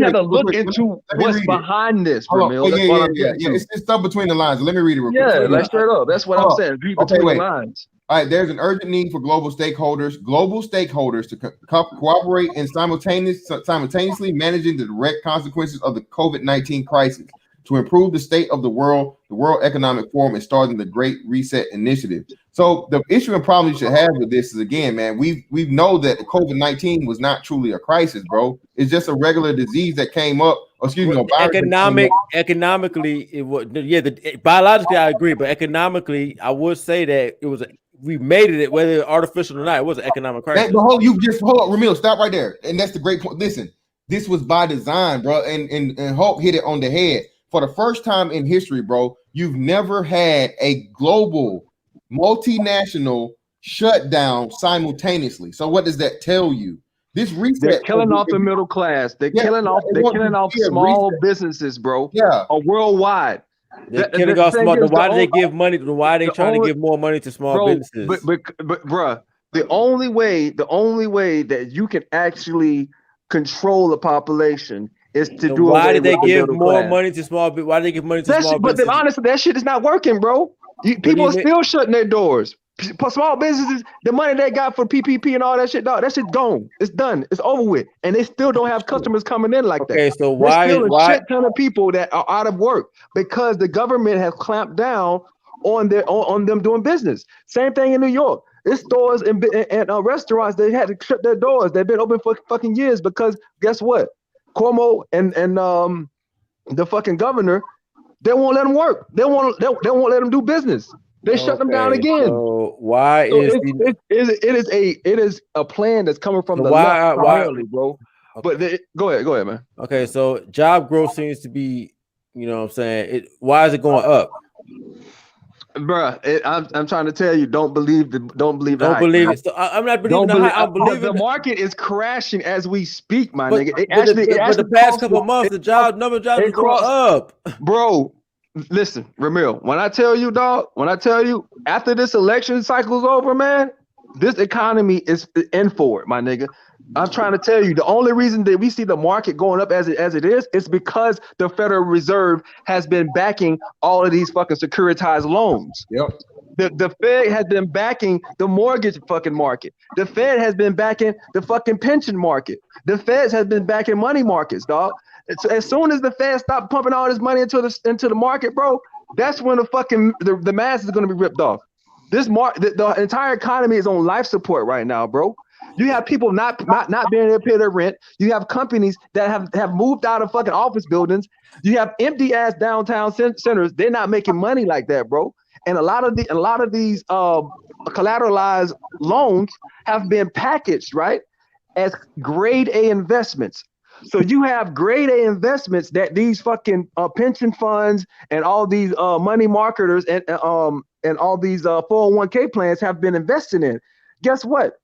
have to look into what's behind this, Ramil. It's stuff between the lines. Let me read it real quick. Yeah, like straight up. That's what I'm saying. Read between the lines. All right, there's an urgent need for global stakeholders to cooperate in simultaneously managing the direct consequences of the COVID-19 crisis to improve the state of the World Economic Forum is starting the Great Reset Initiative. So the issue and problem you should have with this is, again, man, we know that the COVID-19 was not truly a crisis, bro. It's just a regular disease that came up. Economically, it was biologically I agree, but economically, I would say that it was we made it, whether artificial or not, it was an economic crisis. Hold up, Ramil, stop right there. And that's the great point. Listen, this was by design, bro. And Hope hit it on the head. For the first time in history, bro, you've never had a global multinational shutdown simulaneously. So what does that tell you? This reset, they're killing off the middle class. They're killing off small businesses, bro. Yeah, worldwide. They're killing off small. Why do they give money? Why are they trying to give more money to small businesses? But bro, the only way that you can actually control the population is to do. Why did they give more money to small? Why did they give money to small businesses? But honestly, that shit is not working, bro. People are still shutting their doors. Small businesses, the money they got for PPP and all that shit, dog, that shit gone. It's done. It's over with, and they still don't have customers coming in like that. Okay, so why? There's still a shit ton of people that are out of work because the government has clamped down on them doing business. Same thing in New York. There's stores and restaurants they had to shut their doors. They've been open for fucking years because guess what? Cuomo and the fucking governor, they won't let them work. They won't let them do business. They shut them down again. So why it is a plan that's coming from the left primarily, bro. Okay. But go ahead, man. Okay, so job growth seems to be, you know what I'm saying, why is it going up? Bruh, I'm trying to tell you, don't believe it. So I'm not believing the hype. I'm believing the market is crashing as we speak, my nigga. But the past couple of months, the number of jobs is going up. Bro, listen, Ramil, when I tell you, after this election cycle's over, man, this economy is in for it, my nigga. I'm trying to tell you, the only reason that we see the market going up as it is because the Federal Reserve has been backing all of these fucking securitized loans. Yep. The Fed has been backing the mortgage fucking market. The Fed has been backing the fucking pension market. The Feds has been backing money markets, dog. As soon as the Fed stop pumping all this money into the market, bro, that's when the fucking the mass is going to be ripped off. The entire economy is on life support right now, bro. You have people not being able to pay their rent. You have companies that have moved out of fucking office buildings. You have empty ass downtown centers. They're not making money like that, bro. And a lot of these collateralized loans have been packaged, right, as grade A investments. So you have grade A investments that these fucking pension funds and all these money marketers and all these 401k plans have been invested in. Guess what?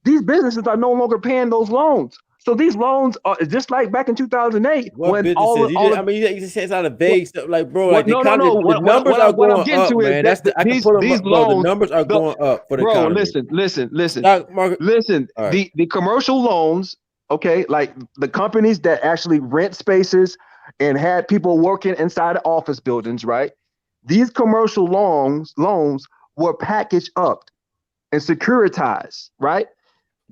These businesses are no longer paying those loans. So these loans are just like back in 2008 What when businesses? You just say it's not a vague stuff. Like, bro, like no. the numbers are What I'm going getting up, to is man. that I can put them these up, bro. The loans, numbers are going up for the bro. economy. Listen. Stock market. Listen. All right. The commercial loans, okay, like the companies that actually rent spaces and had people working inside the office buildings, right? These commercial loans were packaged up and securitized, right?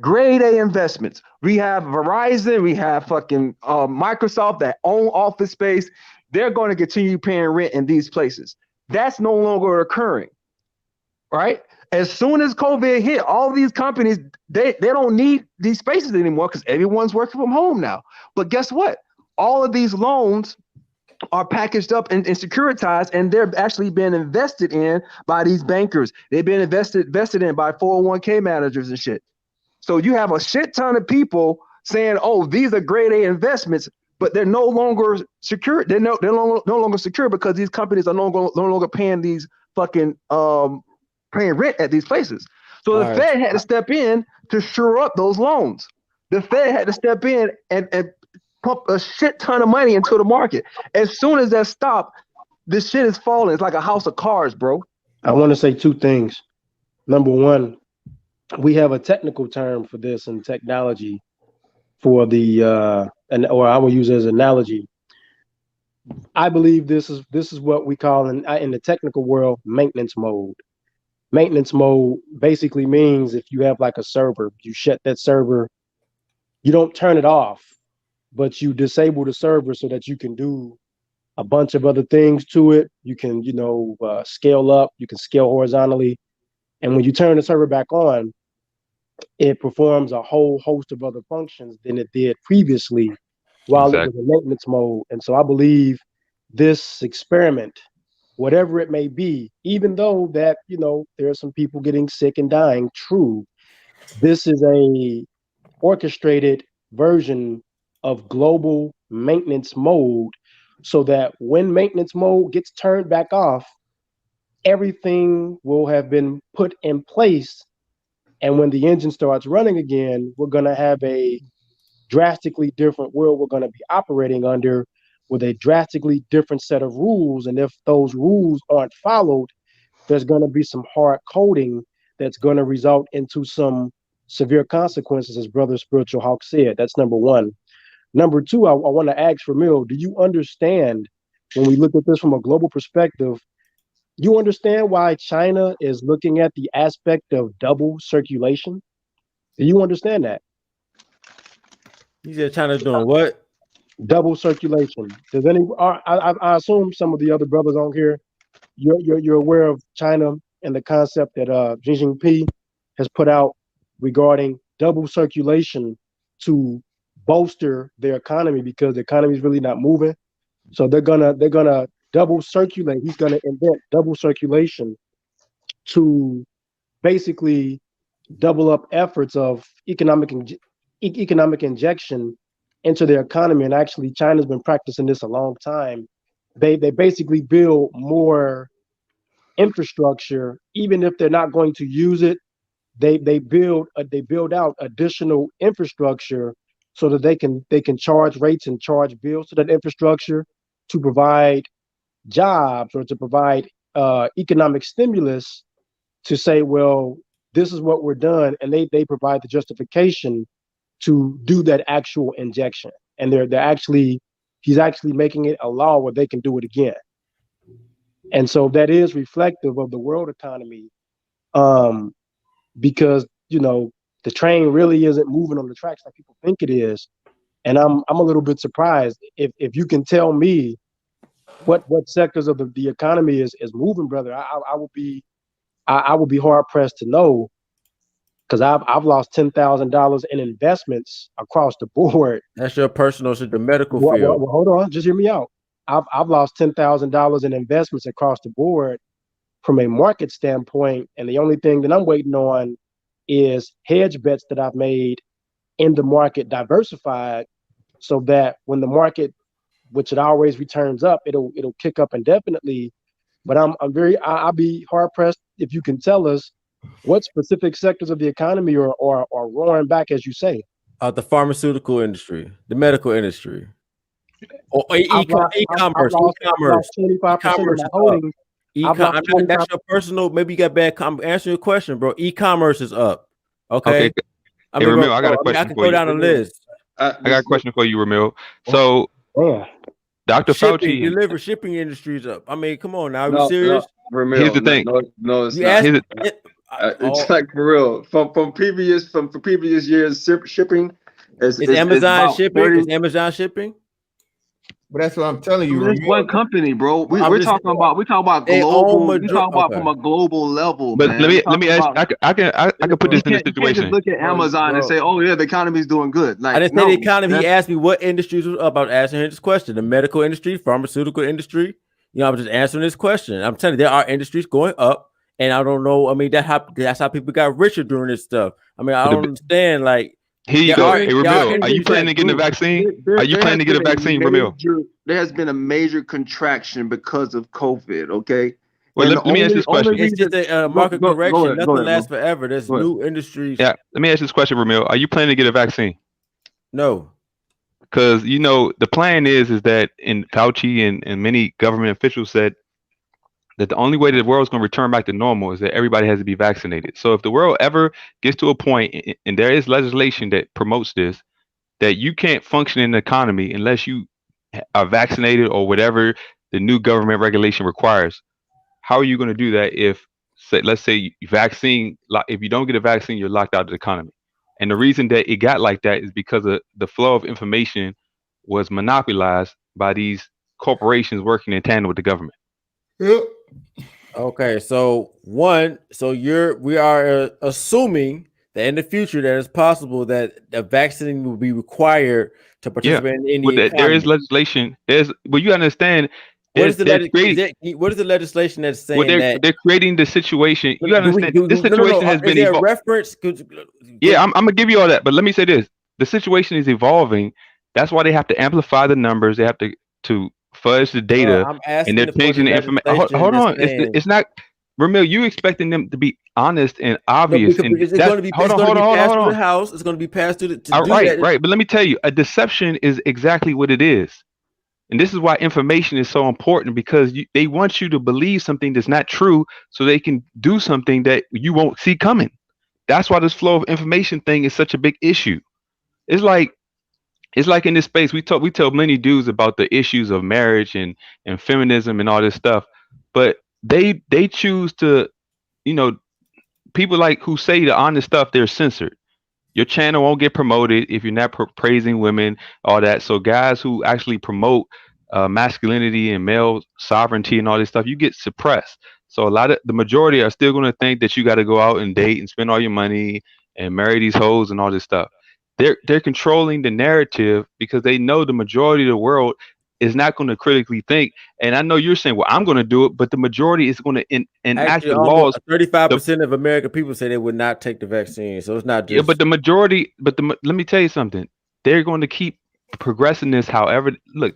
Grade A investments. We have Verizon, we have fucking Microsoft that own office space. They're going to continue paying rent in these places. That's no longer occurring, right? As soon as COVID hit, all these companies, they don't need these spaces anymore because everyone's working from home now. But guess what? All of these loans are packaged up and securitized, and they're actually being invested in by these bankers. They've been invested in by 401k managers and shit. So you have a shit ton of people saying, "Oh, these are grade A investments," but they're no longer secure. They're no longer secure because these companies are no longer paying these fucking paying rent at these places. So the Fed had to step in to shore up those loans. The Fed had to step in and pump a shit ton of money into the market. As soon as that stopped, this shit is falling. It's like a house of cards, bro. I want to say two things. Number one, we have a technical term for this in technology for or I will use it as an analogy. I believe this is what we call in the technical world maintenance mode. Maintenance mode basically means if you have like a server, you shut that server, you don't turn it off, but you disable the server so that you can do a bunch of other things to it. You can, scale up, you can scale horizontally. And when you turn the server back on, it performs a whole host of other functions than it did previously while it was in maintenance mode. And so I believe this experiment, whatever it may be, even though that, there are some people getting sick and dying, true, this is a orchestrated version of global maintenance mode so that when maintenance mode gets turned back off, everything will have been put in place. And when the engine starts running again, we're going to have a drastically different world we're going to be operating under with a drastically different set of rules. And if those rules aren't followed, there's going to be some hard coding that's going to result into some severe consequences, as Brother Spiritual Hawk said. That's number one. Number two, I want to ask Ramil, do you understand when we look at this from a global perspective, you understand why China is looking at the aspect of double circulation? Do you understand that? You said China's doing what? Double circulation. Does I assume some of the other brothers on here, you're aware of China and the concept that Xi Jinping has put out regarding double circulation to bolster their economy because the economy is really not moving. So they're gonna double circulate. He's gonna invent double circulation to basically double up efforts of economic injection into their economy. And actually, China's been practicing this a long time. They basically build more infrastructure, even if they're not going to use it. They build out additional infrastructure so that they can charge rates and charge bills to that infrastructure to provide jobs or to provide economic stimulus to say, well, this is what we're done, and they provide the justification to do that actual injection, and he's actually making it a law where they can do it again, and so that is reflective of the world economy, because the train really isn't moving on the tracks like people think it is, and I'm a little bit surprised if you can tell me what sectors of the economy is moving, brother. I will be I would be hard pressed to know, because I've lost $10,000 in investments across the board. That's your personal shit, the medical field. Well, hold on, just hear me out. I've lost $10,000 in investments across the board from a market standpoint, and the only thing that I'm waiting on is hedge bets that I've made in the market diversified, so that when the market, which it always returns up, it'll kick up indefinitely. But I'll be hard pressed if you can tell us what specific sectors of the economy are roaring back, as you say. The pharmaceutical industry, the medical industry, or e-commerce. I've lost 25% of my holdings. That's your personal. Maybe you got bad. I'm answering your question, bro. E-commerce is up. Okay. I mean, Ramil, I got a question I can go down the list. I got a question for you, Ramil. So, Dr. Fauci, shipping industries up. I mean, come on now. Are we serious? Ramil, here's the thing. No, it's not. It's like for real. From previous years, shipping is Amazon shipping. Is Amazon shipping? But that's what I'm telling you. It's one company, bro. We're talking about global. We talk about from a global level. But let me ask. I can put this in a situation. You can't just look at Amazon and say, "Oh yeah, the economy's doing good." Like, I didn't say the economy. He asked me what industries was up. I was answering his question. The medical industry, pharmaceutical industry. I'm just answering this question. I'm telling you, there are industries going up, and I don't know. I mean, that's how people got richer during this stuff. I mean, I don't understand. Like, here you go. Hey, Ramil, are you planning to get a vaccine? Are you planning to get a vaccine, Ramil? There has been a major contraction because of COVID. Okay. Well, let me ask this question. It's just a market correction. Nothing lasts forever. There's new industries. Yeah. Let me ask this question, Ramil. Are you planning to get a vaccine? No. Because the plan is that in Fauci and many government officials said that the only way that the world's going to return back to normal is that everybody has to be vaccinated. So if the world ever gets to a point, and there is legislation that promotes this, that you can't function in the economy unless you are vaccinated or whatever the new government regulation requires, how are you going to do that if, let's say, if you don't get a vaccine, you're locked out of the economy? And the reason that it got like that is because of the flow of information was monopolized by these corporations working in tandem with the government. Yep. Okay, so we are assuming that in the future that it's possible that a vaccine will be required to participate in the economy. There is legislation. You understand. What is the legislation that's saying that they're creating the situation? You understand? This situation has been evolved. Reference? Yeah, I'm gonna give you all that, but let me say this: the situation is evolving. That's why they have to amplify the numbers. They have to fudge the data, and they're changing the information. Hold on, it's not. Ramil, you expecting them to be honest and obvious? No, it's going to be passed through the House. It's going to be passed through the. Right. But let me tell you, a deception is exactly what it is. And this is why information is so important, because they want you to believe something that's not true so they can do something that you won't see coming. That's why this flow of information thing is such a big issue. It's like in this space, we tell many dudes about the issues of marriage and feminism and all this stuff, but they choose to, people like who say the honest stuff, they're censored. Your channel won't get promoted if you're not praising women, all that. So guys who actually promote masculinity and male sovereignty and all this stuff, you get suppressed. So the majority are still going to think that you got to go out and date and spend all your money and marry these hoes and all this stuff. They're controlling the narrative because they know the majority of the world is not going to critically think. And I know you're saying, well, I'm going to do it, but the majority is going to enact the laws. 35% of American people say they would not take the vaccine. So it's not just. Yeah, but the majority, let me tell you something. They're going to keep progressing this. However, look,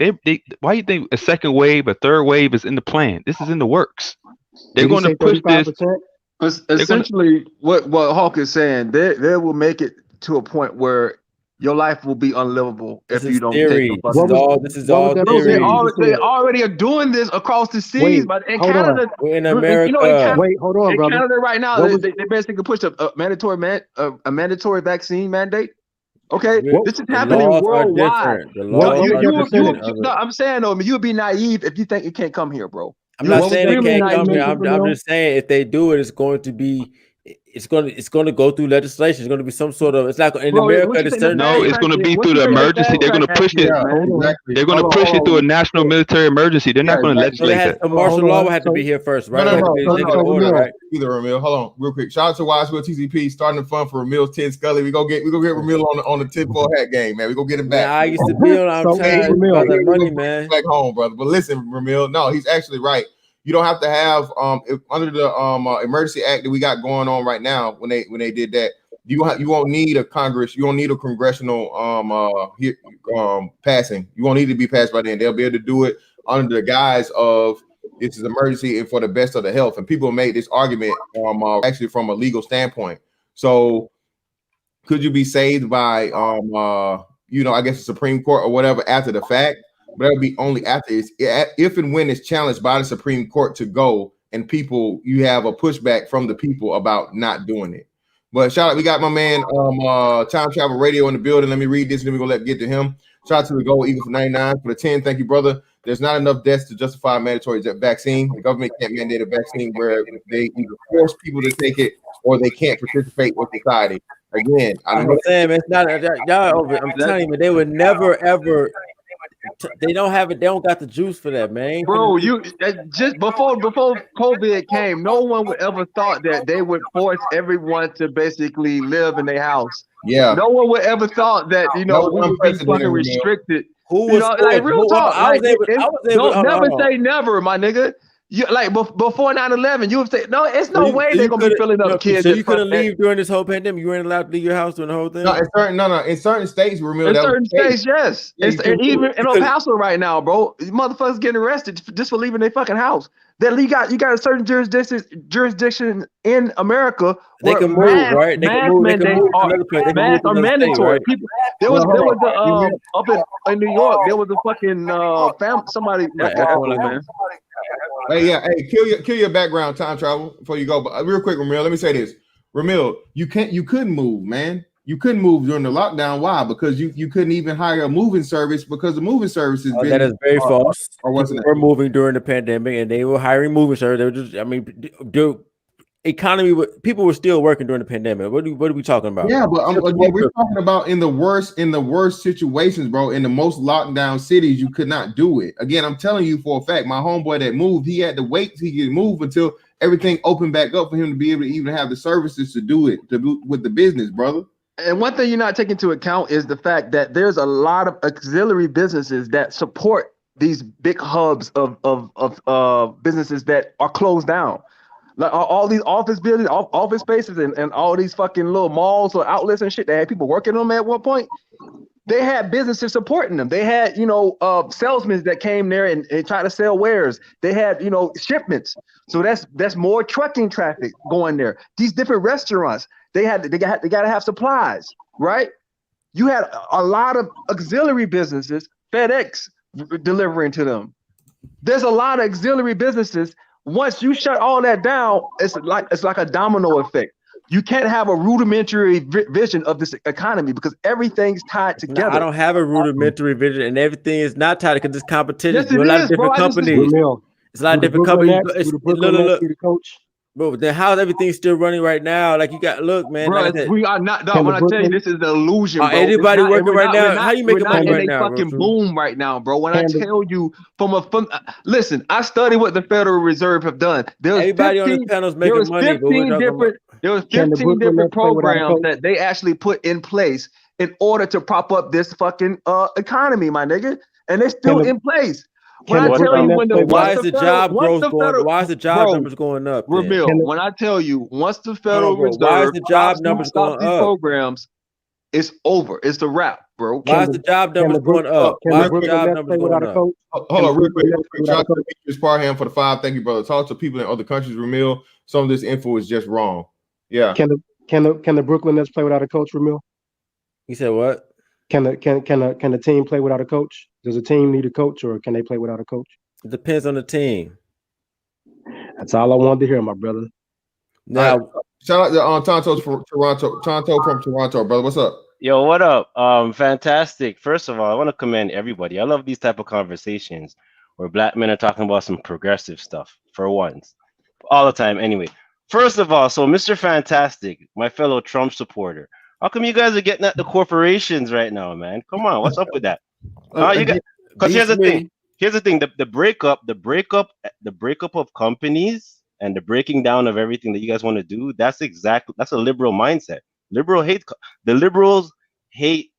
why do you think a second wave, a third wave is in the plan? This is in the works. They're going to push 35%? This. Essentially, what Hawk is saying, they will make it to a point where your life will be unlivable if you don't take the This is all theory. They already are doing this across the seas, but in Canada, in America. Hold on, brother. Canada right now, they basically pushed a mandatory vaccine mandate. Okay, this is happening worldwide. I'm saying though, you would be naive if you think it can't come here, bro. I'm not saying it can't come here. I'm just saying if they do it, it's going to be it's going to go through legislation. It's going to be some sort of. It's like in Bro, America. what you There's think the certain. No, it's going to be through the emergency. They're going to push it. They're going to push it through a national military emergency. They're not going to legislate that. A martial law would have to be here first, right? No, order, right? Either Ramil. Hold on, real quick. Shout out to Wiseville TCP starting the fun for Ramil's 10 Scully. We go get Ramil on the 10-4 hat game, man. We go get him back. Yeah, I used to be on. I'm tired about that money, man. Back home, brother. But listen, Ramil, no, he's actually right. You don't have to have under the emergency act that we got going on right now. When they did that, you won't need a Congress. You won't need a congressional passing. You won't need to be passed by then. They'll be able to do it under the guise of this is emergency and for the best of the health. And people made this argument actually from a legal standpoint. So could you be saved by I guess the Supreme Court or whatever after the fact? But that'll be only after if and when it's challenged by the Supreme Court to go and you have a pushback from the people about not doing it. But shout out, we got my man Time Travel Radio in the building. Let me read this and then we're gonna get to him. Shout out to the Gold Eagle for 99 for the 10. Thank you, brother. There's not enough deaths to justify a mandatory vaccine. The government can't mandate a vaccine where they either force people to take it or they can't participate with society. Again, I'm saying, man, it's not y'all. I'm telling you, they would never ever. They don't have it. They don't got the juice for that, man. Bro, you just before COVID came, no one would ever thought that they would force everyone to basically live in their house. Yeah. No one would ever thought that we would be fucking restricted. Who was like real talk? I was able. Don't never say never, my nigga. You like before 9/11, you would say no. It's no way they're gonna be filling up kids. So you couldn't leave during this whole pandemic. You weren't allowed to leave your house during the whole thing. No, in certain states, in certain states, yes. And even in El Paso right now, bro, motherfuckers getting arrested just for leaving their fucking house. That you got a certain jurisdiction in America. They can move, right? They can move. Masks are mandatory. People, there was up in New York. There was a fucking somebody. Man. Hey, kill your background, Time Travel, before you go. But real quick, Ramil, let me say this. Ramil, you couldn't move, man. You couldn't move during the lockdown. Why? Because you couldn't even hire a moving service because the moving service has been. That is very false. Or wasn't it? They were moving during the pandemic, and they were hiring moving service. They were just, the economy. People were still working during the pandemic. What are we talking about? Yeah, but we're talking about in the worst situations, bro. In the most locked down cities, you could not do it. Again, I'm telling you for a fact. My homeboy that moved, he had to wait till he could move until everything opened back up for him to be able to even have the services to do it with the business, brother. And one thing you're not taking into account is the fact that there's a lot of auxiliary businesses that support these big hubs of businesses that are closed down. Like all these office buildings, office spaces, and all these fucking little malls or outlets and shit that had people working on them at one point. They had businesses supporting them. They had, salesmen that came there and tried to sell wares. They had, shipments. So that's more trucking traffic going there. These different restaurants, they got to have supplies, right? You had a lot of auxiliary businesses, FedEx delivering to them. There's a lot of auxiliary businesses. Once you shut all that down, it's like a domino effect. You can't have a rudimentary vision of this economy because everything's tied together. I don't have a rudimentary vision, and everything is not tied because it's competition. Yes, a lot of different companies. It's a lot of different companies. Look. Bro, then how's everything still running right now? Like you got man. Bro, like we are not dog. When I tell you this is the illusion, bro. Anybody working right now? How you making money right now? Fucking boom right now, bro. When I tell you listen, I study what the Federal Reserve have done. Everybody on this panel is making money. There was 15 different programs that they actually put in place in order to prop up this fucking economy, my nigga, and they're still in place. When I tell you why is the job growth going? Why is the job numbers going up? Ramil, when I tell you, once the Federal Reserve, why is the job numbers going up? Programs, it's over. It's the wrap, bro. Why is the job numbers going up? Why is the job numbers going up? Hold on, real quick. Shout out to Demetrius Parham for the 5. Thank you, brother. Talk to people in other countries, Ramil. Some of this info is just wrong. Yeah. Can the Brooklyn Nets play without a coach, Ramil? You said what? Can the team play without a coach? Does a team need a coach, or can they play without a coach? It depends on the team. That's all I wanted to hear, my brother. Now, shout out to Tonto from Toronto. Tonto from Toronto, brother. What's up? Yo, what up? Fantastic. First of all, I want to commend everybody. I love these type of conversations where black men are talking about some progressive stuff for once, all the time. Anyway, First of all, so Mr. Fantastic, my fellow Trump supporter, how come you guys are getting at the corporations right now, man? Come on, what's up with that? You got because here's the thing. Here's the thing. The breakup of companies and the breaking down of everything that you guys want to do. That's a liberal mindset. The liberals hate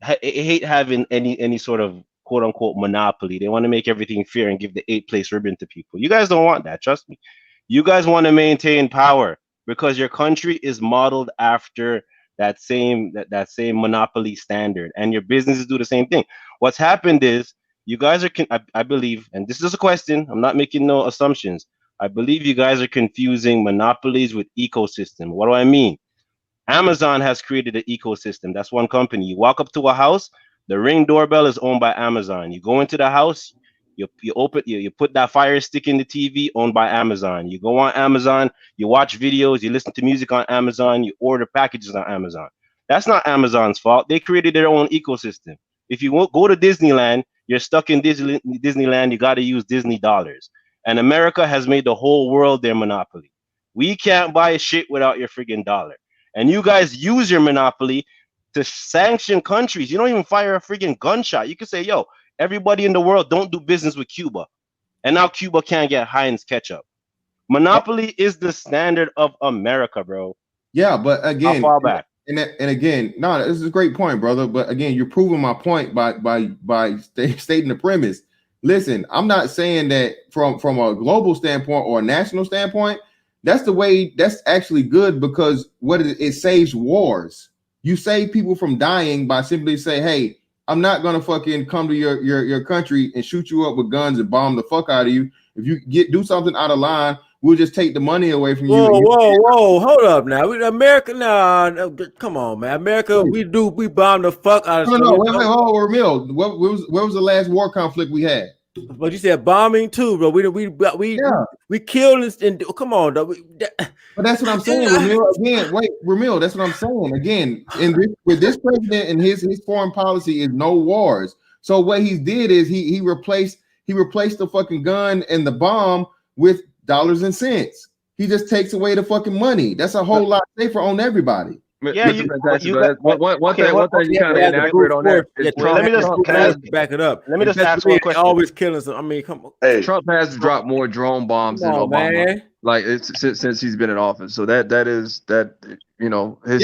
having any sort of quote unquote monopoly. They want to make everything fair and give the 8th place ribbon to people. You guys don't want that. Trust me. You guys want to maintain power because your country is modeled after that same monopoly standard, and your businesses do the same thing. What's happened is you guys are, I believe, and this is a question, I'm not making no assumptions. I believe you guys are confusing monopolies with ecosystem. What do I mean? Amazon has created an ecosystem. That's one company. You walk up to a house, the Ring doorbell is owned by Amazon. You go into the house, you put that Fire Stick in the TV, owned by Amazon. You go on Amazon, you watch videos, you listen to music on Amazon, you order packages on Amazon. That's not Amazon's fault. They created their own ecosystem. If you won't go to Disneyland, you're stuck in Disneyland. You got to use Disney dollars. And America has made the whole world their monopoly. We can't buy shit without your friggin' dollar. And you guys use your monopoly to sanction countries. You don't even fire a friggin' gunshot. You can say, yo, everybody in the world don't do business with Cuba. And now Cuba can't get Heinz ketchup. Monopoly is the standard of America, bro. Yeah, but again, how far back? And again, no, this is a great point, brother. But again, you're proving my point by stating the premise. Listen, I'm not saying that from a global standpoint or a national standpoint, that's the way. That's actually good because it saves wars. You save people from dying by simply say, hey, I'm not gonna fucking come to your country and shoot you up with guns and bomb the fuck out of you. If you do something out of line, we'll just take the money away from you. Whoa, hold up now. America, no, come on, man. America, we bomb the fuck out of wait, Ramil, where was the last war conflict we had? But you said bombing too, bro. We killed and come on, though. But that's what I'm saying, Ramil. Again, wait, Ramil, that's what I'm saying. Again, with this president and his foreign policy is no wars. So what he did is he replaced the fucking gun and the bomb with dollars and cents. He just takes away the fucking money. That's a whole lot safer on everybody. Yeah, one thing you kind of inaccurate on that. Let me just back it up. Let me just ask one question. Always killing some. I mean, come on. Hey. Trump has dropped more drone bombs than Obama, man. Like since he's been in office. So that is you know his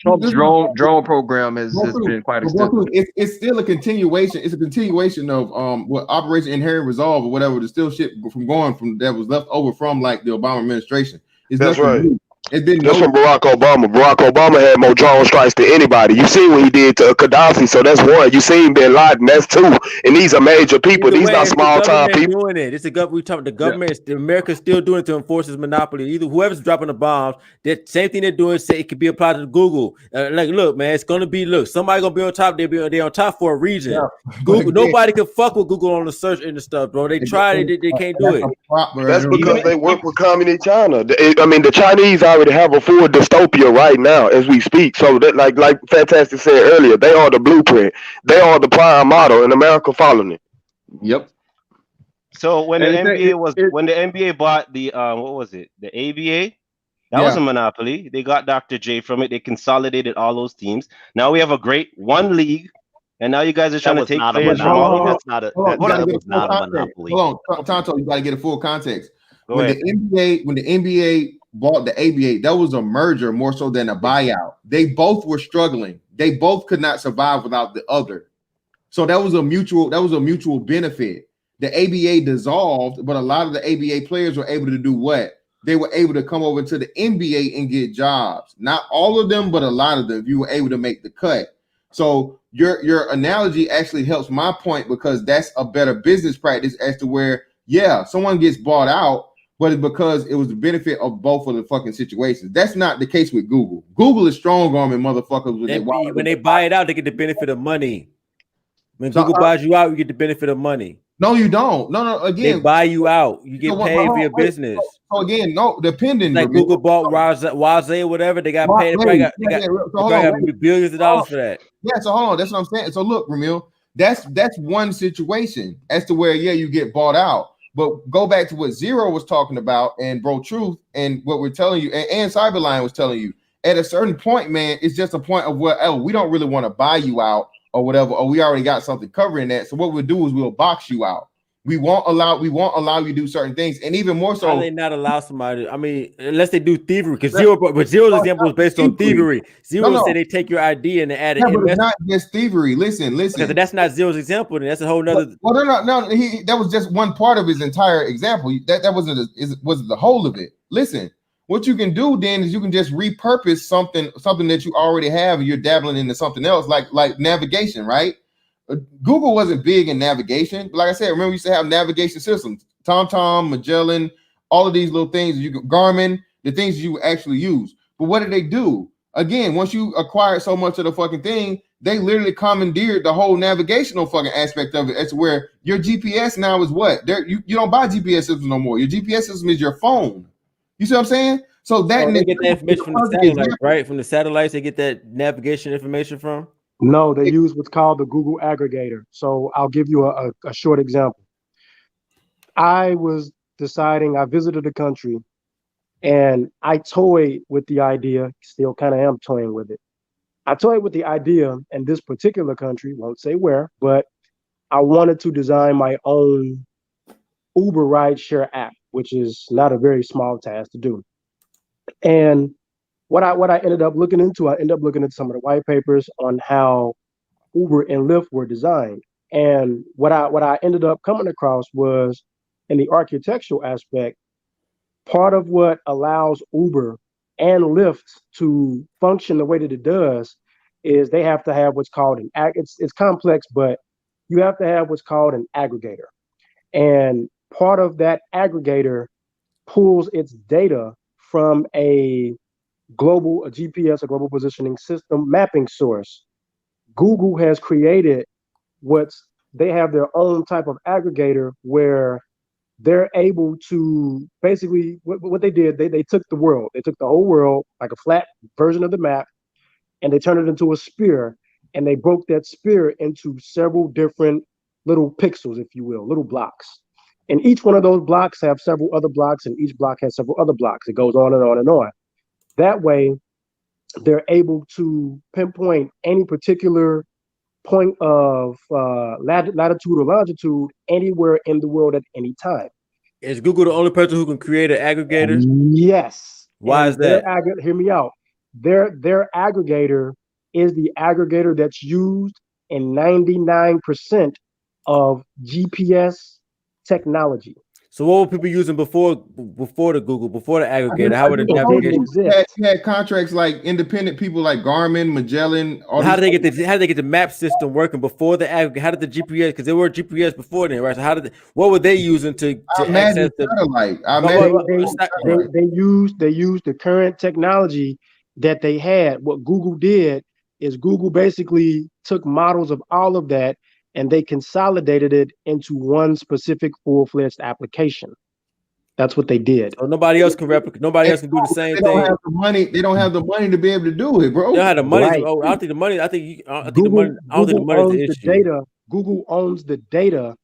Trump's drone program has been quite extensive. It's still a continuation. It's a continuation of what Operation Inherent Resolve or whatever. There's still shit from going from that was left over from like the Obama administration. That's right. New. That's from Barack Obama. Barack Obama had more drone strikes than anybody. You see what he did to Gaddafi, so that's one. You seen Bin Laden, that's two. And these are major people. These not small time people. Doing it. It's the government. America's still doing it to enforce its monopoly. Either whoever's dropping the bombs, that same thing they're doing. Say it could be applied to Google. Like, look, man, it's gonna be. Look, somebody gonna be on top. They're on top for a reason. Yeah. Google. Nobody can fuck with Google on the search and the stuff, bro. They tried it. They can't do it. That's because they work with communist China. I mean, the Chinese already have a full dystopia right now as we speak. So that like Fantastic said earlier, they are the blueprint. They are the prime model, and America following it. Yep. So when the NBA bought the what was it? The ABA? That was a monopoly. They got Dr. J from it. They consolidated all those teams. Now we have a great one league. And now you guys are trying to take players from all. That's not a monopoly. Hold on, Tonto, you got to get a full context. When the NBA bought the ABA, that was a merger more so than a buyout. They both were struggling. They both could not survive without the other. So that was a mutual benefit. The ABA dissolved, but a lot of the ABA players were able to do what? They were able to come over to the NBA and get jobs. Not all of them, but a lot of them. You were able to make the cut. So your analogy actually helps my point because that's a better business practice as to where, someone gets bought out, but it's because it was the benefit of both of the fucking situations. That's not the case with Google. Google is strong-arming motherfuckers. When they buy it out, they get the benefit of money. When Google buys you out, you get the benefit of money. No, you don't. No. Again, they buy you out. You get paid for your business. So again, no, depending. Like Google bought Waze or whatever. They got paid. They got billions of dollars for that. Yeah. So hold on. That's what I'm saying. So look, Ramil, that's one situation as to where you get bought out. But go back to what Zero was talking about and Bro Truth and what we're telling you, and Cyberline was telling you. At a certain point, man, it's just a point of what, oh, we don't really want to buy you out or whatever, or we already got something covering that. So what we'll do is we'll box you out. We won't allow you to do certain things, and even more so. How do they not allow somebody? I mean, unless they do thievery, because Zero's example was based on thievery. Zero said they take your ID and they add it. Yeah, but it's not just thievery. Listen. Because that's not Zero's example, and that's a whole nother. Well, no. That was just one part of his entire example. That wasn't the whole of it. Listen, what you can do then is you can just repurpose something that you already have, and you're dabbling into something else, like navigation, right? Google wasn't big in navigation. Like I said, remember we used to have navigation systems, TomTom, Magellan, all of these little things. Garmin, the things you actually use. But what did they do? Again, once you acquired so much of the fucking thing, they literally commandeered the whole navigational fucking aspect of it. That's where your GPS now is what? You don't buy GPS systems no more. Your GPS system is your phone. You see what I'm saying? So that they get that information from the satellites, right? From the satellites, they get that navigation information from. No, they use what's called the Google aggregator. So I'll give you a short example. I was deciding, I visited a country and I toyed with the idea, still kind of am toying with it. I toyed with the idea in this particular country, won't say where, but I wanted to design my own Uber rideshare app, which is not a very small task to do. And what I ended up looking into, I ended up looking at some of the white papers on how Uber and Lyft were designed. And what I ended up coming across was, in the architectural aspect, part of what allows Uber and Lyft to function the way that it does is they have to have what's called it's complex, but you have to have what's called an aggregator. And part of that aggregator pulls its data from a GPS, a global positioning system mapping source. Google has created they have their own type of aggregator where they're able to basically, what they did, they took the whole world, like a flat version of the map, and they turned it into a sphere, and they broke that sphere into several different little pixels, if you will, little blocks. And each one of those blocks have several other blocks, and each block has several other blocks. It goes on and on and on. That way, they're able to pinpoint any particular point of latitude or longitude anywhere in the world at any time. Is Google the only person who can create an aggregator? Yes. Why is that? Hear me out. Their aggregator is the aggregator that's used in 99% of GPS technology. So what were people using before the Google, before the aggregator? How would it navigate? You had contracts like independent people like Garmin, Magellan. How did they get the map system working before the aggregator? How did the GPS? Because there were GPS before then, right? So what were they using to access the satellite? They used the current technology that they had. What Google did is Google basically took models of all of that and they consolidated it into one specific full-fledged application. That's what they did. So nobody else can replicate. Nobody else can do the same thing. Have the money. They don't have the money to be able to do it, bro. They don't have the money. Right. I don't think the money. I think the money. I don't think the money is the issue. Data. Google owns the data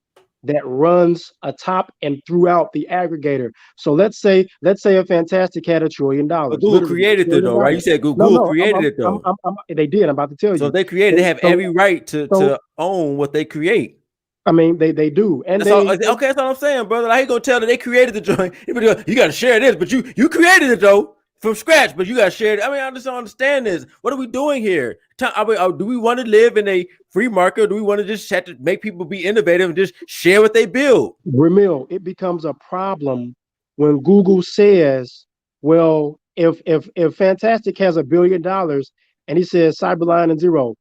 that runs atop and throughout the aggregator. So let's say a Fantastic had $1 trillion. But Google created it though, right? You said Google created it though. They did. I'm about to tell you. So if they created, they have every right to own what they create. I mean, they do. And that's all I'm saying, brother. How you gonna tell that they created the joint? You got to share this, but you created it though from scratch, but you got to share it. I mean, I just don't understand this. What are we doing here? Do we want to live in a free market, or do we want to just have to make people be innovative and just share what they build? Ramil, it becomes a problem when Google says, well, if Fantastic has $1 billion and he says Cyberline and Zero,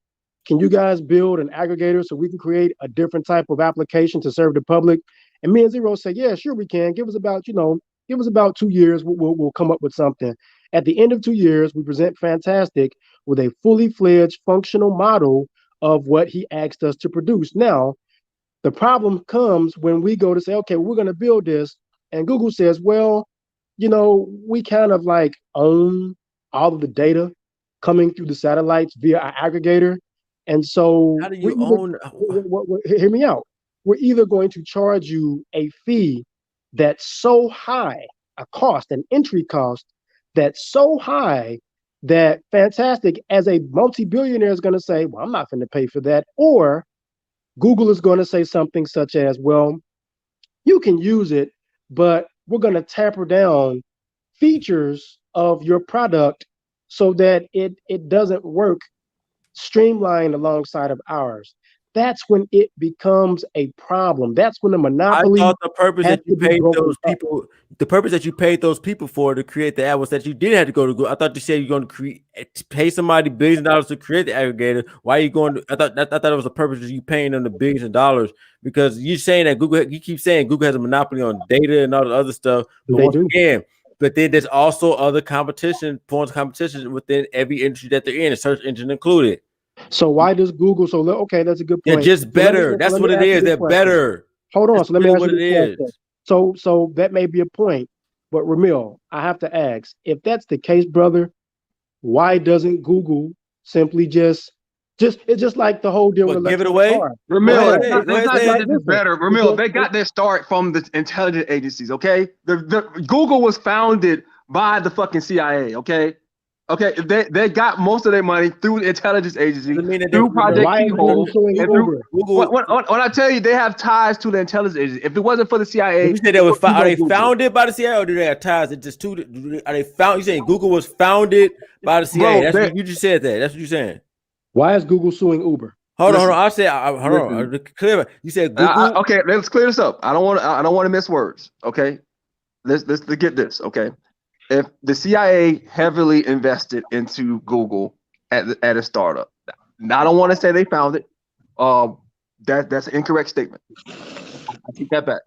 can you guys build an aggregator so we can create a different type of application to serve the public? And me and Zero say, yeah, sure we can. Give us about 2 years. We'll come up with something. At the end of 2 years, we present Fantastic with a fully fledged functional model of what he asked us to produce. Now, the problem comes when we go to say, okay, we're going to build this. And Google says, well, we kind of like own all of the data coming through the satellites via our aggregator. And so how do you own? Hear me out. We're either going to charge you a fee that's so high, a cost, an entry cost that's so high that Fantastic, as a multi-billionaire, is going to say, well, I'm not going to pay for that. Or Google is going to say something such as, well, you can use it, but we're going to tamper down features of your product so that it doesn't work streamlined alongside of ours. That's when it becomes a problem. That's when the monopoly. I thought the purpose has that you to be paid broken those up. people, the purpose that you paid those people for to create the app was that you didn't have to go to Google. I thought you said you're going to pay somebody billions of dollars to create the aggregator. Why are you going to? I thought it was the purpose of you paying them the billions of dollars, because you're saying that Google. You keep saying Google has a monopoly on data and all the other stuff. But They do. again, but then there's also other forms of competition within every industry that they're in, a search engine included. So why does Google? So okay, that's a good They're point. just better. That's what it is. They're better. Hold on. That's So let me really ask what you it this is. question. So that may be a point, but Ramil, I have to ask, if that's the case, brother, why doesn't Google simply just it's just like the whole deal with give it electronic away? cars. Ramil, No, it's not that this is better. Ramil, they got their start from the intelligence agencies, okay? The Google was founded by the fucking CIA, okay? Okay, they got most of their money through the intelligence agency, through Project Keyhole, and through when I tell you they have ties to the intelligence agency. If it wasn't for the CIA, you say they was are they founded by the CIA, or do they have ties? It's just two. Are they found? You saying Google was founded by the CIA? Bro, That's what you just said. That's what you're saying. Why is Google suing Uber? Hold on. I said hold on. Clear. You said Google. Okay, let's clear this up. I don't want to miss words. Okay, let's get this. Okay. If the CIA heavily invested into Google at a startup, now, I don't want to say they found it. That's an incorrect statement. I take that back.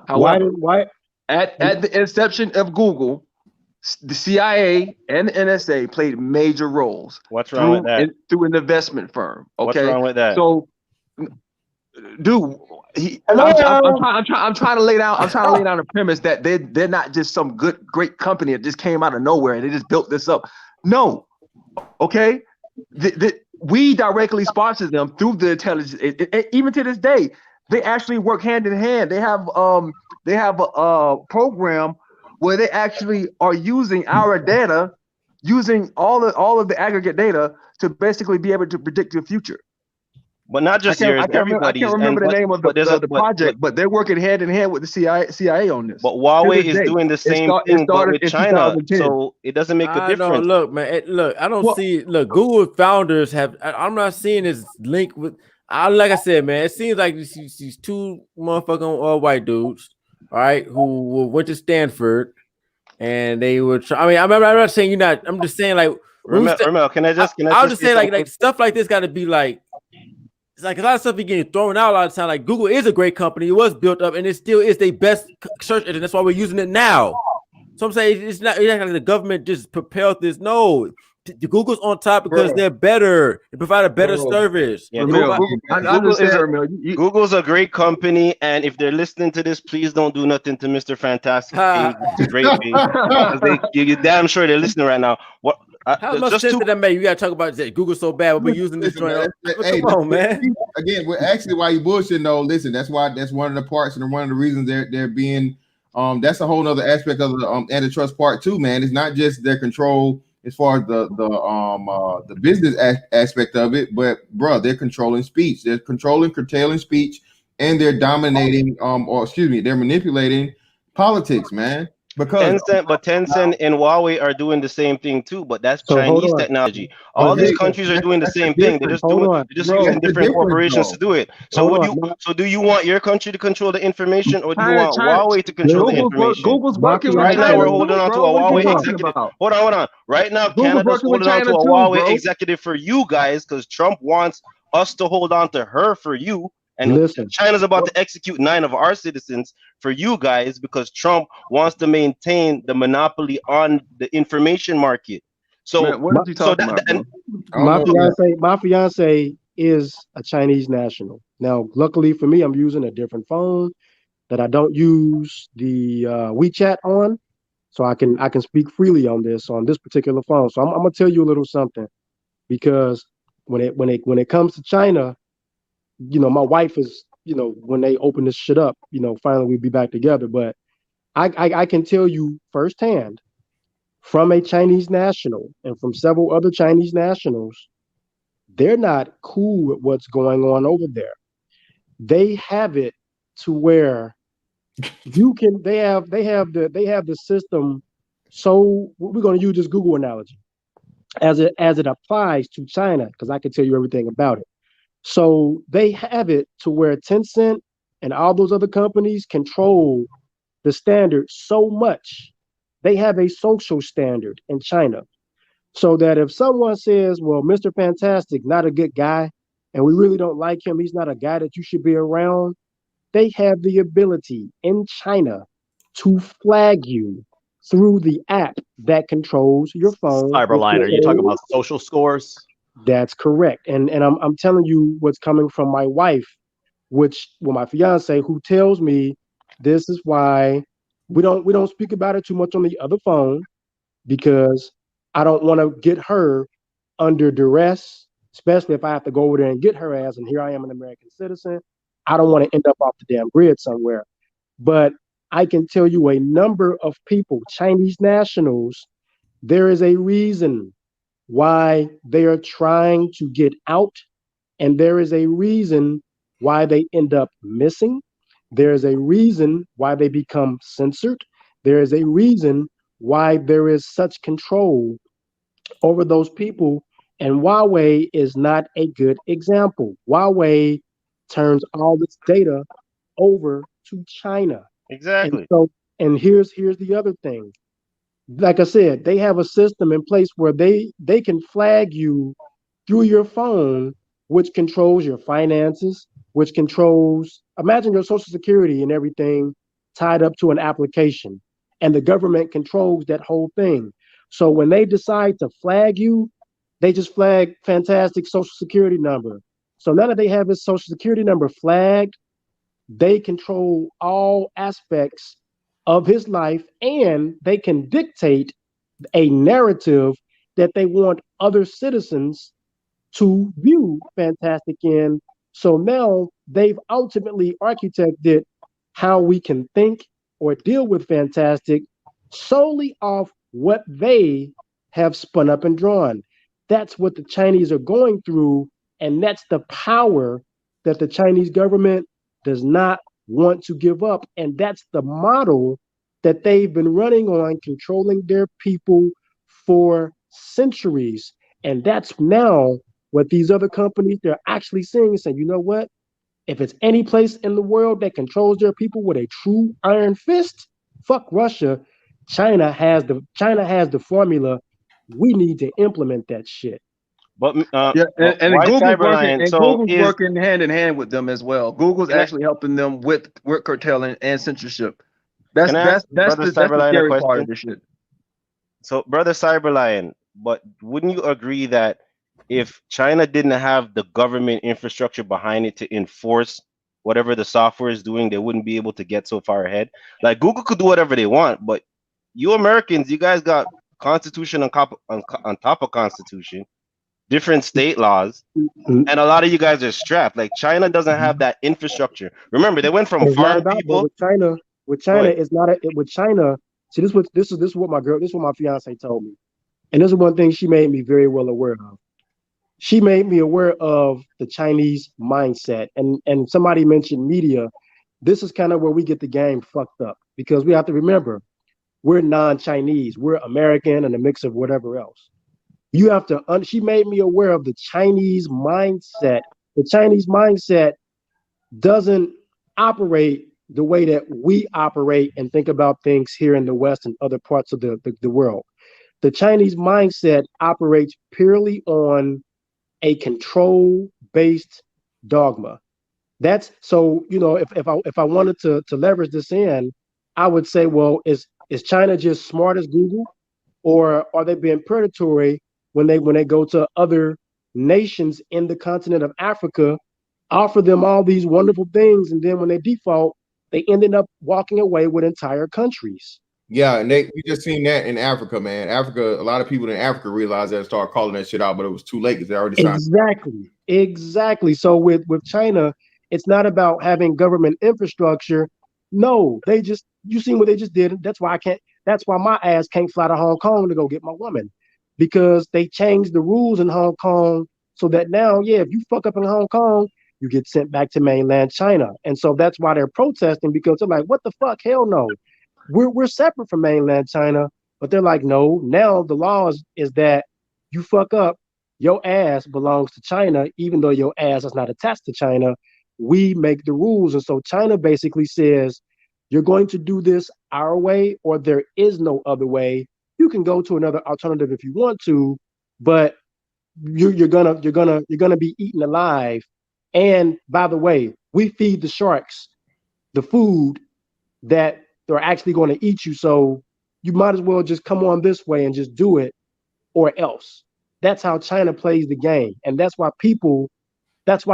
However, at the inception of Google, the CIA and the NSA played major roles. What's wrong with that? Through an investment firm. Okay. What's wrong with that? So, dude, I'm trying to lay down. I'm trying to lay down a premise that they're not just some great company that just came out of nowhere and they just built this up. No, okay. We directly sponsor them through the intelligence. Even to this day, they actually work hand in hand. They have a program where they actually are using our data, using all of the aggregate data to basically be able to predict the future. But not just yours. I can't remember the name of the project, but they're working hand in hand with the CIA on this. But Huawei is doing the same thing, but with China, so it doesn't make a difference. Look, man. Look, I don't see. Look, Google founders have. I'm not seeing this link with. Like I said, man, it seems like these two motherfucking white dudes, all right, who went to Stanford, and they were. I'm not saying you're not. I'm just saying like. Remember, can I just say like stuff like this got to be like. It's like a lot of stuff is getting thrown out a lot of time. Like Google is a great company. It was built up and it still is the best search engine. That's why we're using it now. So I'm saying it's not like the government just propelled this. No, the Google's on top because they're better. They provide a better service. Yeah, Google's a great company, and if they're listening to this, please don't do nothing to Mr. Fantastic. It's a great page. You're damn sure they're listening right now. What? How much sense did that make? You gotta talk about that. Google's so bad. We've been using this joint. Come on, man. Again, we're actually why you bullshitting though. Listen, that's one of the parts and one of the reasons they're being. That's a whole other aspect of the antitrust part too, man. It's not just their control as far as the business aspect of it, but bro, they're controlling speech. They're curtailing speech, and they're dominating. They're manipulating politics, man. Because Tencent and Huawei are doing the same thing too, but that's Chinese technology. All these countries are doing the same thing. They're just using different corporations to do it. So do you want your country to control the information, or do you want Huawei to control the information? Google's working right now. We're holding on to a Huawei executive. Hold on. Right now, Canada's holding on to a Huawei executive for you guys because Trump wants us to hold on to her for you. And China's about to execute 9 of our citizens for you guys because Trump wants to maintain the monopoly on the information market. So, man, what are you talking about? My fiance is a Chinese national. Now, luckily for me, I'm using a different phone that I don't use the WeChat on, so I can speak freely on this particular phone. So I'm gonna tell you a little something, because when it comes to China. My wife is, when they open this shit up, finally we'll be back together. But I can tell you firsthand from a Chinese national and from several other Chinese nationals, they're not cool with what's going on over there. They have it to where you can they have the system. So we're going to use this Google analogy as it applies to China, because I can tell you everything about it. So they have it to where Tencent and all those other companies control the standard so much. They have a social standard in China. So that if someone says, well, Mr. Fantastic, not a good guy, and we really don't like him, he's not a guy that you should be around, they have the ability in China to flag you through the app that controls your phone. Cyberline, are you talking about social scores? That's correct. And I'm telling you what's coming from my wife, my fiance, who tells me this is why we don't speak about it too much on the other phone, because I don't want to get her under duress, especially if I have to go over there and get her ass, and here I am, an American citizen. I don't want to end up off the damn grid somewhere. But I can tell you a number of people, Chinese nationals, there is a reason why they are trying to get out, and there is a reason why they end up missing. There is a reason why they become censored. There is a reason why there is such control over those people. And Huawei is not a good example. Huawei turns all this data over to China. Exactly. And here's the other thing. Like I said, they have a system in place where they can flag you through your phone, which controls your finances, which controls, imagine your social security and everything tied up to an application, and the government controls that whole thing. So when they decide to flag you, they just flag Fantastic social security number. So now that they have his social security number flagged, they control all aspects of his life, and they can dictate a narrative that they want other citizens to view Fantastic in. So now they've ultimately architected how we can think or deal with Fantastic solely off what they have spun up and drawn. That's what the Chinese are going through, and that's the power that the Chinese government does not want to give up. And that's the model that they've been running on, controlling their people for centuries. And that's now what these other companies, they're actually saying, you know what? If it's any place in the world that controls their people with a true iron fist, fuck Russia. China has the formula. We need to implement that shit. But and Google's working, so Google's working hand in hand with them as well. Google's actually helping them with curtailing and censorship. That's the scary part of this shit. So, Brother Cyberlion, but wouldn't you agree that if China didn't have the government infrastructure behind it to enforce whatever the software is doing, they wouldn't be able to get so far ahead? Like Google could do whatever they want, but you Americans, you guys got Constitution on top of Constitution, different state laws, and a lot of you guys are strapped. Like China doesn't have that infrastructure. Remember, they went from farm people. With China, it's not with China. See, this is what my fiance told me, and this is one thing she made me very well aware of. She made me aware of the Chinese mindset, and somebody mentioned media. This is kind of where we get the game fucked up, because we have to remember we're non-Chinese, we're American and a mix of whatever else. You have to. She made me aware of the Chinese mindset. The Chinese mindset doesn't operate the way that we operate and think about things here in the West and other parts of the world. The Chinese mindset operates purely on a control-based dogma. That's so, if I wanted to leverage this in, I would say, well, is China just smart as Google, or are they being predatory when they go to other nations in the continent of Africa, offer them all these wonderful things, and then when they default, they ended up walking away with entire countries. Yeah, and we just seen that in Africa, man. Africa, a lot of people in Africa realized that and started calling that shit out, but it was too late because they already signed. Exactly. So with China, it's not about having government infrastructure. No, they just, you seen what they just did. That's why my ass can't fly to Hong Kong to go get my woman, because they changed the rules in Hong Kong so that now, yeah, if you fuck up in Hong Kong, you get sent back to mainland China. And so that's why they're protesting, because they're like, what the fuck? Hell no. We're separate from mainland China. But they're like, no, now the law is that you fuck up, your ass belongs to China, even though your ass is not attached to China. We make the rules. And so China basically says, you're going to do this our way, or there is no other way. You can go to another alternative if you want to, but you're gonna be eaten alive. And by the way, we feed the sharks the food that they're actually going to eat you. So you might as well just come on this way and just do it, or else. That's how China plays the game. And that's why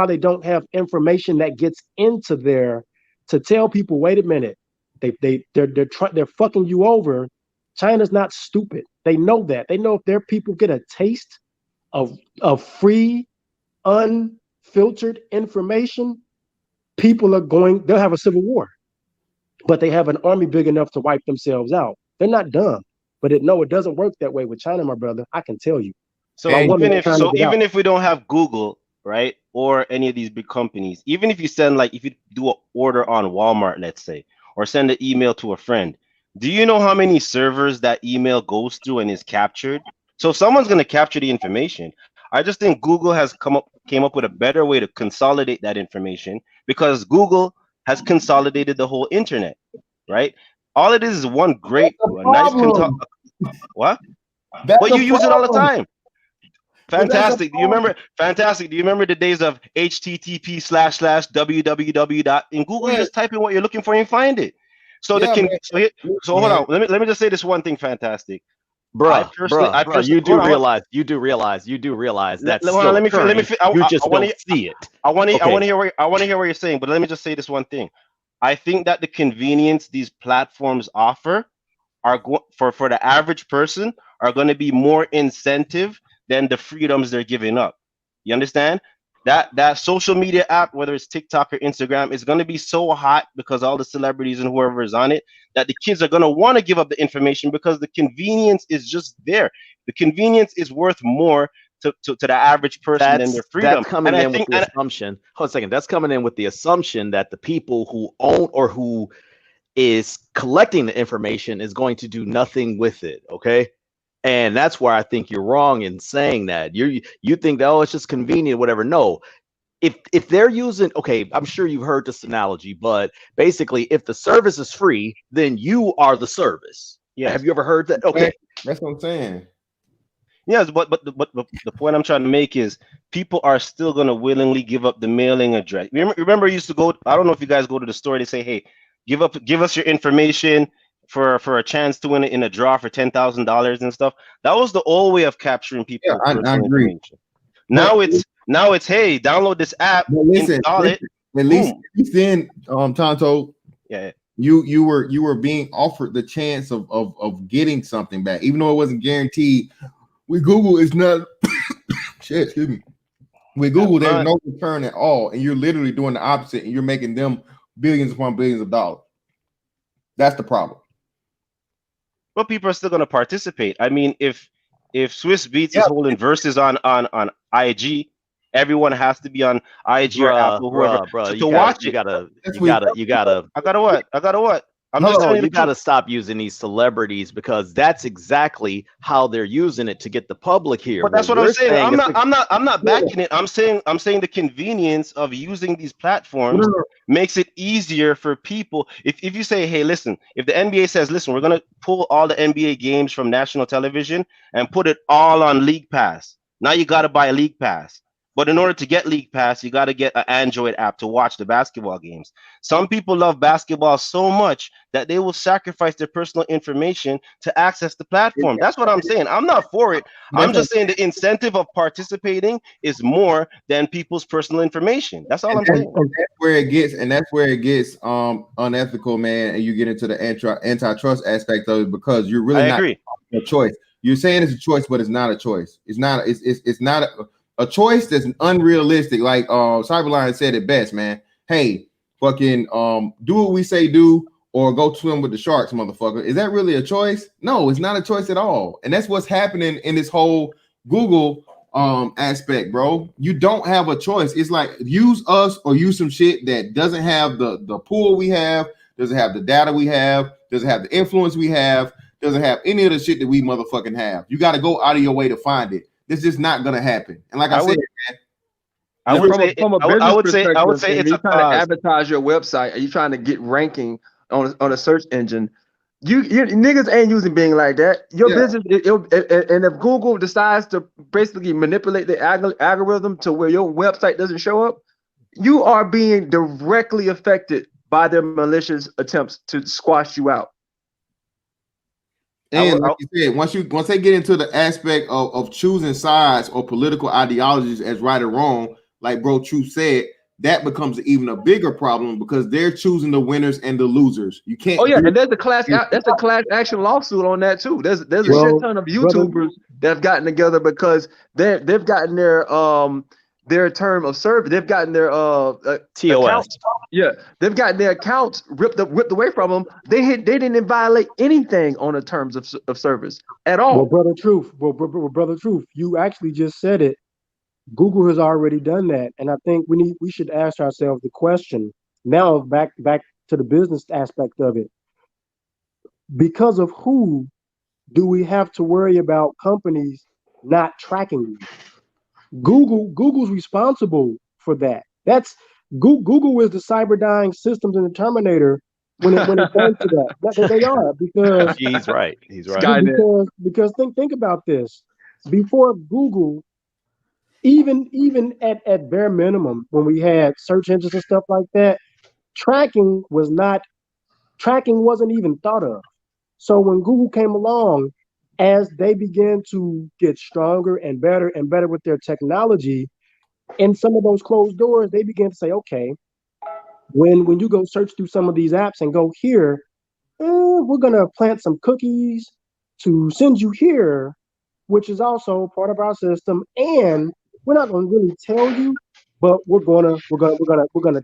they don't have information that gets into there to tell people, wait a minute, they're fucking you over. China's not stupid. They know that. They know if their people get a taste of free, unfiltered information, they'll have a civil war. But they have an army big enough to wipe themselves out. They're not dumb. But it doesn't work that way with China, my brother. I can tell you. So even if we don't have Google, right, or any of these big companies, even if you if you do an order on Walmart, let's say, or send an email to a friend, do you know how many servers that email goes through and is captured? So someone's going to capture the information. I just think Google came up with a better way to consolidate that information, because Google has consolidated the whole internet, right? All it is one great, nice what? But you use it all the time. Fantastic. Do you remember? Fantastic. Do you remember the days of http://www. In Google, you just type in what you're looking for and you find it. So hold on. Let me just say this one thing. Fantastic. Bro, you do realize that's still occurring. You just don't see it. I want to hear what you're saying, but let me just say this one thing. I think that the convenience these platforms offer for the average person are going to be more incentive than the freedoms they're giving up. You understand? That social media app, whether it's TikTok or Instagram, is going to be so hot because all the celebrities and whoever is on it, that the kids are going to want to give up the information because the convenience is just there. The convenience is worth more to the average person than their freedom. That's coming in with the assumption. Hold a second. That's coming in with the assumption that the people who own or who is collecting the information is going to do nothing with it. Okay. And that's where I think you're wrong in saying that. You think that, oh, it's just convenient, whatever. No, if they're using, okay, I'm sure you've heard this analogy, but basically, if the service is free, then you are the service. Yeah. Have you ever heard that? Okay, that's what I'm saying. Yes, but the point I'm trying to make is people are still gonna willingly give up the mailing address. Remember, you used to go. I don't know if you guys go to the store. They say, hey, give us your information for a chance to win it in a draw for $10,000 and stuff. That was the old way of capturing people. Yeah, I agree. Now it's hey, download this app, install it. At least then, Tonto, yeah, you were being offered the chance of getting something back, even though it wasn't guaranteed. With Google, it's not shit. Excuse me. With Google, there's no return at all, and you're literally doing the opposite, and you're making them billions upon billions of dollars. That's the problem. But people are still going to participate. I mean, if Swiss Beats is holding verses on IG, everyone has to be on IG or Apple, whoever, to watch it. You gotta. I gotta what? You got to stop using these celebrities, because that's exactly how they're using it to get the public here. But that's what I'm saying. I'm not backing it. I'm saying the convenience of using these platforms makes it easier for people. If you say, hey, listen, if the NBA says, listen, we're gonna pull all the NBA games from national television and put it all on League Pass. Now you got to buy a League Pass. But in order to get League Pass, you got to get an Android app to watch the basketball games. Some people love basketball so much that they will sacrifice their personal information to access the platform. That's what I'm saying. I'm not for it. I'm just saying the incentive of participating is more than people's personal information. That's all I'm saying. That's where it gets unethical, man. And you get into the antitrust aspect of it, because you're really not a choice. You're saying it's a choice, but it's not a choice. It's not a choice that's unrealistic. Like Cyberline said it best, man. Hey, fucking do what we say do or go swim with the sharks, motherfucker. Is that really a choice? No, it's not a choice at all. And that's what's happening in this whole Google aspect, bro. You don't have a choice. It's like use us or use some shit that doesn't have the pool we have, doesn't have the data we have, doesn't have the influence we have, doesn't have any of the shit that we motherfucking have. You got to go out of your way to find it. This is not gonna happen. And like I said, man, I would say it's you're trying to advertise your website. Are you trying to get ranking on a search engine? You niggas ain't using Bing like that. Your business, and if Google decides to basically manipulate the algorithm to where your website doesn't show up, you are being directly affected by their malicious attempts to squash you out. And like you said, once they get into the aspect of choosing sides or political ideologies as right or wrong, like Bro Truth said, that becomes even a bigger problem because they're choosing the winners and the losers. You can't. Oh yeah, and there's a class action lawsuit on that too. There's a shit ton of YouTubers that have gotten together because they've gotten their term of service. They've gotten their TOS. Accounts, they've gotten their accounts ripped away from them. They didn't violate anything on the terms of service at all. Well, brother Truth, you actually just said it. Google has already done that, and I think we should ask ourselves the question now. Back to the business aspect of it. Because of who do we have to worry about companies not tracking you? Google's responsible for that. That's Google is the Cyberdyne Systems in the Terminator when it comes to that. That they are, because he's right. Because think about this. Before Google, even at bare minimum, when we had search engines and stuff like that, tracking wasn't even thought of. So when Google came along, as they began to get stronger and better with their technology, in some of those closed doors, they began to say, okay, when you go search through some of these apps and go here, we're gonna plant some cookies to send you here, which is also part of our system, and we're not gonna really tell you, but we're gonna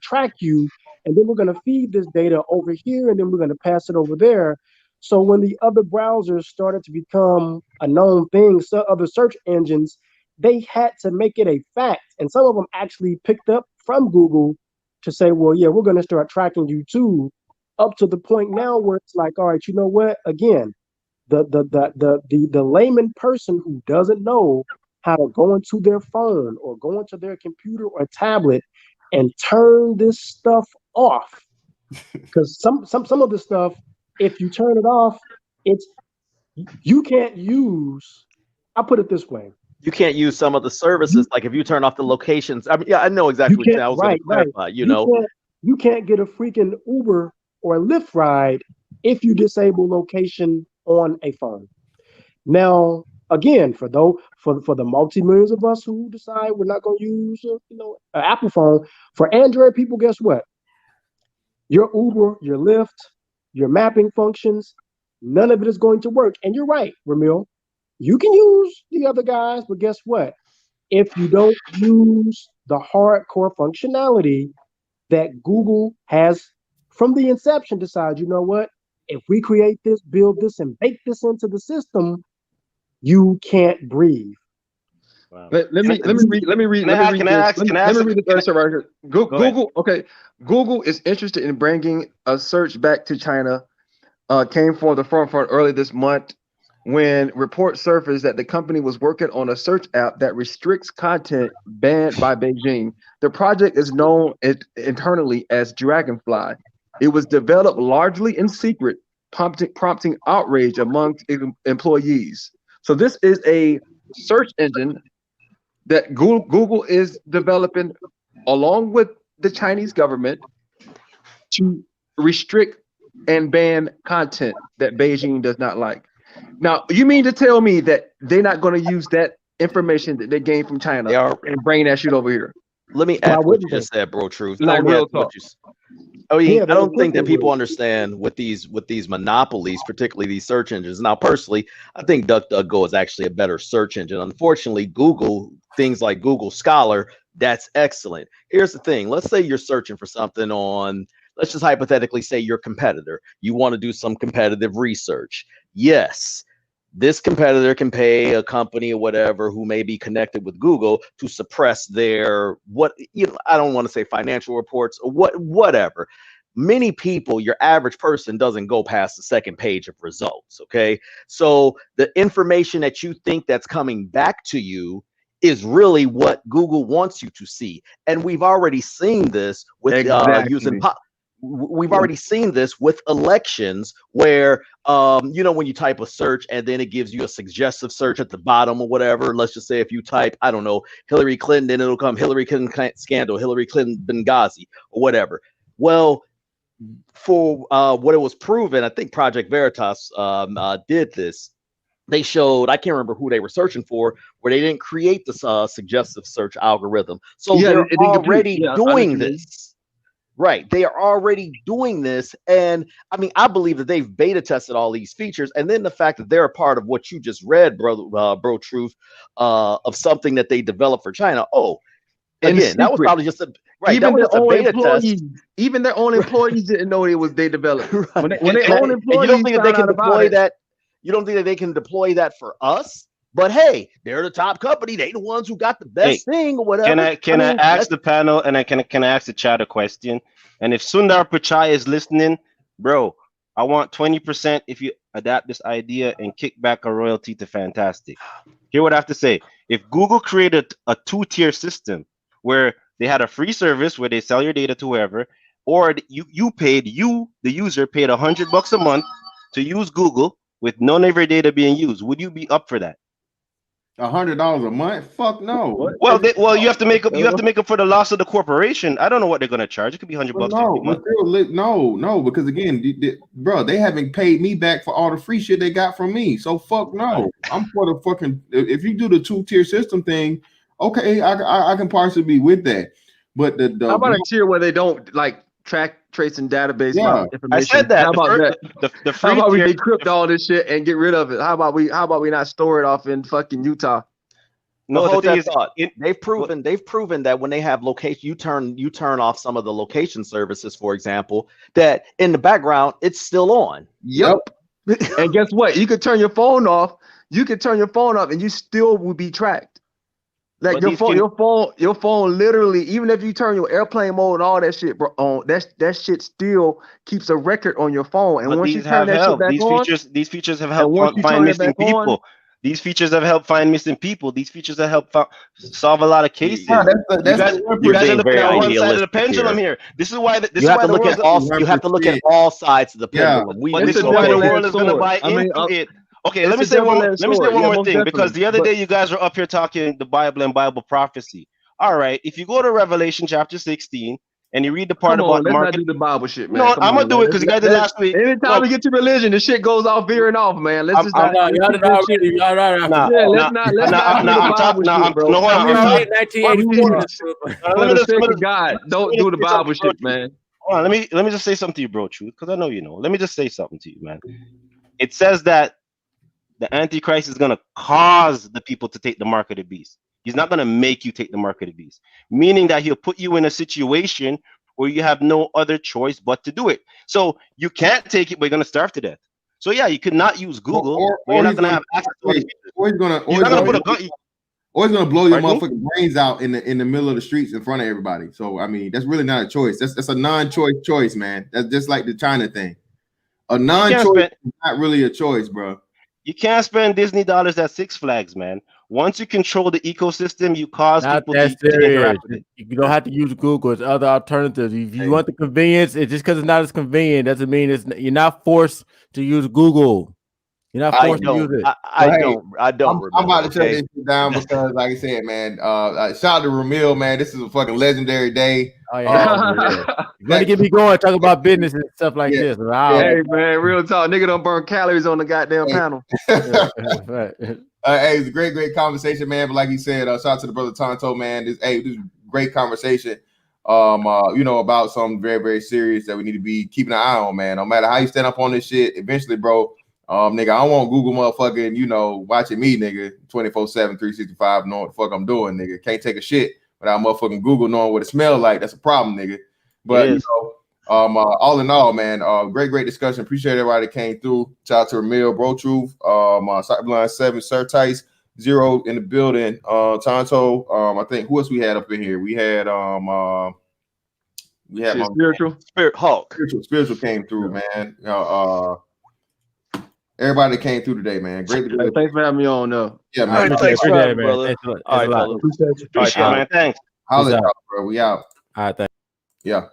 track you, and then we're gonna feed this data over here, and then we're gonna pass it over there. So when the other browsers started to become a known thing, so other search engines, they had to make it a fact. And some of them actually picked up from Google to say, well, yeah, we're going to start tracking you too, up to the point now where it's like, all right, you know what? Again, the layman person who doesn't know how to go into their phone or go into their computer or tablet and turn this stuff off. Because some of the stuff, if you turn it off, you can't use. I'll put it this way: you can't use some of the services. Like if you turn off the locations. I mean, yeah, I know exactly what you're saying. I was going to clarify. You can't get a freaking Uber or a Lyft ride if you disable location on a phone. Now, again, for the multi-millions of us who decide we're not going to use an Apple phone, for Android people, guess what? Your Uber, your Lyft, your mapping functions, none of it is going to work. And you're right, Ramil. You can use the other guys, but guess what? If you don't use the hardcore functionality that Google has from the inception, decide, you know what? If we create this, build this, and bake this into the system, you can't breathe. Wow. Let me read the third right here. Google, okay. Google is interested in bringing a search back to China. Came for the front early this month when reports surfaced that the company was working on a search app that restricts content banned by Beijing. The project is known internally as Dragonfly. It was developed largely in secret, prompting outrage amongst employees. So this is a search engine that Google is developing along with the Chinese government to restrict and ban content that Beijing does not like. Now, you mean to tell me that they're not going to use that information that they gained from China and bring that shit over here? Let me add what you just said, Bro Truth. I don't think that people understand with these monopolies, particularly these search engines. Now, personally, I think DuckDuckGo is actually a better search engine. Unfortunately, Google, things like Google Scholar, That's excellent. Here's the thing. Let's say you're searching for something on, let's just hypothetically say your competitor. You want to do some competitive research. Yes, this competitor can pay a company or whatever who may be connected with Google to suppress their I don't want to say financial reports or whatever. Many people, your average person doesn't go past the second page of results. Okay. So the information that you think that's coming back to you is really what Google wants you to see. And we've already seen this with we've already seen this with elections where when you type a search and then it gives you a suggestive search at the bottom or whatever. Let's just say if you type, I don't know, Hillary Clinton, then it'll come Hillary Clinton scandal, Hillary Clinton Benghazi or whatever. Well, for what it was proven, I think Project Veritas did this. They showed, I can't remember who they were searching for, where they didn't create this suggestive search algorithm. So they're already doing this. Right. They are already doing this. And I mean, I believe that they've beta tested all these features. And then the fact that they're a part of what you just read, bro, Truth, of something that they developed for China. Oh, again, that was probably just even their own employees. Even their own employees didn't know it was they developed. Right. When their own employees, you don't think that they can deploy that? You don't think that they can deploy that for us? But hey, they're the top company. They the ones who got the best thing or whatever. Can I ask the panel and I can I ask the chat a question? And if Sundar Pichai is listening, bro, I want 20% if you adapt this idea and kick back a royalty to Fantastic. Hear what I have to say. If Google created a 2-tier system where they had a free service where they sell your data to whoever, or the user paid $100 a month to use Google with none of your data being used, would you be up for that? $100 a month? Fuck no. Well, you have to make up. You have to make up for the loss of the corporation. I don't know what they're gonna charge. It could be $100 No, because again, bro, they haven't paid me back for all the free shit they got from me. So fuck no. I'm for the fucking. If you do the 2-tier system thing, okay, I can partially be with that. But the how about a tier where they don't like track, trace, and database information? I said that. How about that? The free how about tier, we decrypt all this shit and get rid of it? How about we not store it off in fucking Utah? No, hold that thought. They've proven that when they have location, you turn off some of the location services, for example, that in the background it's still on. Yep. And guess what? You could turn your phone off. You could turn your phone off, and you still will be tracked. Like your phone literally, even if you turn your airplane mode and all that shit, bro, on that shit still keeps a record on your phone. And once you turn that shit back on, these features have helped find missing people. These features have helped find missing people. These features have helped solve a lot of cases. Yeah, you guys are looking at one side of the pendulum here. This is why you have to look at all. You have to look at all sides of the pendulum. This is why the world is going to buy into it. Okay, let me say one more thing, because the other day you guys were up here talking the Bible and Bible prophecy. All right, if you go to Revelation chapter 16 and you read the part about let's not do the Bible shit, man. No, I'm gonna do it because you guys did last week. Anytime we get to religion, the shit goes off veering off, man. Let's just not. Let's not. God, don't do the Bible shit, man. Let me just say something to you, bro, Truth, because I know you know. Let me just say something to you, man. It says that the Antichrist is going to cause the people to take the mark of the beast. He's not going to make you take the mark of the beast, meaning that he'll put you in a situation where you have no other choice but to do it. So you can't take it, but you're going to starve to death. So yeah, you could not use Google, or you're not going to have access to it. Or he's going to blow your motherfucking brains out in the middle of the streets in front of everybody. So I mean, that's really not a choice. That's a non-choice, man. That's just like the China thing. A non-choice is not really a choice, bro. You can't spend Disney dollars at Six Flags, man. Once you control the ecosystem, you cause people to interact with it. You don't have to use Google. It's other alternatives. If you want the convenience, it's just because it's not as convenient doesn't mean you're not forced to use Google. You're not forced to use it. I don't. I'm about to shut this shit down because, like I said, man, shout out to Ramil, man. This is a fucking legendary day. Oh yeah, you gotta get me going. Talk about business and stuff like this. Wow. Hey man, real talk. Nigga don't burn calories on the goddamn panel. Right. Hey, it's a great conversation, man. But like he said, shout out to the brother Tonto, man. This is great conversation. About something very, very serious that we need to be keeping an eye on, man. No matter how you stand up on this shit, eventually, bro. Nigga, I don't want Google motherfucking, watching me, nigga, 24/7, 365, knowing what the fuck I'm doing, nigga. Can't take a shit without motherfucking Google knowing what it smells like. That's a problem, nigga. But you know, all in all, man, great discussion. Appreciate everybody that came through. Shout out to Ramil, Bro Truth, Cyberblind 7, Sir Tice, Zero in the building, Tonto. I think who else we had up in here? We had Spirit Hulk. Spiritual came through, man. Everybody that came through today, man. Great. Thanks for having me on. Yeah, man. All right, thanks for having me, brother. Thanks All right, fellas. Appreciate it, man. Thanks. Holla, bro. We out. All right, thanks. Yeah.